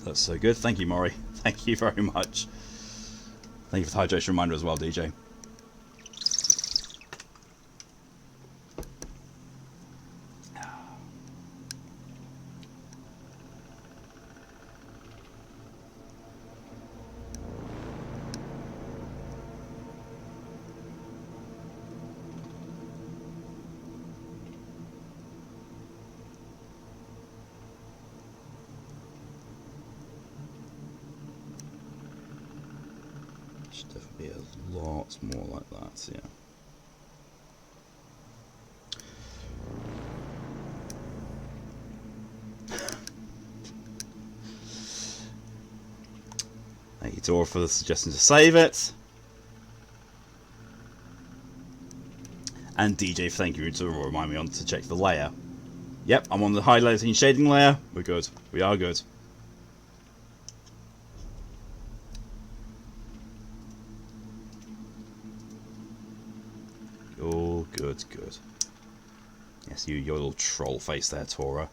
That's so good. Thank you, Maury. Thank you very much. Thank you for the hydration reminder as well, DJ. Should definitely be a lot more like that, yeah. Thank you, Dora, for the suggestion to save it. And DJ, thank you to remind me on to check the layer. Yep, I'm on the highlighting shading layer. We're good. We are good. Oh, good, good. Yes, your little troll face there, Tora.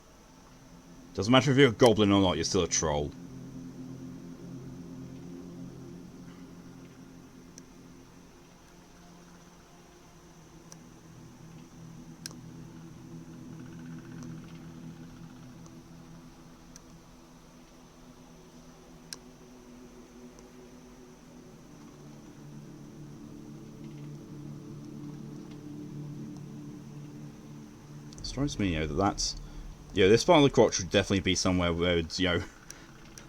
Doesn't matter if you're a goblin or not, you're still a troll. Strikes me, that's this part of the crotch would definitely be somewhere where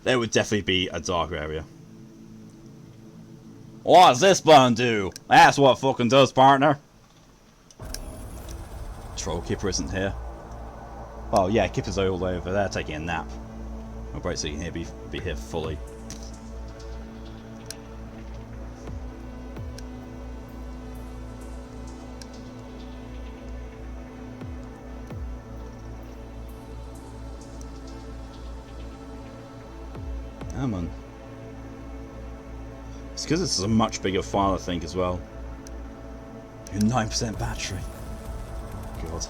there would definitely be a dark area. What does this button do? That's what fucking does, partner. Troll Kipper isn't here. Well, yeah, Kipper's all the way over there taking a nap. I'll break so you can be here fully. Come on. It's because this is a much bigger file, I think, as well. You're 9% battery. God.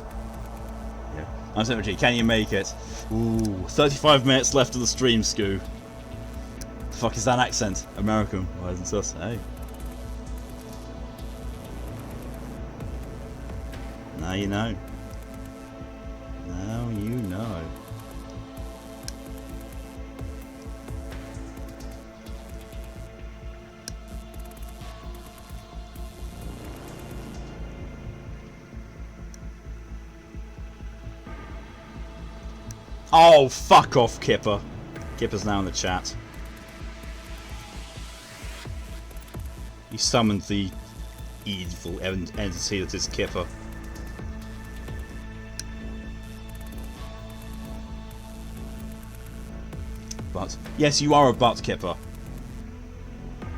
Yeah. I'm saying, can you make it? Ooh, 35 minutes left of the stream, Scoo. The fuck is that accent? American. Why isn't sus? Hey. Now you know. Now you know. Oh, fuck off, Kipper. Kipper's now in the chat. He summoned the evil entity that is Kipper. But, yes, you are a butt, Kipper.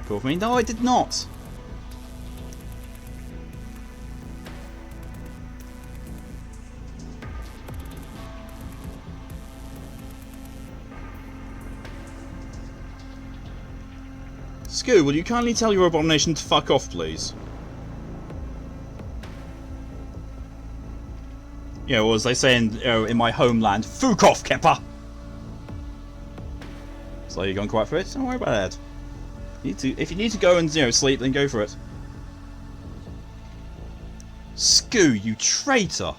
Call for me? No, I did not. Scoo, will you kindly tell your abomination to fuck off, please? Yeah, or as they say in my homeland, fuck off, Kipper! So you're going quiet for it? Don't worry about it. If you need to go and sleep, then go for it. Scoo, you traitor!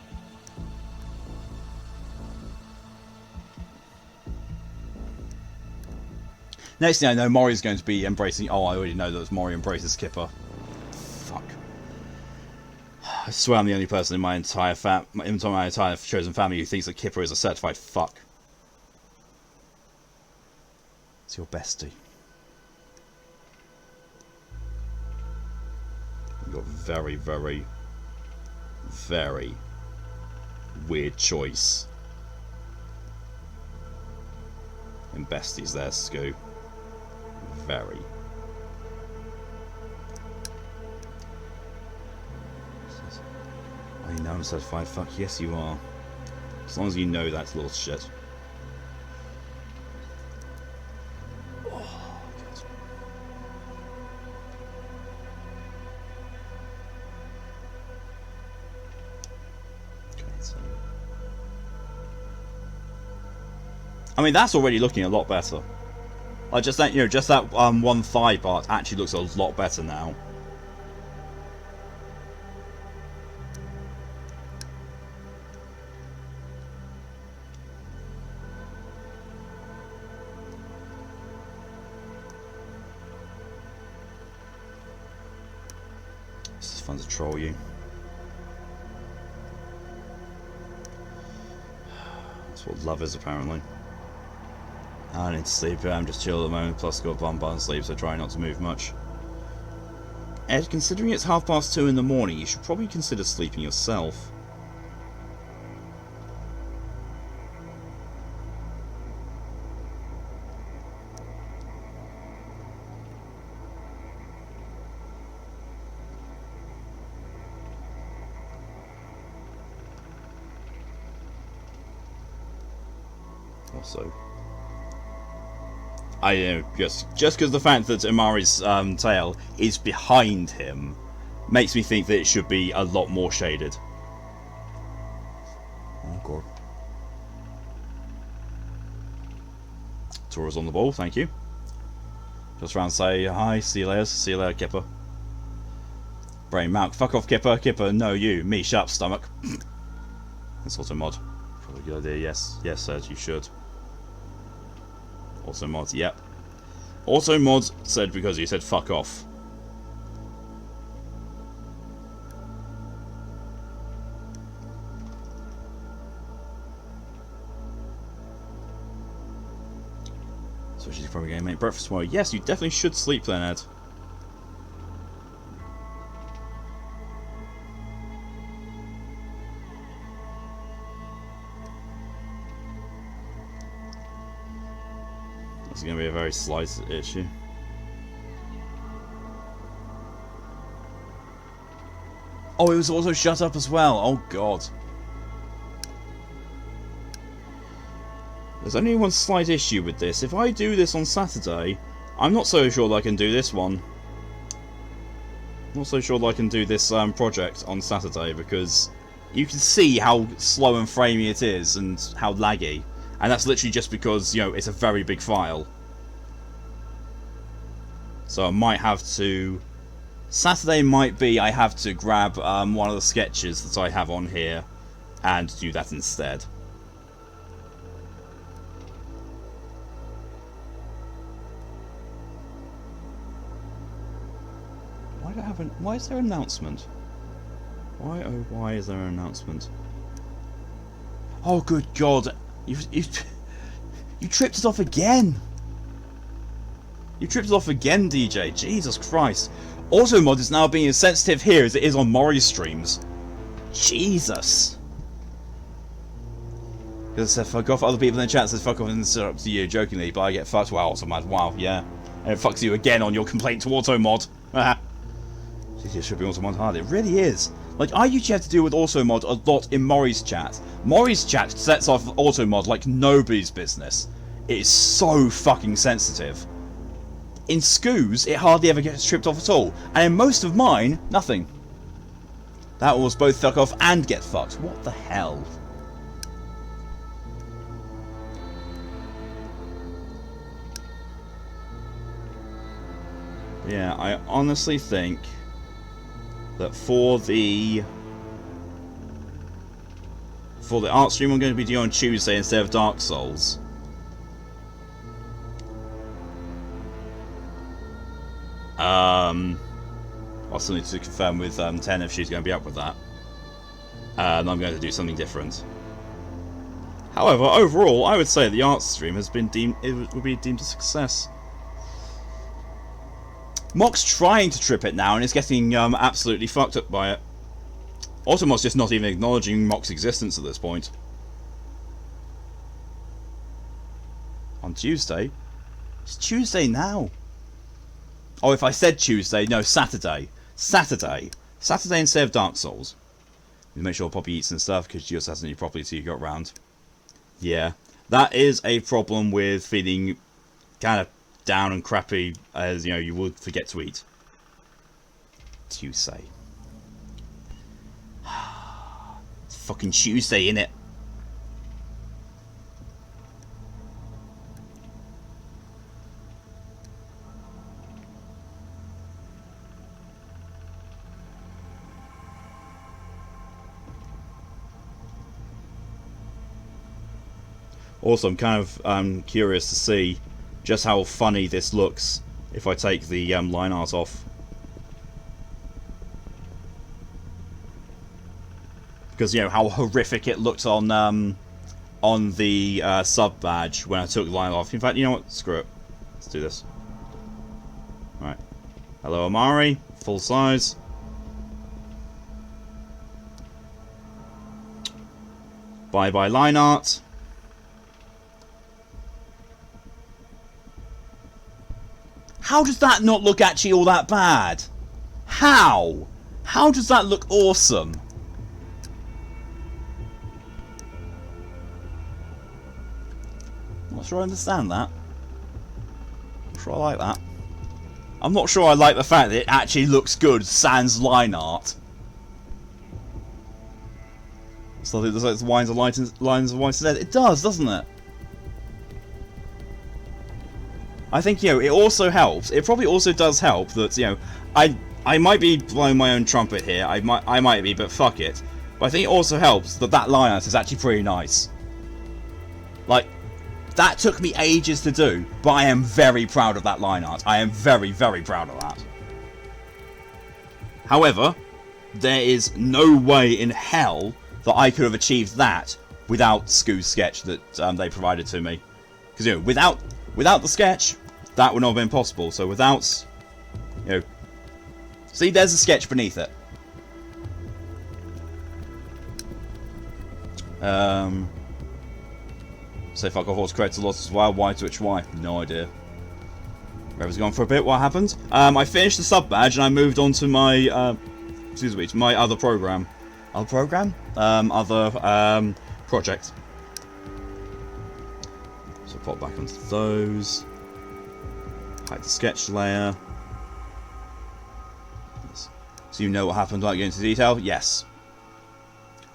Next thing I know, Mori's going to be embracing. Oh, I already know that Mori embraces Kipper. Fuck. I swear I'm the only person in my entire chosen family who thinks that Kipper is a certified fuck. It's your bestie. You've got very, very, very weird choice in besties there, Scoo. Very. Oh, you know I'm certified fuck. Yes, you are. As long as you know that little shit. Oh, God. Okay, so. I mean, that's already looking a lot better. Like just that, just that one thigh part actually looks a lot better now. This is fun to troll you. That's what love is, apparently. I need to sleep. I'm just chill at the moment. Plus, got bum and sleep, so try not to move much. Ed, considering it's 2:30 in the morning, you should probably consider sleeping yourself. Also, just because the fact that Amari's tail is behind him makes me think that it should be a lot more shaded. Oh god. Tora's on the ball, thank you. Just round say hi, see you later, Kipper. Brain Malk, fuck off, Kipper. Kipper, no, you. Me, shut up, stomach. That's auto mod. Probably a good idea, yes. Yes, Serge, you should. Auto mod, yep. Auto mod said because you said fuck off. So she's probably going to make breakfast tomorrow. Yes, you definitely should sleep then, Ed. It's going to be a very slight issue. Oh, it was also shut up as well. Oh, God. There's only one slight issue with this. If I do this on Saturday, I'm not so sure that I can do this one. Not so sure that I can do this project on Saturday because you can see how slow and framey it is and how laggy. And that's literally just because, you know, it's a very big file. So I might have to... Saturday might be I have to grab one of the sketches that I have on here and do that instead. Why is there an announcement? Why, oh why is there an announcement? Oh good god! You tripped it off again! You tripped it off again, DJ. Jesus Christ. Automod is now being as sensitive here as it is on Mori's streams. Jesus. Because I said fuck off, other people in the chat says fuck off and it's up to you, jokingly, but I get fucked. Wow, Automod, wow, yeah. And it fucks you again on your complaint to Automod. It should be Automod hard. It really is. Like, I usually have to deal with Automod a lot in Mori's chat. Mori's chat sets off Automod like nobody's business. It is so fucking sensitive. In Scoo's, it hardly ever gets tripped off at all. And in most of mine, nothing. That was both fuck off and get fucked. What the hell? Yeah, I honestly think that for the art stream I'm going to be doing on Tuesday instead of Dark Souls, I'll still need to confirm with Ten if she's going to be up with that, and I'm going to do something different. However, overall, I would say the art stream has been would be deemed a success. Mock's trying to trip it now and is getting absolutely fucked up by it. Automod's just not even acknowledging Mock's existence at this point. On Tuesday? It's Tuesday now. Oh, if I said Tuesday, no, Saturday. Saturday instead of Dark Souls. Make sure Poppy eats and stuff because she just hasn't eaten properly till you got round. Yeah, that is a problem with feeling kind of down and crappy, as you know, you would forget to eat. Tuesday. It's fucking Tuesday, innit? Also, I'm kind of curious to see just how funny this looks if I take the line art off. Because, you know, how horrific it looked on the sub badge when I took the line off. In fact, you know what? Screw it. Let's do this. Right. Hello, Amari. Full size. Bye-bye line art. How does that not look actually all that bad? How? How does that look awesome? sure I understand that. Not sure I like that. I'm not sure I like the fact that it actually looks good sans line art. So there's like lines of white instead. It does, doesn't it? I think, you know, it also helps. It probably also does help that, you know, I might be blowing my own trumpet here. I might be, but fuck it. But I think it also helps that that line art is actually pretty nice. Like, that took me ages to do, but I am very proud of that line art. I am very, very proud of that. However, there is no way in hell that I could have achieved that without Scoo's sketch that they provided to me. Because, you know, without the sketch, that would not have been possible. So without, you know, see, there's a sketch beneath it. Say fuck off, horse creates a lot as well. Why switch why? No idea. Rever's gone for a bit. What happened? I finished the sub badge and I moved on to my excuse me, to my other program. Other program? Other project. So pop back onto those. Hide the sketch layer. So you know what happened without getting into detail? Yes.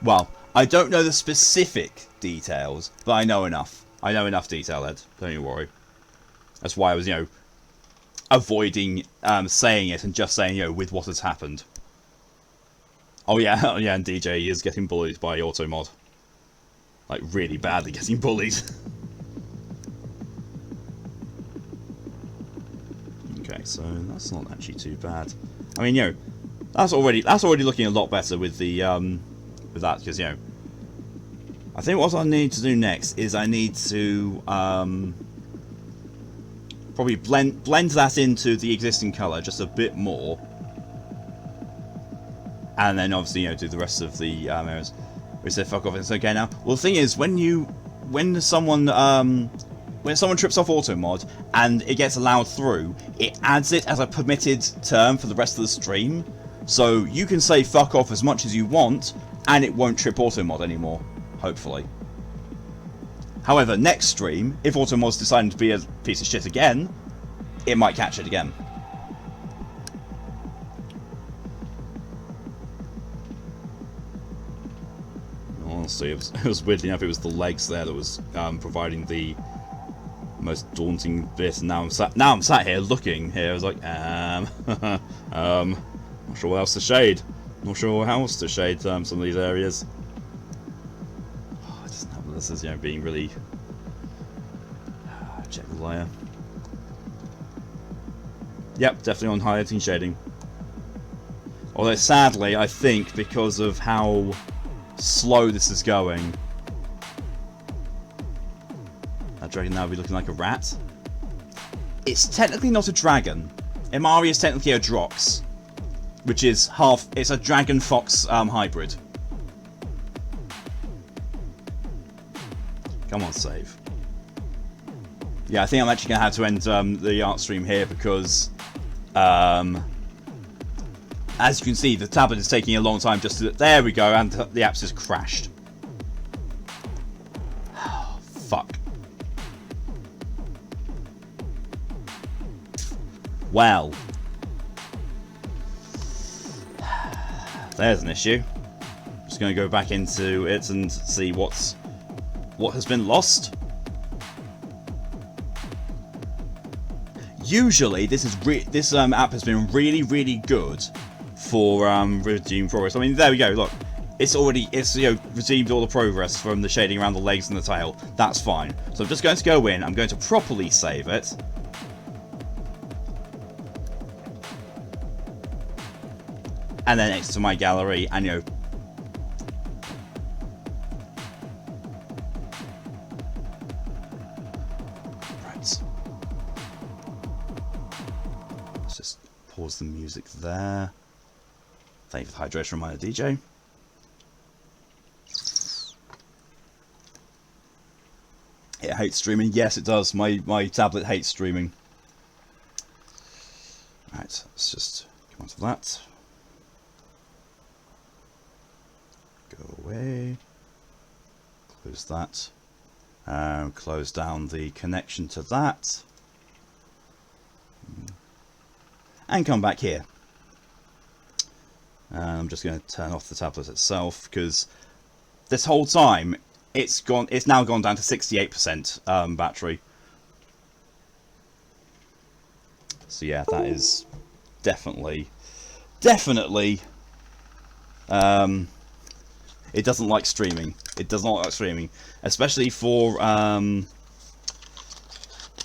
Well, I don't know the specific details, but I know enough. I know enough detail, Ed. Don't you worry. That's why I was, you know, avoiding saying it and just saying, you know, with what has happened. Oh yeah, yeah, and DJ is getting bullied by Automod. Like, really badly getting bullied. Okay, so that's not actually too bad. I mean, you know, that's already looking a lot better with the with that, because, you know, I think what I need to do next is I need to probably blend that into the existing colour just a bit more, and then obviously, you know, do the rest of the areas. We said fuck off, it's okay now. Well, the thing is, when someone trips off Automod and it gets allowed through, it adds it as a permitted term for the rest of the stream. So you can say fuck off as much as you want, and it won't trip Automod anymore, hopefully. However, next stream, if Automod's deciding to be a piece of shit again, it might catch it again. Honestly, it was weirdly enough, it was the legs there that was providing the most daunting bit, and now I'm sat here looking here. I was like, not sure what else to shade. Not sure how else to shade some of these areas. Oh, I just know this is, you know, being really. Check the layer. Yep, definitely on highlighting shading. Although sadly, I think because of how slow this is going, that dragon now will be looking like a rat. It's technically not a dragon. Imari is technically a Drox, which is half. It's a dragon fox hybrid. Come on, save. Yeah, I think I'm actually going to have to end the art stream here because, as you can see, the tablet is taking a long time just to... There we go, and the app's just crashed. Oh, fuck. Well. There's an issue. Just going to go back into it and see what has been lost. Usually, this app has been really, really good for redeeming progress. I mean, there we go. Look, it's you know, redeemed all the progress from the shading around the legs and the tail. That's fine. So I'm just going to go in. I'm going to properly save it. And then next to my gallery, and, you know, pause the music there. Thank you for the hydration reminder, DJ. It hates streaming. Yes, it does. My tablet hates streaming. Right, let's just come on to that. Go away. Close that. Close down the connection to that. And come back here. I'm just going to turn off the tablet itself, because this whole time it's now gone down to 68% battery. So yeah, that is definitely it doesn't like streaming. It does not like streaming, especially for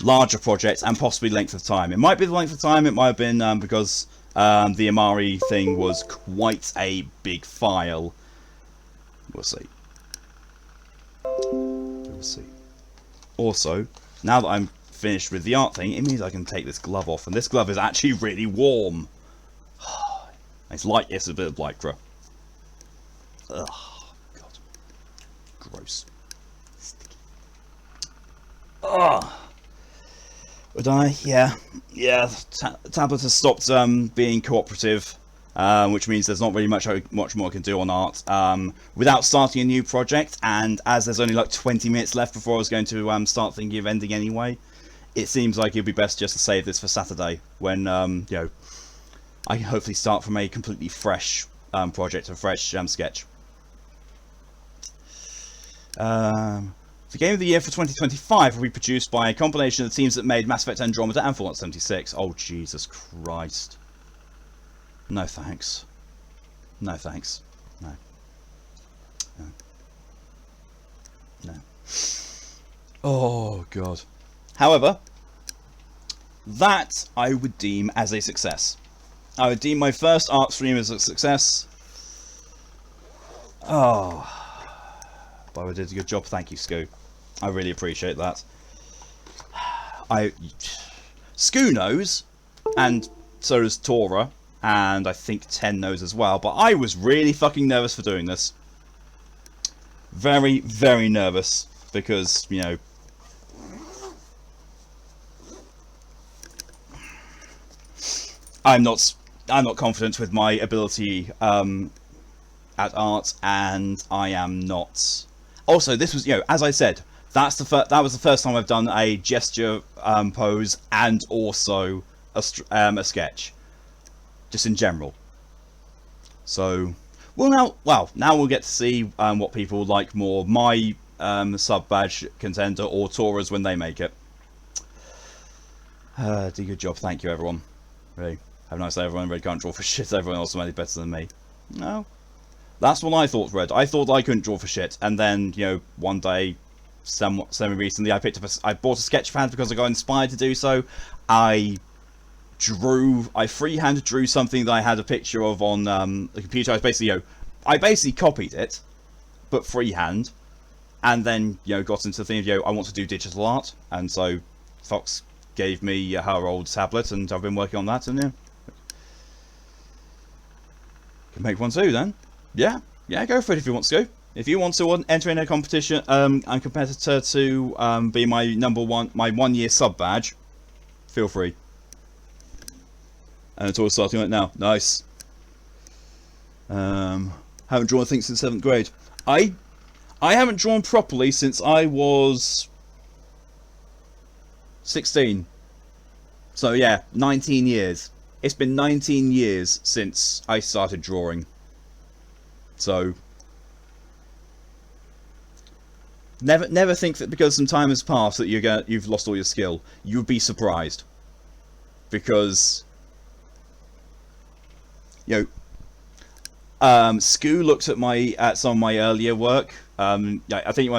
larger projects and possibly length of time. It might be the length of time. It might have been because the Amari thing was quite a big file. We'll see. We'll see. Also, now that I'm finished with the art thing, it means I can take this glove off, and this glove is actually really warm. It's light. It's a bit of lycra. Ugh, God, gross. Sticky. Ugh. But yeah, the tablet has stopped being cooperative, which means there's not really much more I can do on art without starting a new project. And as there's only like 20 minutes left before I was going to start thinking of ending anyway, it seems like it'd be best just to save this for Saturday, when you know, I can hopefully start from a completely fresh project, a fresh sketch. The Game of the Year for 2025 will be produced by a combination of the teams that made Mass Effect Andromeda and Fallout 76. Oh, Jesus Christ. No thanks. No thanks. No. No. No. Oh, God. However, that I would deem as a success. I would deem my first art stream as a success. Oh. But I did a good job. Thank you, Scoo. I really appreciate that. Scoo knows, and so does Tora, and I think 10 knows as well, but I was really fucking nervous for doing this. Very, very nervous, because, you know, I'm not confident with my ability at art, and I am not. Also, this was, you know, as I said, that was the first time I've done a gesture pose and also a sketch, just in general. So, now we'll get to see what people like more, my sub badge contender or Taura's when they make it. Do a good job, thank you everyone. Really, have a nice day everyone. Red can't draw for shit. Everyone else made it better than me. No. That's what I thought, Red. I thought I couldn't draw for shit, and then, you know, one day, semi-recently, I bought a sketch pad because I got inspired to do so. I freehand drew something that I had a picture of on the computer. I basically copied it, but freehand, and then, you know, got into the thing of, you know, I want to do digital art, and so Foxx gave me her old tablet, and I've been working on that, and yeah, can make one too then. Yeah, go for it if you want to. If you want to enter in a competition, and competitor to be my my 1 year sub badge, feel free. And it's all starting right now. Nice. Haven't drawn a thing since 7th grade. I haven't drawn properly since I was 16. So yeah, 19 years. It's been 19 years since I started drawing. So never think that because some time has passed that you've lost all your skill. You'd be surprised, because, you know, Scoo looked at some of my earlier work. I think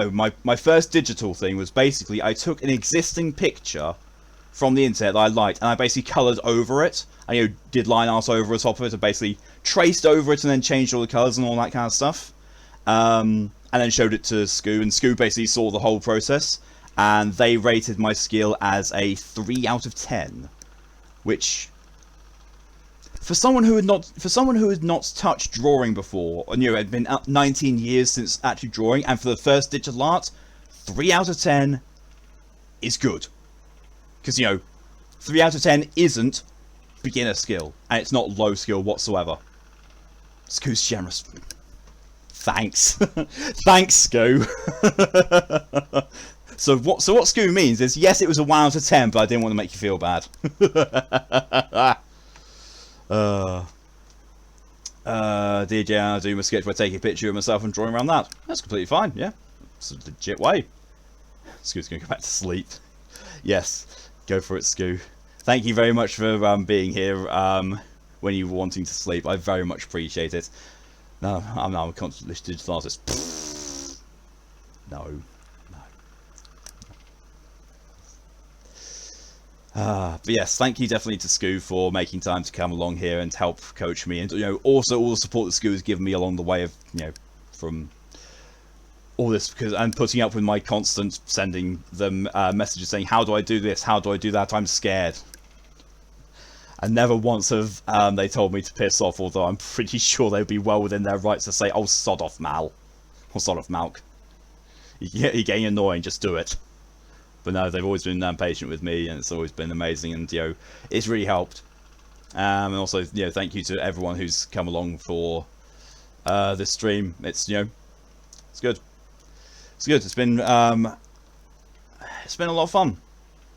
my first digital thing was basically I took an existing picture from the internet that I liked, and I basically coloured over it. I did line art over the top of it, and basically traced over it, and then changed all the colours and all that kind of stuff. And then showed it to Scoo, and Scoo basically saw the whole process, and they rated my skill as a 3 out of 10, which, for someone who had not touched drawing before, and it had been 19 years since actually drawing, and for the first digital art, 3 out of 10 is good. Because, 3 out of 10 isn't beginner skill, and it's not low skill whatsoever. Scoo's generous. Thanks. Thanks, Scoo. So what Scoo means is, yes, it was a 1 out of 10, but I didn't want to make you feel bad. DJ, I do my sketch where I take a picture of myself and drawing around that. That's completely fine, yeah. It's a legit way. Scoo's going to go back to sleep. Yes, go for it, Scoo. Thank you very much for being here when you were wanting to sleep. I very much appreciate it. No, I'm a constantly digital artist. No. But yes, thank you definitely to Scoo for making time to come along here and help coach me, and also all the support that Scoo has given me along the way of from all this, and putting up with my constant sending them messages saying, how do I do this, how do I do that, I'm scared. And never once have they told me to piss off, although I'm pretty sure they'd be well within their rights to say, oh, sod off, Mal, or sod off, Malk, you're getting annoying, just do it. But no, they've always been patient with me, and it's always been amazing, and it's really helped. And also, thank you to everyone who's come along for this stream. It's it's good. It's good. It's been a lot of fun.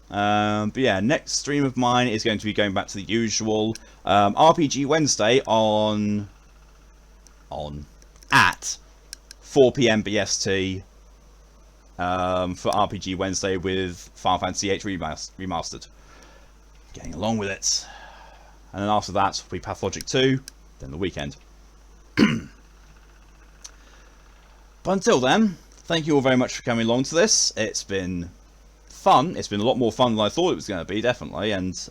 But yeah, next stream of mine is going to be going back to the usual RPG Wednesday at 4 PM BST. For RPG Wednesday with Final Fantasy VIII Remastered. Getting along with it. And then after that will be Pathologic 2, then the weekend. But until then, thank you all very much for coming along to this. It's been fun. It's been a lot more fun than I thought it was going to be, definitely. And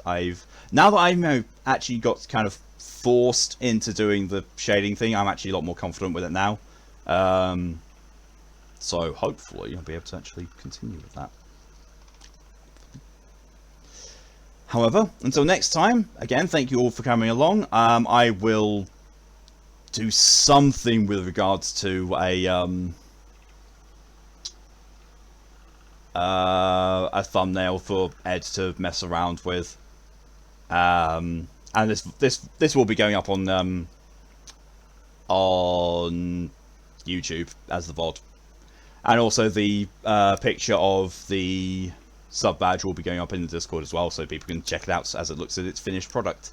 now that I've actually got kind of forced into doing the shading thing, I'm actually a lot more confident with it now. So hopefully I'll be able to actually continue with that. However, until next time, again, thank you all for coming along. I will do something with regards to a thumbnail for Ed to mess around with. And this will be going up on YouTube as the VOD. And also the picture of the sub badge will be going up in the Discord as well, so people can check it out as it looks at its finished product.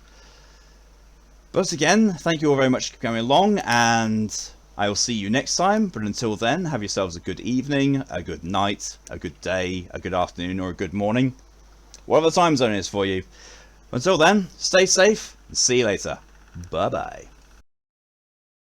But again, thank you all very much for coming along, and I will see you next time. But until then, have yourselves a good evening, a good night, a good day, a good afternoon, or a good morning. Whatever the time zone is for you. Until then, stay safe, and see you later. Bye-bye.